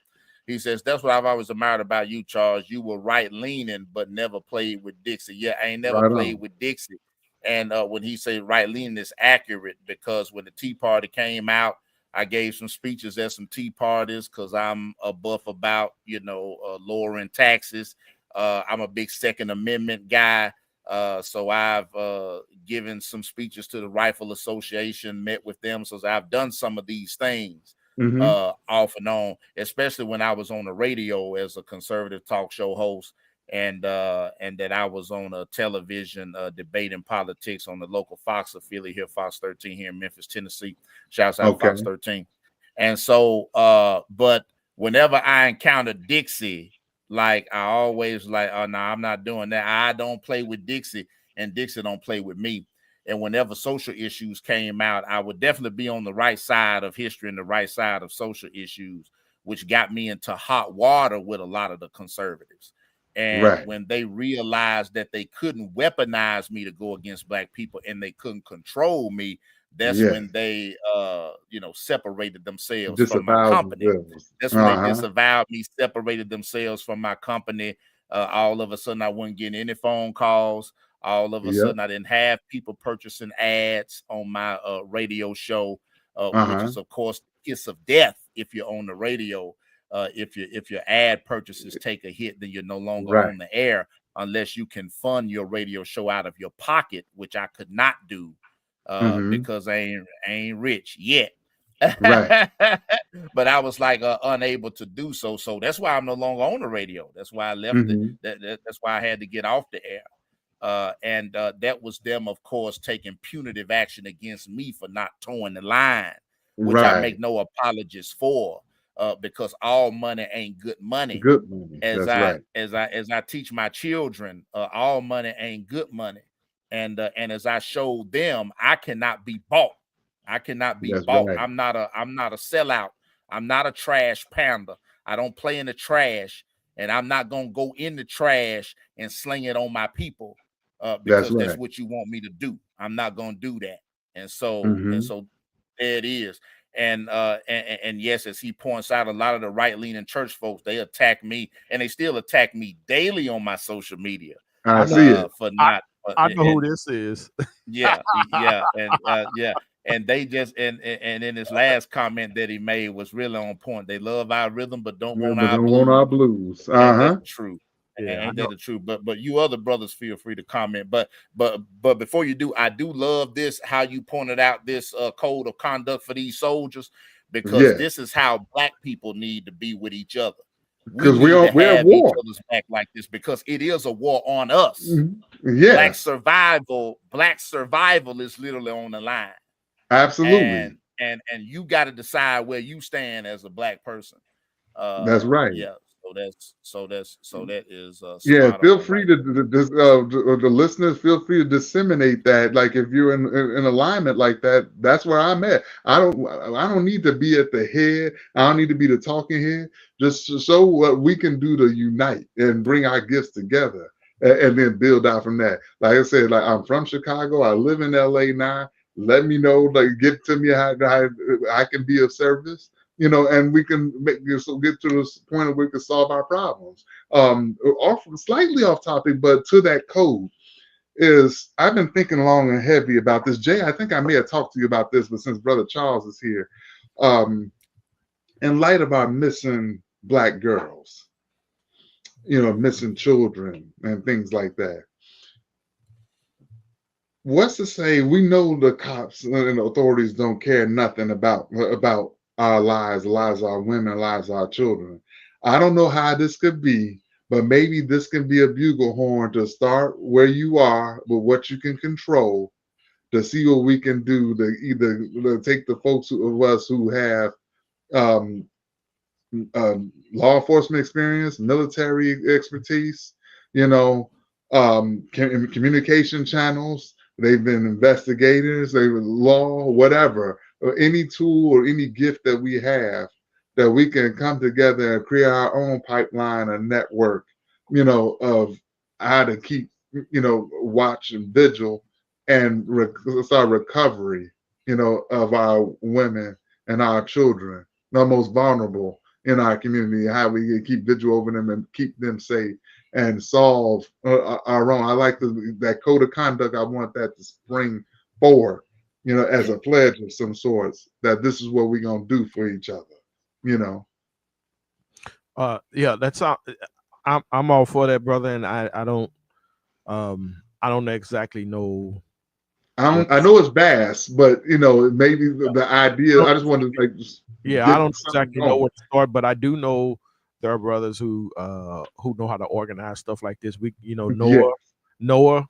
He says, that's what I've always admired about you, Charles. You were right-leaning, but never played with Dixie. Yeah, I ain't never played with Dixie. And when he said right-leaning is accurate, because when the Tea Party came out, I gave some speeches at some tea parties because I'm a buff about, lowering taxes. I'm a big Second Amendment guy. So I've given some speeches to the Rifle Association, met with them. So I've done some of these things. off and on, especially when I was on the radio as a conservative talk show host, and that I was on a television debating politics on the local Fox affiliate here, Fox 13 here in Memphis, Tennessee. Shouts out Fox 13. And so, but whenever I encounter Dixie, like I always like, oh no, I'm not doing that. I don't play with Dixie, and Dixie don't play with me. And whenever social issues came out, I would definitely be on the right side of history and the right side of social issues, which got me into hot water with a lot of the conservatives. And when they realized that they couldn't weaponize me to go against black people and they couldn't control me, that's when they, separated themselves from my company. That's when they disavowed me, separated themselves from my company. All of a sudden, I wasn't getting any phone calls. All of a sudden, I didn't have people purchasing ads on my radio show, which is, of course, the kiss of death if you're on the radio. If your ad purchases take a hit, then you're no longer on the air unless you can fund your radio show out of your pocket, which I could not do because I ain't rich yet. But I was like unable to do so. So that's why I'm no longer on the radio. That's why I left it. That's why I had to get off the air. And that was them, of course, taking punitive action against me for not towing the line, which I make no apologies for. Because all money ain't good money. As I teach my children, all money ain't good money. And as I showed them, I cannot be bought. I cannot be bought. I'm not a sellout. I'm not a trash panda. I don't play in the trash, and I'm not gonna go in the trash and sling it on my people because that's what you want me to do. I'm not gonna do that. And so there it is. And yes, as he points out, a lot of the right-leaning church folks, they attack me, and they still attack me daily on my social media. I see it. For not. I know who this is. And they just and in his last comment that he made was really on point. They love our rhythm, but don't want our blues. That's true. Ain't that the truth? But you other brothers feel free to comment. But before you do, I do love this, how you pointed out this code of conduct for these soldiers, because this is how black people need to be with each other. Because we're at war. Each other's back like this, because it is a war on us. Black survival is literally on the line. Absolutely. And you got to decide where you stand as a black person. That's right. Yeah. So that is feel free to the listeners, feel free to disseminate that. Like if you're in alignment like that, that's where I'm at. I don't need to be at the head. I don't need to be the talking head. Just so what we can do to unite and bring our gifts together and then build out from that. Like I said, like I'm from Chicago. I live in LA now. Let me know, like get to me how I can be of service. And we can get to this point where we can solve our problems. Slightly off topic, but to that code is, I've been thinking long and heavy about this. Jay, I think I may have talked to you about this, but since Brother Charles is here, in light of our missing black girls, missing children and things like that, what's to say we know the cops and the authorities don't care nothing about our lives, the lives of our women, the lives of our children. I don't know how this could be, but maybe this can be a bugle horn to start where you are with what you can control, to see what we can do to either take the folks of us who have law enforcement experience, military expertise, communication channels. They've been investigators, they were law, whatever, or any tool or any gift that we have that we can come together and create our own pipeline and network, of how to keep, watch and vigil and start recovery, of our women and our children, the most vulnerable in our community, how we can keep vigil over them and keep them safe and solve our own. I like that code of conduct. I want that to spring forward, as a pledge of some sorts, that this is what we're going to do for each other, that's I'm all for that, brother. And I don't exactly know I know it's bass, but maybe the idea. I just wanted to I don't exactly know where to start, but I do know there are brothers who know how to organize stuff like this. Noah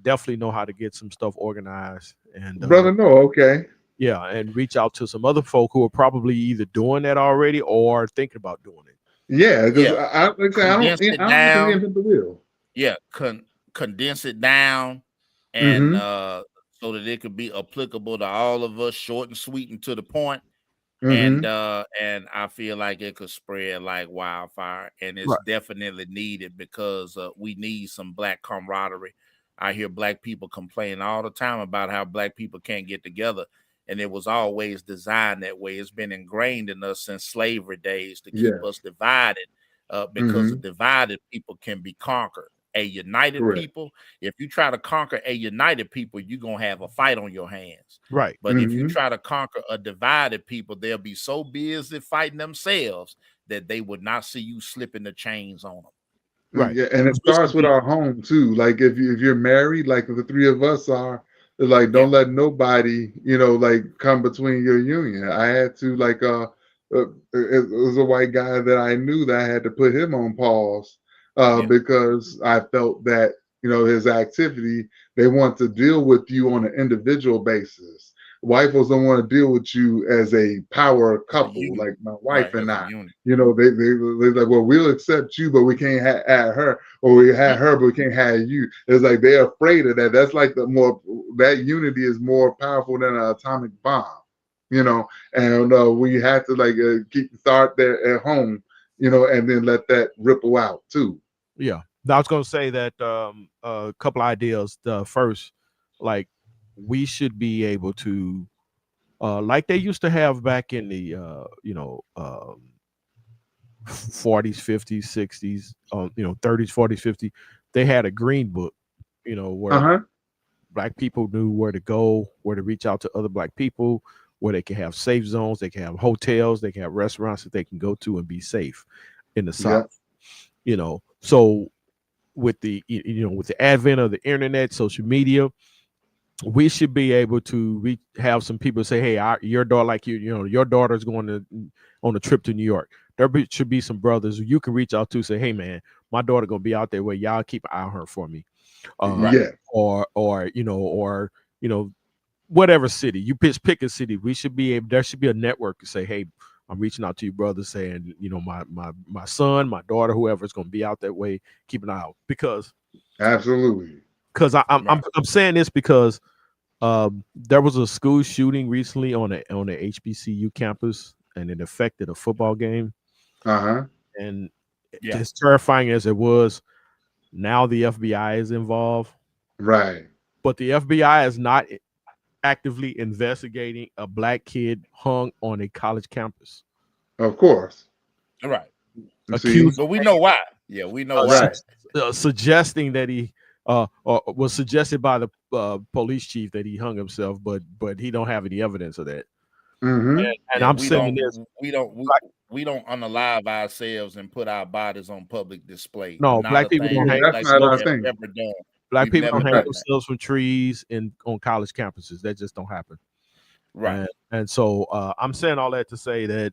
definitely know how to get some stuff organized, and brother Noah, okay. Yeah, and reach out to some other folk who are probably either doing that already or thinking about doing it. Yeah, because I don't reinvent the wheel. Yeah, condense it down, and so that it could be applicable to all of us, short and sweet and to the point. And I feel like it could spread like wildfire, and it's definitely needed because we need some Black camaraderie. I hear Black people complain all the time about how Black people can't get together, and it was always designed that way. It's been ingrained in us since slavery days to keep us divided, because a divided people can be conquered. A united people, if you try to conquer a united people, you're going to have a fight on your hands. Right. But if you try to conquer a divided people, they'll be so busy fighting themselves that they would not see you slipping the chains on them. Right. Yeah, and it starts with our home too. Like if you're married, like the three of us are, like don't let nobody, come between your union. I had to it was a white guy that I knew that I had to put him on pause. Because I felt that, his activity, they want to deal with you on an individual basis. White folks don't want to deal with you as a power couple, like my wife and I. They're like, well, we'll accept you, but we can't add her, or we had her, but we can't have you. It's like they're afraid of that. That's like that unity is more powerful than an atomic bomb, and we have to start there at home, and then let that ripple out too. Yeah, I was going to say that a couple ideas. First, like we should be able to, like they used to have back in the 40s, 50s, 60s, 30s, 40s, 50s. They had a green book, where Black people knew where to go, where to reach out to other Black people, where they can have safe zones, they can have hotels, they can have restaurants that they can go to and be safe in the South. So with the with the advent of the internet, social media, we should be able to have some people say, hey, your daughter, your daughter's going on a trip to New York. There should be some brothers you can reach out to, say, hey man, my daughter gonna be out there, where y'all keep an eye on her for me. Or whatever city you pick a city, there should be a network to say, hey, I'm reaching out to you, brothers, saying, my son, my daughter, whoever's going to be out that way, keep an eye out. Because I'm saying this because there was a school shooting recently on a HBCU campus, and it affected a football game. And as terrifying as it was, now the FBI is involved. Right. But the FBI is not actively investigating a Black kid hung on a college campus. Of course. All right. But we know why. Yeah, we know why. Suggesting that he or was suggested by the police chief that he hung himself, but he don't have any evidence of that. And I'm saying this: we don't unalive ourselves and put our bodies on public display. No, Black people don't hang. That's not our thing. Black people don't hang themselves from trees on college campuses. That just don't happen. Right. And so I'm saying all that to say that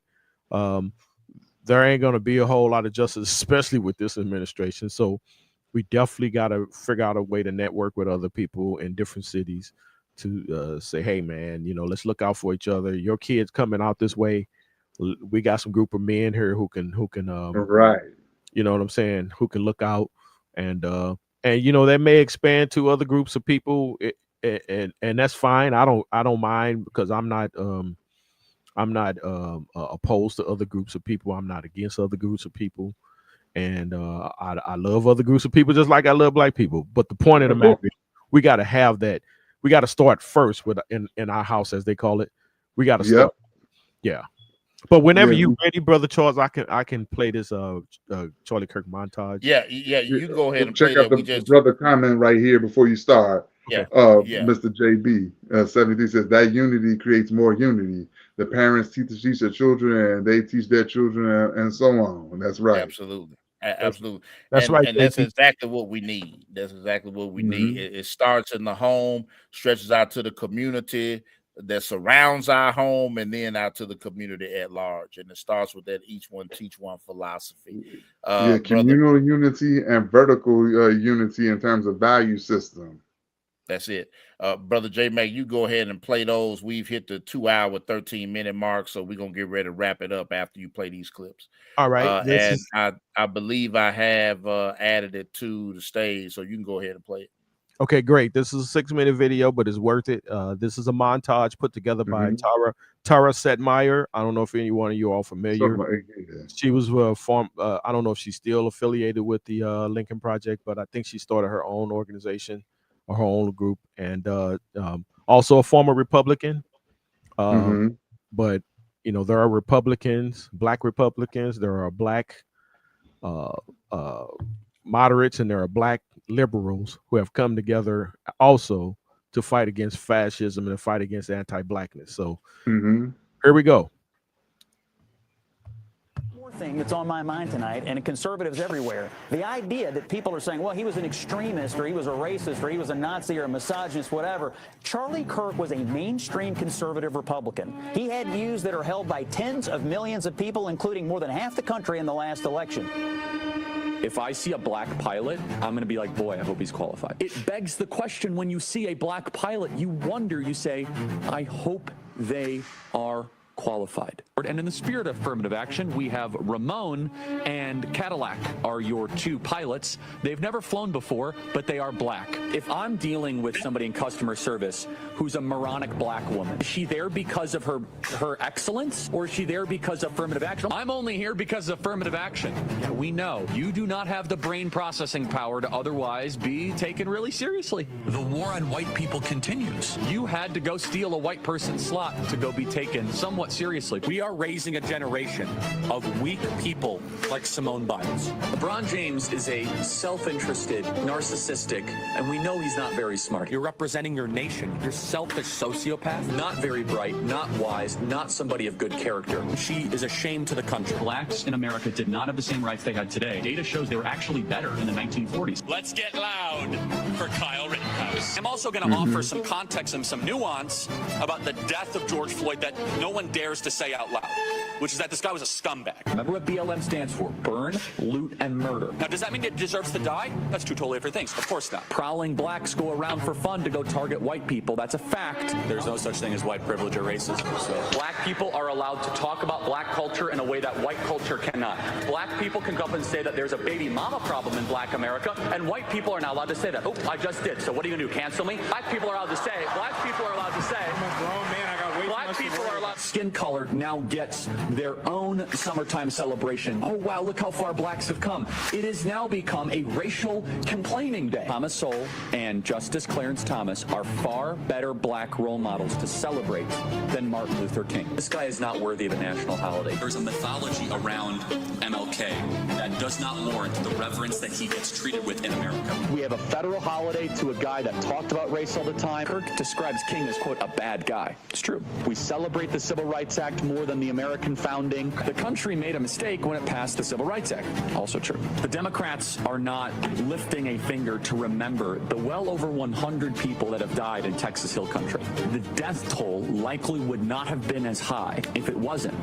there ain't going to be a whole lot of justice, especially with this administration. So we definitely got to figure out a way to network with other people in different cities to say, hey, man, let's look out for each other. Your kids coming out this way. We got some group of men here who can right. You know what I'm saying? Who can look out and that may expand to other groups of people, and that's fine. I don't mind, because I'm not opposed to other groups of people. I'm not against other groups of people, and I love other groups of people just like I love Black people. But the point of the matter is, we got to have that. We got to start first with in our house, as they call it. We got to start. Yeah. But whenever you're ready, Brother Charles, I can play this Charlie Kirk montage. Yeah, you go ahead and check play out that. the brother comment right here before you start. Mr. JB 73 says that unity creates more unity. The parents teach their children, and they teach their children, and so on. That's right. Absolutely. Absolutely. That's right, And that's JP. exactly what we need. That's exactly what we need. Mhm. It starts in the home, stretches out to the community that surrounds our home, and then out to the community at large. And it starts with that each one teach one philosophy. Yeah, Brother, communal unity and vertical unity in terms of value system. that's it. Brother J Mac, you go ahead and play those. We've hit the 2-hour, 13-minute mark, so we're gonna get ready to wrap it up after you play these clips. All right. And I believe I have added it to the stage, so you can go ahead and play it. Okay, great. This is a 6-minute video, but it's worth it. This is a montage put together by Tara Setmeyer. I don't know if any one of you are all familiar. She was I don't know if she's still affiliated with the Lincoln Project, but I think she started her own organization or her own group, and also a former Republican. But you know, there are Republicans, Black Republicans. There are Black moderates, and there are Black liberals who have come together also to fight against fascism and to fight against anti-Blackness. So here we go. Thing that's on my mind tonight, and conservatives everywhere, the idea that people are saying, well, he was an extremist, or he was a racist, or he was a Nazi, or a misogynist, whatever. Charlie Kirk was a mainstream conservative Republican. He had views that are held by tens of millions of people, including more than half the country in the last election. If I see a black pilot, I'm going to be like, boy, I hope he's qualified. It begs the question, when you see a black pilot, you wonder, you say, I hope they are qualified. And in the spirit of affirmative action, we have Ramon and Cadillac are your two pilots. They've never flown before, but they are Black. If I'm dealing with somebody in customer service who's a moronic Black woman, is she there because of her excellence, or is she there because of affirmative action? I'm only here because of affirmative action. Yeah, we know you do not have the brain processing power to otherwise be taken really seriously. The war on white people continues. You had to go steal a white person's slot to go be taken somewhat seriously. We are raising a generation of weak people like Simone Biles. LeBron James is a self-interested, narcissistic, and we know he's not very smart. You're representing your nation. You're selfish sociopath, not very bright, not wise, not somebody of good character. She is a shame to the country. Blacks in America did not have the same rights they had today. Data shows they were actually better in the 1940s. Let's get loud for Kyle Rittenhouse. I'm also going to offer some context and some nuance about the death of George Floyd that no one dares to say out loud, which is that this guy was a scumbag. Remember what BLM stands for: burn, loot, and murder. Now, does that mean it deserves to die? That's two totally different things. Of course not. Prowling blacks go around for fun to go target white people. That's a fact. There's no such thing as white privilege or racism. So black people are allowed to talk about black culture in a way that white culture cannot. Black people can go up and say that there's a baby mama problem in Black America, and white people are not allowed to say that. Oh, I just did. So what are you going to do, cancel me? Black people are allowed to say, black people are allowed to say, I'm a grown man, I got way black people are allowed. Skin color now gets their own summertime celebration. Oh, wow, look how far blacks have come. It has now become a racial complaining day. Thomas Sowell and Justice Clarence Thomas are far better black role models to celebrate than Martin Luther King. This guy is not worthy of a national holiday. There's a mythology around MLK that does not warrant the reverence that he gets treated with in America. We have a federal holiday to a guy that talked about race all the time. Kirk describes King as, quote, a bad guy. It's true. We celebrate the Civil Rights Act more than the American founding. The country made a mistake when it passed the Civil Rights Act. Also true. The Democrats are not lifting a finger to remember the well over 100 people that have died in Texas Hill Country. The death toll likely would not have been as high if it wasn't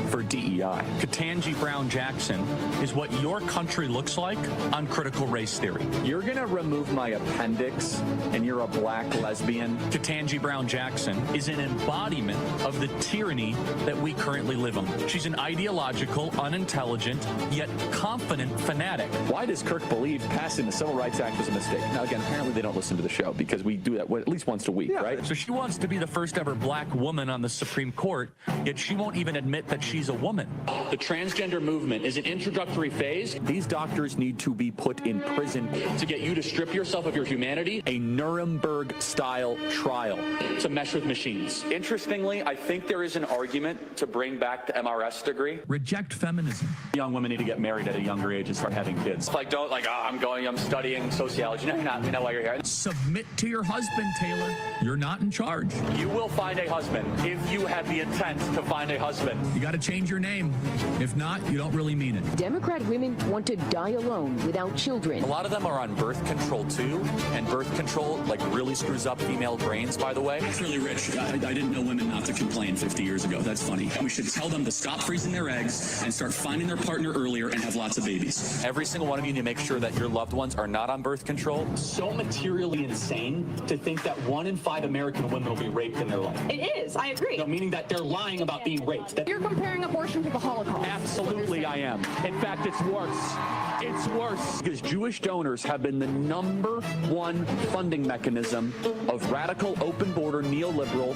for DEI. Ketanji Brown Jackson is what your country looks like on critical race theory. You're going to remove my appendix and you're a black lesbian? Ketanji Brown Jackson is an embodiment of the tyranny that we currently live under. She's an ideological, unintelligent, yet confident fanatic. Why does Kirk believe passing the Civil Rights Act was a mistake? Now, again, apparently they don't listen to the show because we do that at least once a week, right? So she wants to be the first ever black woman on the Supreme Court, yet she won't even admit that she's a woman. The transgender movement is an introductory phase. These doctors need to be put in prison to get you to strip yourself of your humanity. A Nuremberg-style trial to mess with machines. Interesting Interestingly, I think there is an argument to bring back the MRS degree. Reject feminism. Young women need to get married at a younger age and start having kids. Like, don't like, I'm studying sociology. No, you're not. We know why you're here. Submit to your husband, Taylor. You're not in charge. You will find a husband if you have the intent to find a husband. You got to change your name. If not, you don't really mean it. Democrat women want to die alone without children. A lot of them are on birth control too, and birth control like really screws up female brains, by the way. That's really rich. I didn't know women not to complain 50 years ago. That's funny. We should tell them to stop freezing their eggs and start finding their partner earlier and have lots of babies. Every single one of you need to make sure that your loved ones are not on birth control. So materially insane to think that 1 in 5 American women will be raped in their life. It is, I agree. No, meaning that they're lying about being raped. You're comparing abortion to the Holocaust. Absolutely I am. In fact, it's worse. It's worse. Because Jewish donors have been the #1 funding mechanism of radical, open border, neoliberal,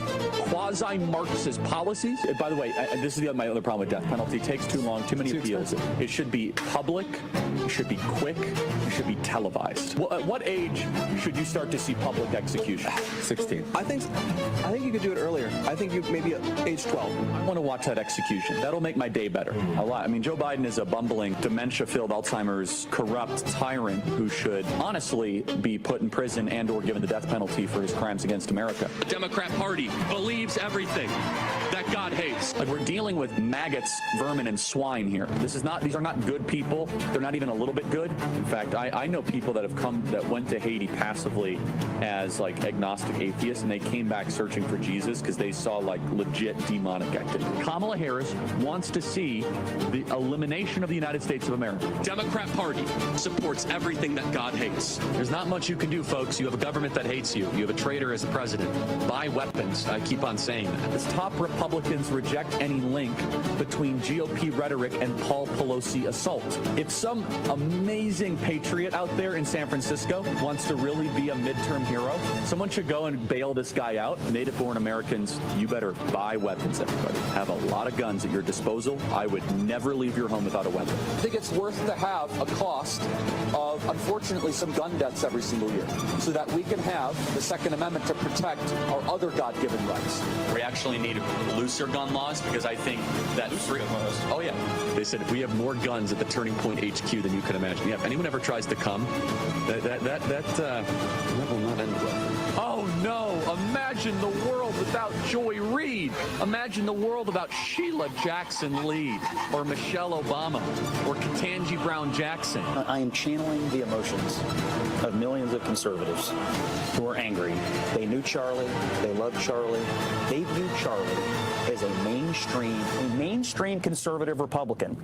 quasi-Marxist policies. By the way, this is my other problem with death penalty. It takes too long, too many appeals. It should be public, it should be quick, it should be televised. At what age should you start to see public execution? 16. I think you could do it earlier. I think you maybe at age 12. I want to watch that execution. That'll make my day better. A lot. I mean, Joe Biden is a bumbling, dementia-filled, Alzheimer's, corrupt tyrant who should honestly be put in prison and or given the death penalty for his crimes against America. The Democrat Party believes everything that God hates. Like, we're dealing with maggots, vermin, and swine here. These are not good people. They're not even a little bit good. In fact, I know people that went to Haiti passively as like agnostic atheists, and they came back searching for Jesus because they saw like legit demonic activity. Kamala Harris wants to see the elimination of the United States of America. Democrat Party supports everything that God hates. There's not much you can do, folks. You have a government that hates you. You have a traitor as the president. Buy weapons. I keep on saying that. As top Republicans reject any link between GOP rhetoric and Paul Pelosi assault. If some amazing patriot out there in San Francisco wants to really be a midterm hero, someone should go and bail this guy out. Native-born Americans, you better buy weapons, everybody. Have a lot of guns at your disposal. I would never leave your home without a weapon. I think it's worth to have a cost of, unfortunately, some gun deaths every single year so that we can have the Second Amendment to protect our other God-given rights. We actually need looser gun laws because I think that Oh, yeah. They said we have more guns at the Turning Point HQ than you can imagine. Yeah, if anyone ever tries to come, that will not end well. Oh, no. Imagine the world without Joy Reid. Imagine the world without Sheila Jackson Lee or Michelle Obama or Ketanji Brown Jackson. I am channeling the emotions of millions of conservatives who are angry. They knew Charlie. They loved Charlie. They view Charlie as a mainstream conservative Republican.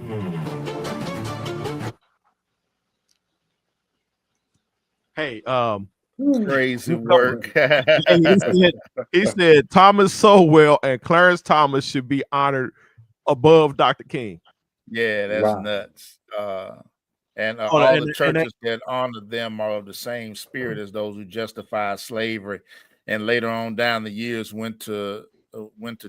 Hey, crazy work. he said Thomas Sowell and Clarence Thomas should be honored above Dr. King. Yeah, that's nuts. And all the churches that honor them are of the same spirit as those who justify slavery, and later on down the years went to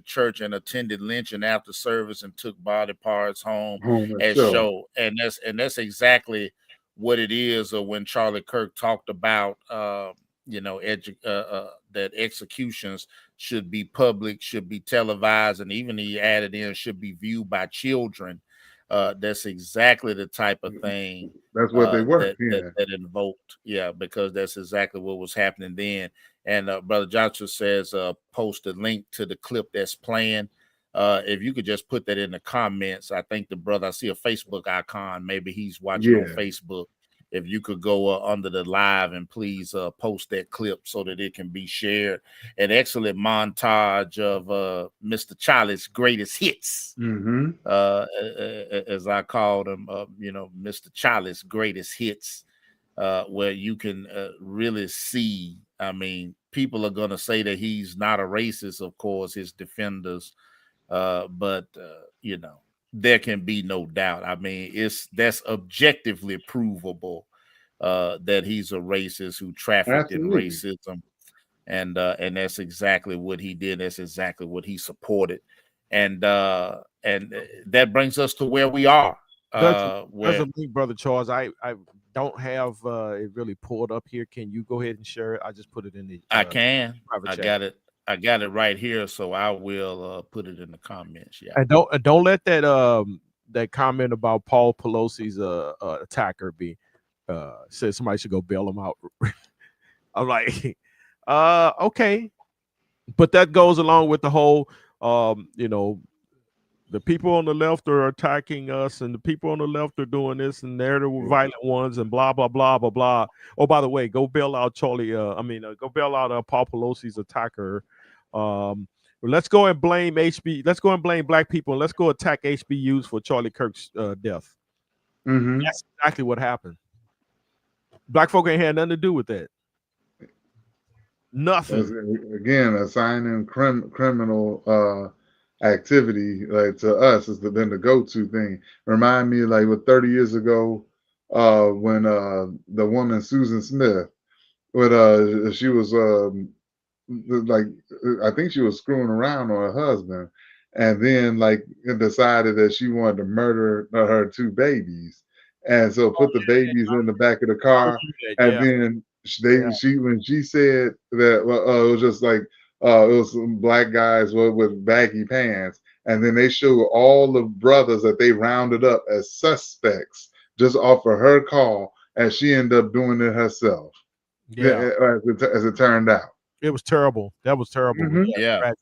church and attended lynching after service and took body parts home as show. And that's exactly what it is. Or when Charlie Kirk talked about that executions should be public, should be televised, and even he added in should be viewed by children. That's exactly the type of thing that's what they were that invoked. Yeah, because that's exactly what was happening then. And Brother Joshua says post a link to the clip that's playing. If you could just put that in the comments. I think the brother, I see a Facebook icon, maybe he's watching on Facebook. If you could go under the live and please post that clip so that it can be shared. An excellent montage of Mr. Charlie's greatest hits, as I called him, Mr. Charlie's greatest hits, where you can really see, I mean, people are going to say that he's not a racist, of course, his defenders, but there can be no doubt. I mean, that's objectively provable that he's a racist who trafficked in racism, and that's exactly what he did. That's exactly what he supported, and that brings us to where we are. That's a link, Brother Charles. I don't have it really pulled up here. Can you go ahead and share it? I just put it in the. I can. Private I chat. got it. I got it right here, so I will put it in the comments. Yeah. And don't let that comment about Paul Pelosi's attacker be said somebody should go bail him out. I'm like, okay. But that goes along with the whole the people on the left are attacking us, and the people on the left are doing this, and they're the violent ones, and blah blah blah blah blah. Oh, by the way, go bail out Charlie. Go bail out Paul Pelosi's attacker. Let's go and blame HB. Let's go and blame black people, and let's go attack HBUs for Charlie Kirk's death. Mm-hmm. That's exactly what happened. Black folk ain't had nothing to do with that. Nothing. Again, assigning criminal activity to us has been the go-to thing. Remind me, like, what 30 years ago, when the woman Susan Smith, when she was I think she was screwing around on her husband, and then decided that she wanted to murder her 2 babies, and so put the babies in the back of the car, and then when she said that, it was just like it was some black guys with baggy pants, and then they showed all the brothers that they rounded up as suspects just off of her call, and she ended up doing it herself. Yeah, as it turned out. It was terrible. That was terrible. Mm-hmm.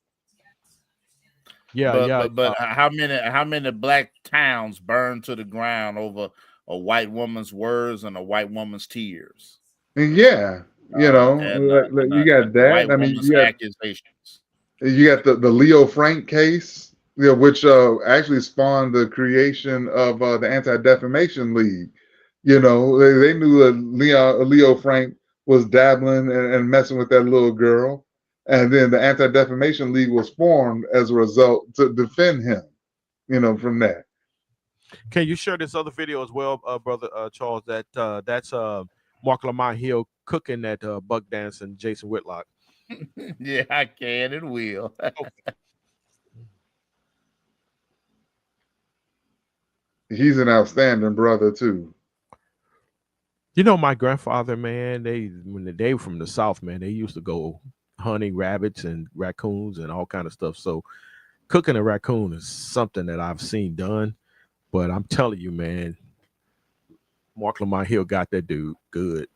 Yeah. But how many black towns burned to the ground over a white woman's words and a white woman's tears? Yeah, you got that. I mean, you accusations. You got the Leo Frank case, which actually spawned the creation of the Anti-Defamation League. They knew that Leo Frank was dabbling and messing with that little girl, and then the Anti-Defamation League was formed as a result to defend him. From that. Can you share this other video as well, brother Charles? That's Mark Lamont Hill cooking that buck dancing Jason Whitlock. Yeah, I can and will. He's an outstanding brother too. My grandfather, man, when they were from the South, man, they used to go hunting rabbits and raccoons and all kind of stuff. So cooking a raccoon is something that I've seen done, but I'm telling you, man, Mark Lamont Hill got that dude good.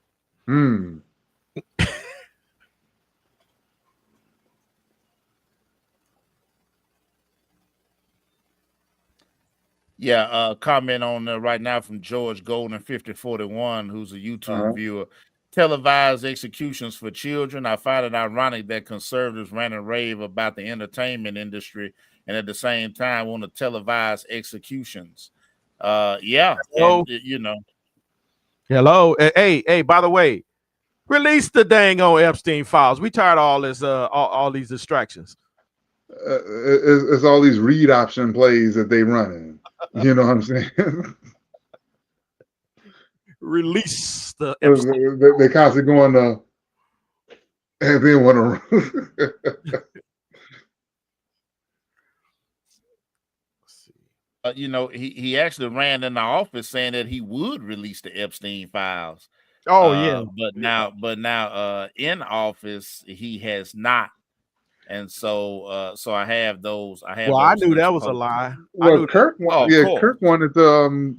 Yeah, comment on right now from George Golden 5041, who's a YouTube viewer. Televised executions for children. I find it ironic that conservatives rant and rave about the entertainment industry and at the same time want to televise executions. Yeah, Hello. And, Hello. Hey, by the way, release the dang on Epstein files. We tired of all this, all these distractions. It's all these read option plays that they running. You know what I'm saying? Release the Epstein. They constantly going to, and then want to. he actually ran in the office saying that he would release the Epstein files. Oh yeah, but now in office he has not. And so I have those. I knew that was a lie. Well, Kirk wanted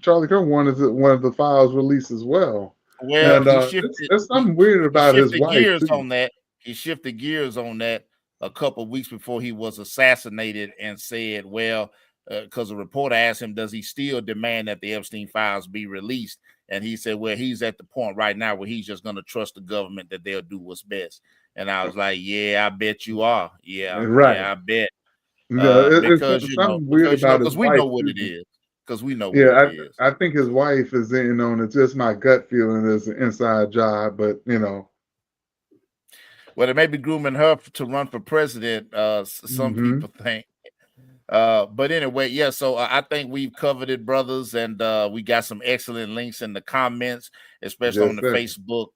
Charlie Kirk wanted one of the files released as well. Well, there's something weird about his wife. He shifted gears on that a couple of weeks before he was assassinated and said, well, because a reporter asked him, does he still demand that the Epstein files be released? And he said, well, he's at the point right now where he's just going to trust the government that they'll do what's best. And I was like, yeah, I bet you are. Yeah, right. Yeah, I bet. Because we know what it is. Because we know what it is. I think his wife is in on it. Just my gut feeling is an inside job, but Well, it may be grooming her to run for president. Some people think. But anyway, yeah, so I think we've covered it, brothers, and we got some excellent links in the comments, especially on the Facebook,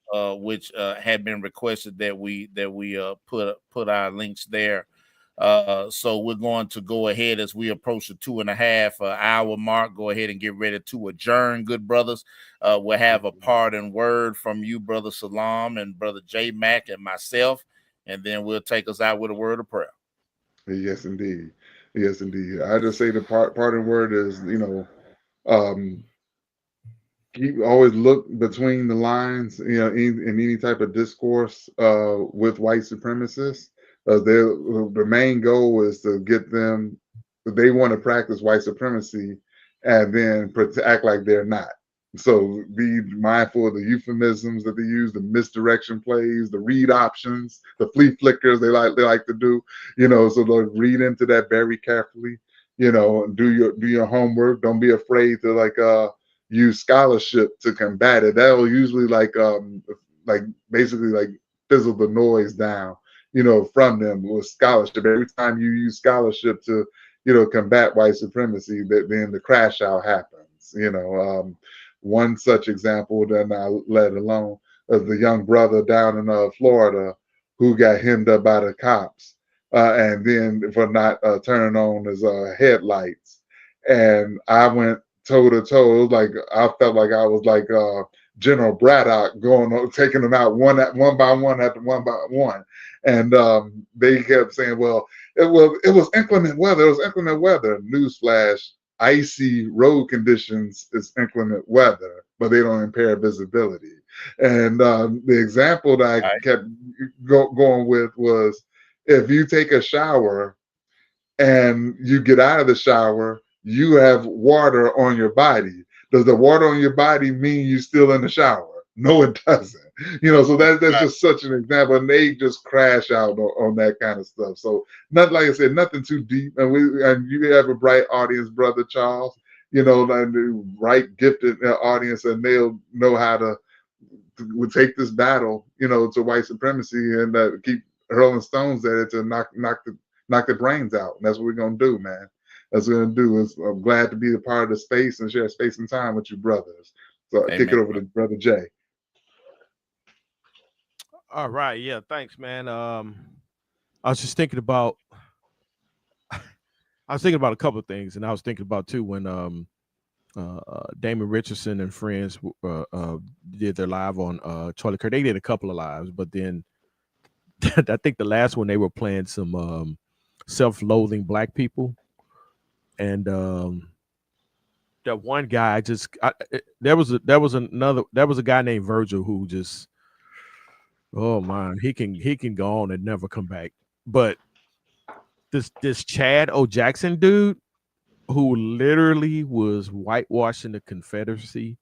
which had been requested that we put our links there. So we're going to go ahead as we approach the 2.5 hour mark. Go ahead and get ready to adjourn, good brothers. We'll have a pardon word from you, Brother Salam and Brother J Mac and myself. and then we'll take us out with a word of prayer. Yes, indeed. Yes, indeed. I just say the parting word is, keep always look between the lines, in any type of discourse with white supremacists. The main goal is to get them. They want to practice white supremacy, and then act like they're not. So be mindful of the euphemisms that they use, the misdirection plays, the read options, the flea flickers they like to do. So they'll read into that very carefully. Do your homework. Don't be afraid to use scholarship to combat it. That'll usually basically fizzle the noise down, from them with scholarship. Every time you use scholarship to, combat white supremacy, then the crash out happens. One such example that I let alone of the young brother down in Florida who got hemmed up by the cops, and then for not turning on his headlights. And I went toe to toe. It was like I felt like I was like General Braddock taking them out one by one. And they kept saying, "Well, it was inclement weather. It was inclement weather." Newsflash: icy road conditions is inclement weather, but they don't impair visibility. And the example that I kept going with was, if you take a shower and you get out of the shower, you have water on your body. Does the water on your body mean you're still in the shower? No, it doesn't. So that's just such an example, and they just crash out on that kind of stuff. So, not like I said, nothing too deep. And you have a bright audience, Brother Charles. And the right gifted audience, and they'll know how to take this battle, to white supremacy, and keep hurling stones at it to knock the brains out. And that's what we're gonna do, man. That's what we're gonna do. I'm glad to be a part of the space and share space and time with you brothers. So I'll kick it over to Brother Jay. All right, yeah, thanks, man. I was just thinking about a couple of things, and I was thinking about too when Damon Richardson and friends did their live on Charlie Kirk. They did a couple of lives, but then I think the last one they were playing some self-loathing black people, and that one guy there was a guy named Virgil who just, oh man, he can go on and never come back. But this Chad O. Jackson dude, who literally was whitewashing the Confederacy,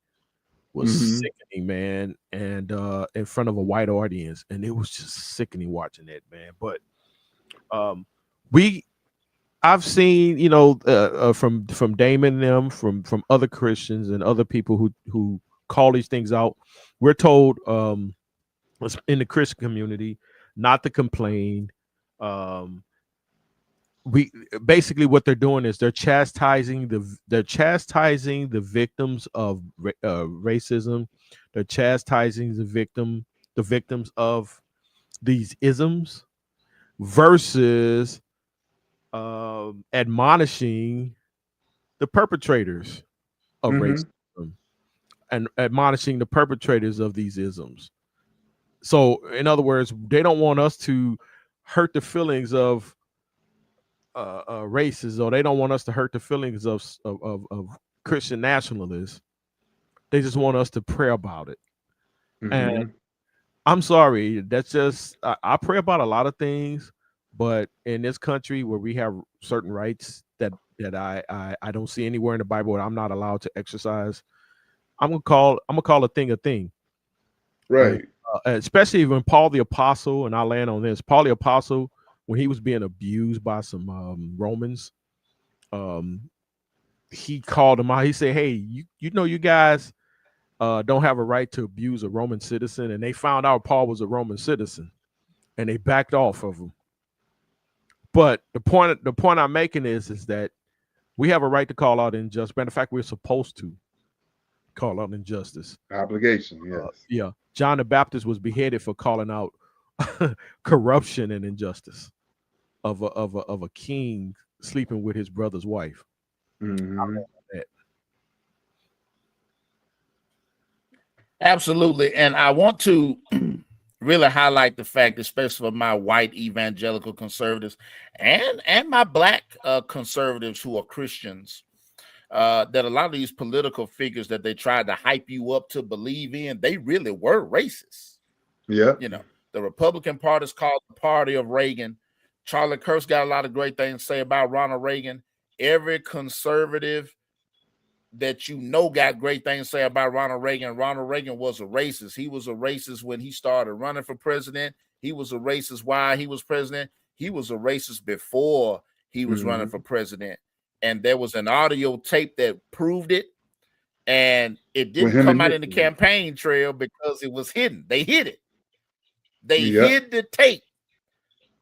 was sickening, man, and in front of a white audience, and it was just sickening watching that, man. But I've seen, from Damon and them, from other Christians and other people who call these things out. We're told in the Christian community not to complain. We basically, what they're doing is they're chastising the victims of racism. They're chastising the victims of these isms, versus admonishing the perpetrators of racism and admonishing the perpetrators of these isms. So, in other words, they don't want us to hurt the feelings of races, or they don't want us to hurt the feelings of Christian nationalists. They just want us to pray about it. And I'm sorry, that's just I pray about a lot of things, but in this country where we have certain rights that I don't see anywhere in the Bible that I'm not allowed to exercise, I'm gonna call a thing. Right. Especially when Paul the Apostle, and I'll land on this, Paul the Apostle, when he was being abused by some Romans, he called them out. He said, "Hey, you guys don't have a right to abuse a Roman citizen," and they found out Paul was a Roman citizen, and they backed off of him. But the point I'm making is that we have a right to call out injustice. Matter of fact, we're supposed to call out injustice. Obligation, yes. Yeah. John the Baptist was beheaded for calling out corruption and injustice of a king sleeping with his brother's wife. Absolutely. And I want to really highlight the fact, especially for my white evangelical conservatives and my black conservatives who are Christians, that a lot of these political figures that they tried to hype you up to believe in, they really were racist. Yeah. You know, the Republican Party is called the Party of Reagan. Charlie Kirk's got a lot of great things to say about Ronald Reagan. Every conservative that you know got great things to say about Ronald Reagan. Ronald Reagan was a racist. He was a racist when he started running for president. He was a racist while he was president. He was a racist before he was running for president. And there was an audio tape that proved it. And it didn't come out in the campaign trail because it was hidden. They hid it. They hid the tape.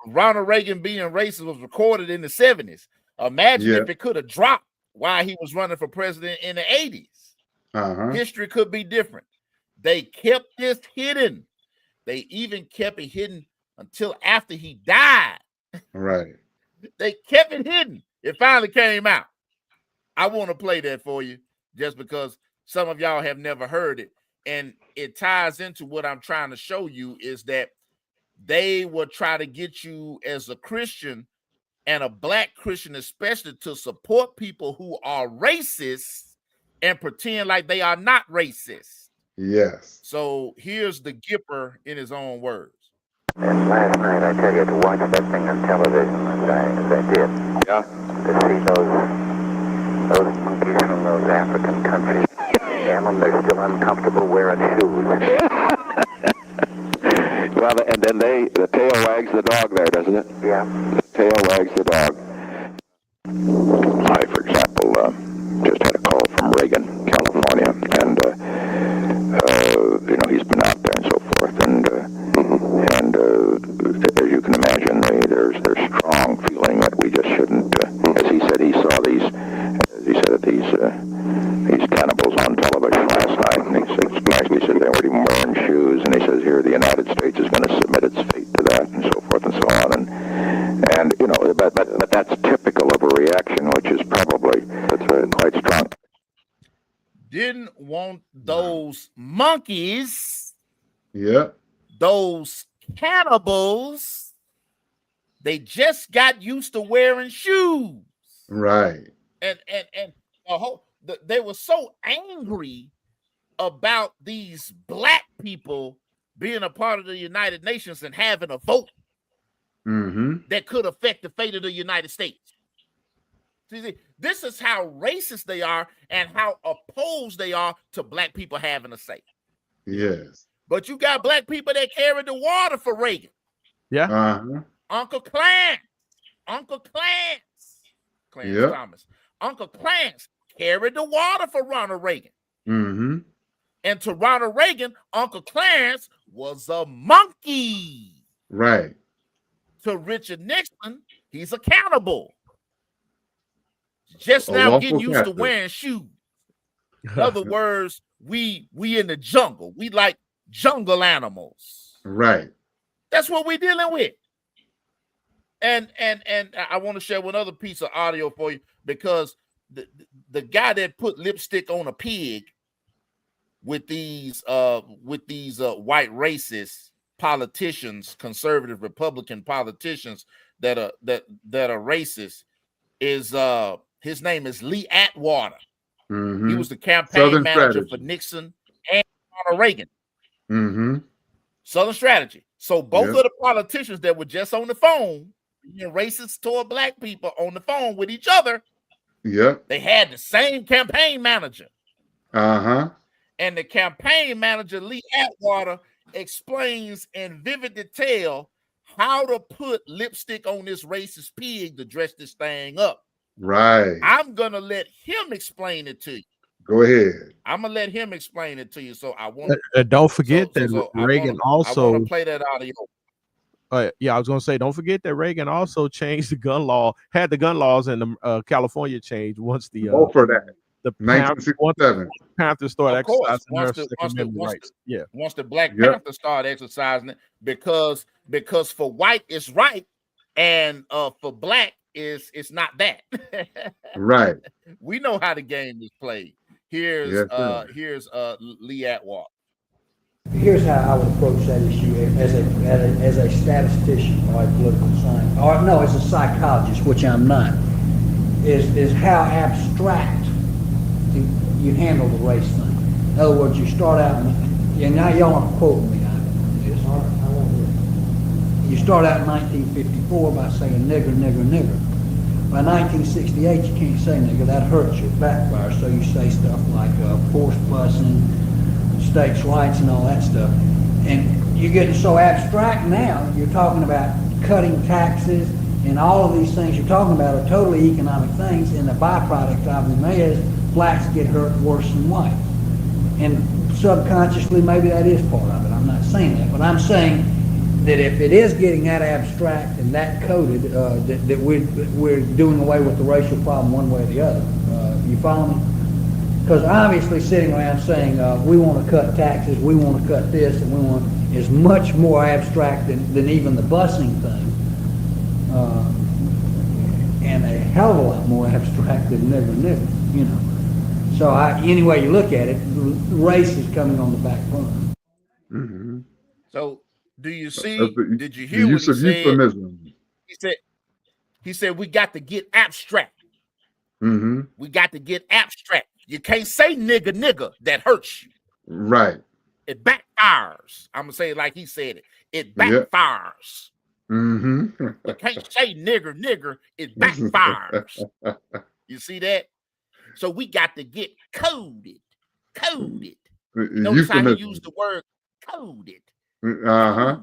Ronald Reagan being racist was recorded in the 70s. Imagine if it could have dropped while he was running for president in the 80s. History could be different. They kept this hidden. They even kept it hidden until after he died. Right. They kept it hidden. It finally came out. I want to play that for you just because some of y'all have never heard it. And it ties into what I'm trying to show you is that they will try to get you as a Christian and a black Christian especially to support people who are racist and pretend like they are not racist. Yes. So here's the Gipper in his own words. And last night, I tell you, to watch that thing on television as I did, to see those monkeys from those African countries, damn them, they're still uncomfortable wearing shoes. Well, and then the tail wags the dog there, doesn't it? Yeah. The tail wags the dog. I, for example, just had a call from Reagan, California, and he's been out there and so forth, and as you can imagine, there's strong feeling that we just shouldn't. As he said, he saw these cannibals on television last night, and he said they weren't even wearing shoes, and he says here the United States is going to submit its fate to that, and so forth and so on, and but that's typical of a reaction, which is probably quite strong. Didn't want those monkeys, those cannibals, they just got used to wearing shoes. Right. And they were so angry about these black people being a part of the United Nations and having a vote that could affect the fate of the United States. See, this is how racist they are and how opposed they are to black people having a say. Yes. But you got black people that carried the water for Reagan. Yeah. Uncle Clarence Thomas. Uncle Clarence carried the water for Ronald Reagan. And to Ronald Reagan, Uncle Clarence was a monkey. Right. To Richard Nixon, he's a cannibal. Just now getting used to wearing shoes. In other words, we in the jungle. We like jungle animals. Right. That's what we're dealing with. And I want to share one other piece of audio for you because the guy that put lipstick on a pig with these white racist politicians, conservative Republican politicians that are racist is his name is Lee Atwater. He was the campaign manager for Nixon and Ronald Reagan. Southern Strategy. So both of the politicians that were just on the phone, being racist toward black people on the phone with each other, they had the same campaign manager. And the campaign manager, Lee Atwater, explains in vivid detail how to put lipstick on this racist pig to dress this thing up. Right. I'm going to let him explain it to you. Go ahead. I'm going to let him explain it to you. So I want don't forget that Reagan also. I want to play that audio. Yeah, I was going to say, don't forget that Reagan also changed the gun law, had the gun laws in the California changed once the for that. The 1967. Panthers started exercising once their Second Amendment rights. Once the Black Panthers started exercising it, because for white it's right, and for black it's not that. Right. We know how the game is played. Here's Lee Atwater. Here's how I would approach that issue as a statistician or a political scientist, or no, as a psychologist, which I'm not, is how abstract you handle the race thing. In other words, you start out, and now y'all aren't quoting me on this. You start out in 1954 by saying nigger, nigger, nigger. By 1968, you can't say nigger. That hurts you, it backfires. So you say stuff like forced busing, states' rights, and all that stuff. And you're getting so abstract now. You're talking about cutting taxes, and all of these things you're talking about are totally economic things. And the byproduct of them is blacks get hurt worse than whites. And subconsciously, maybe that is part of it. I'm not saying that, but I'm saying that if it is getting that abstract and that coded, that we're doing away with the racial problem one way or the other. You follow me? Because obviously sitting around saying we want to cut taxes, we want to cut this, and we want is much more abstract than even the busing thing, and a hell of a lot more abstract than nigger, you know. So any way you look at it, race is coming on the back burner. Mm-hmm. So do you see? Did you hear what he said? Euphemism. He said we got to get abstract. Mm-hmm. We got to get abstract. You can't say nigger, nigger. That hurts you. Right. It backfires. I'm gonna say it like he said it. It backfires. Mm-hmm. You can't say nigger, nigger. It backfires. You see that? So we got to get coded. Notice how he used the word coded. Uh-huh.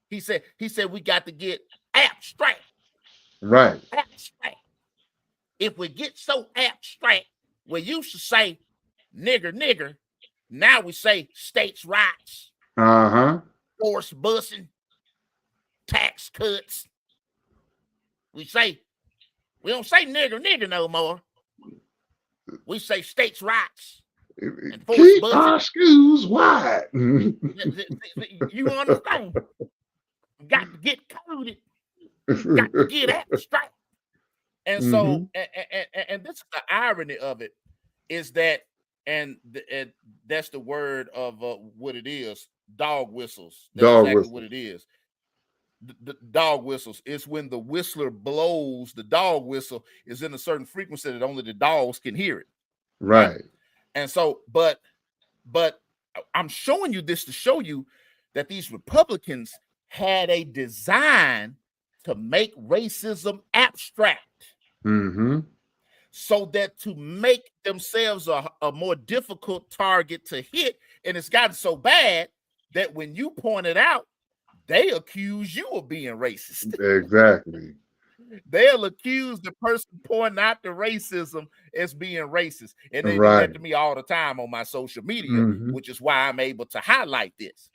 He said we got to get abstract. Right. Abstract. If we get so abstract, we used to say nigger, nigger. Now we say states' rights. Uh-huh. Forced busing. Tax cuts. We don't say nigger, nigger no more. We say states' rights. And keep our schools wide. You understand? Got to get coded. Got to get abstract. And so, and this is the irony of it, is that, and that's the word of what it is, dog whistles. That's exactly what it is. The dog whistles. It's when the whistler blows the dog whistle is in a certain frequency that only the dogs can hear it. Right. And so, but I'm showing you this to show you that these Republicans had a design to make racism abstract. Mm-hmm. So that to make themselves a more difficult target to hit. And it's gotten so bad that when you point it out, they accuse you of being racist. Exactly. They'll accuse the person pointing out the racism as being racist. And they do that to me all the time on my social media, which is why I'm able to highlight this.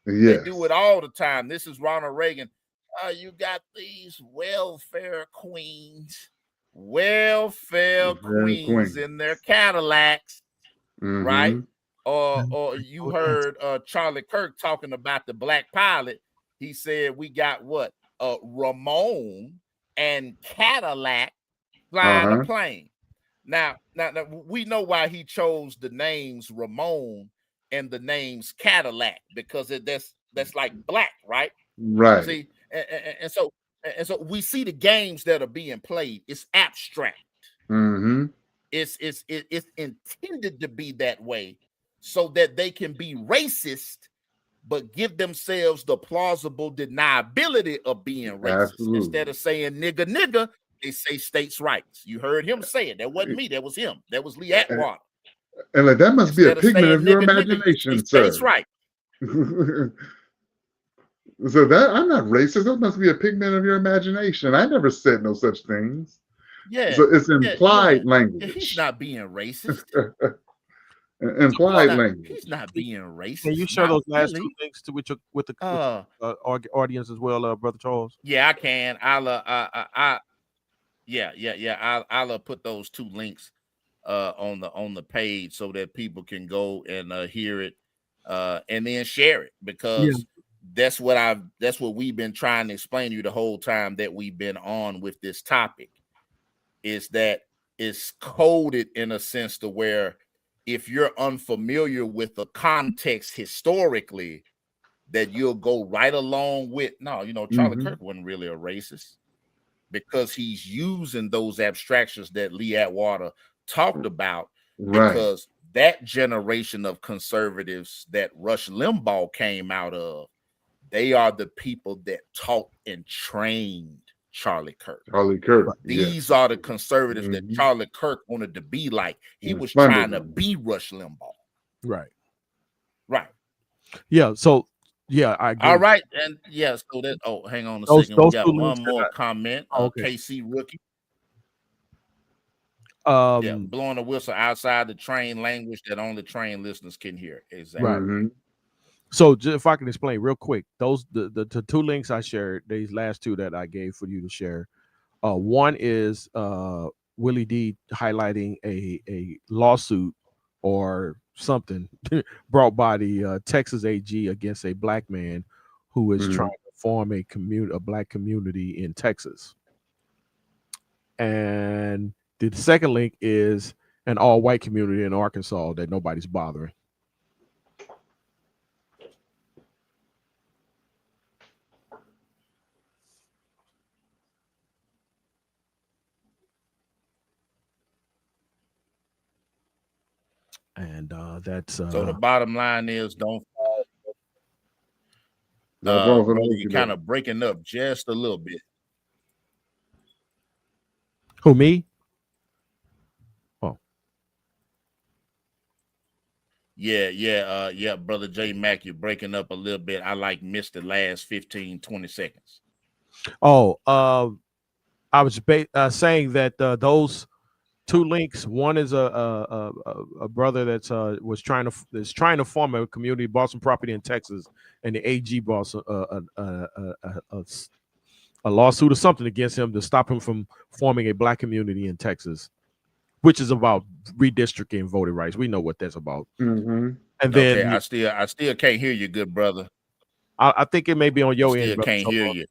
Yes. They do it all the time. This is Ronald Reagan. You got these welfare queens in their Cadillacs, right? Or you heard Charlie Kirk talking about the black pilot. He said we got what? Ramon and Cadillac flying a plane. Now we know why he chose the names Ramon and the names Cadillac, because that's like black, right? Right. See, and so we see the games that are being played. It's abstract. Mm-hmm. It's intended to be that way so that they can be racist, but give themselves the plausible deniability of being racist. Absolutely. Instead of saying nigger, nigger, they say states' rights. You heard him say it. That wasn't me. That was him. That was Lee Atwater. And like, that must be a pigment of your imagination, sir. States' right. So that I'm not racist. That must be a pigment of your imagination. I never said no such things. Yeah. So it's implied language. He's not being racist. Implied language. He's not being racist. Can you share those last two things with the audience as well, Brother Charles? Yeah, I can. I'll put those two links on the page so that people can go and hear it and then share it, because that's what we've been trying to explain to you the whole time that we've been on with this topic, is that it's coded in a sense to where if you're unfamiliar with the context historically, that you'll go right along with, no, you know, Charlie Kirk wasn't really a racist, because he's using those abstractions that Lee Atwater talked about, because that generation of conservatives that Rush Limbaugh came out of, they are the people that taught and trained Charlie Kirk. These are the conservatives that Charlie Kirk wanted to be like. He was trying to be Rush Limbaugh. Right. Yeah. So, yeah, I agree. All right. And yeah, so that, oh, hang on a second. We got one more comment. KC Rookie. Yeah, blowing a whistle outside the train language that only train listeners can hear. Exactly. Right. So if I can explain real quick, those the two links I shared, these last two that I gave for you to share. One is Willie D highlighting a lawsuit or something brought by the Texas AG against a black man who is trying to form a black community in Texas. And the second link is an all-white community in Arkansas that nobody's bothering. And that's so the bottom line is, don't brother, you're kind of breaking up just a little bit. Who, me? Oh. Yeah, brother J Mac, you're breaking up a little bit. I missed the last 15-20 seconds. Oh, I was saying that those two links. One is a brother that's trying to form a community, bought some property in Texas, and the AG bought a lawsuit or something against him to stop him from forming a black community in Texas, which is about redistricting and voting rights. We know what that's about. And then I still can't hear you, good brother. I think it may be on your end. Still can't hear you.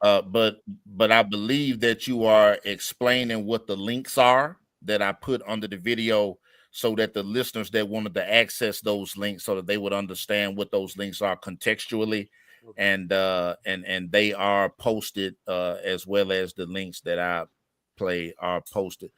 But I believe that you are explaining what the links are that I put under the video, so that the listeners that wanted to access those links, so that they would understand what those links are contextually, and they are posted, as well as the links that I play are posted.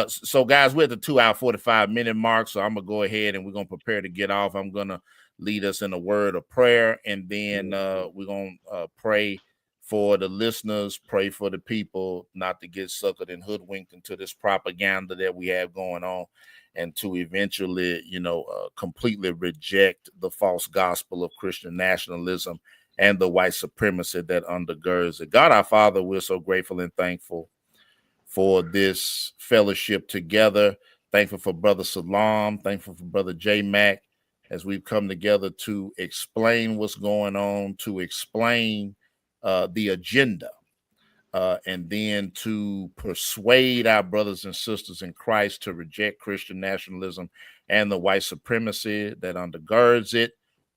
So guys, we're at the 2-hour 45-minute mark, so I'm gonna go ahead and we're gonna prepare to get off. I'm gonna lead us in a word of prayer, and then we're gonna pray for the listeners, pray for the people not to get suckered and hoodwinked into this propaganda that we have going on, and to eventually, completely reject the false gospel of Christian nationalism and the white supremacy that undergirds it. God, our Father, we're so grateful and thankful for this fellowship together. Thankful for Brother Salam. Thankful for Brother J Mac, as we've come together to explain what's going on, to explain the agenda, and then to persuade our brothers and sisters in Christ to reject Christian nationalism and the white supremacy that undergirds it,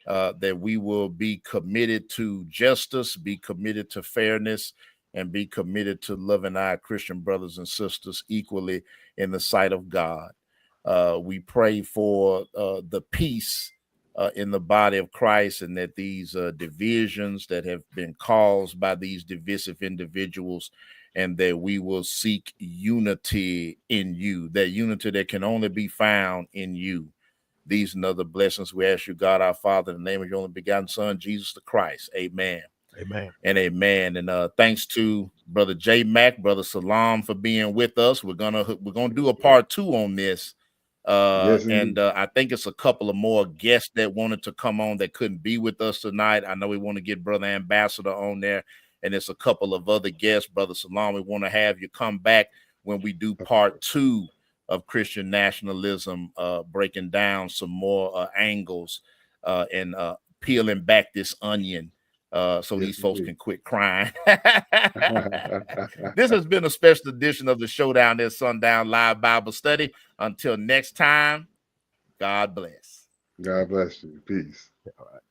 that we will be committed to justice, be committed to fairness, and be committed to loving our Christian brothers and sisters equally in the sight of God. We pray for the peace in the body of Christ, and that these divisions that have been caused by these divisive individuals, and that we will seek unity in you, that unity that can only be found in you. These and other blessings we ask you, God our Father, in the name of your only begotten Son, Jesus the Christ. Amen. Amen. And amen. And thanks to Brother J Mac, Brother Salam, for being with us. We're gonna do a part 2 on this. I think it's a couple of more guests that wanted to come on that couldn't be with us tonight. I know we want to get Brother Ambassador on there, and it's a couple of other guests. Brother Salam, we want to have you come back when we do part 2 of Christian nationalism, breaking down some more angles and peeling back this onion, so these folks can quit crying. This has been a special edition of the Showdown at Sundown Live Bible Study. Until next time, God bless. God bless you. Peace. All right.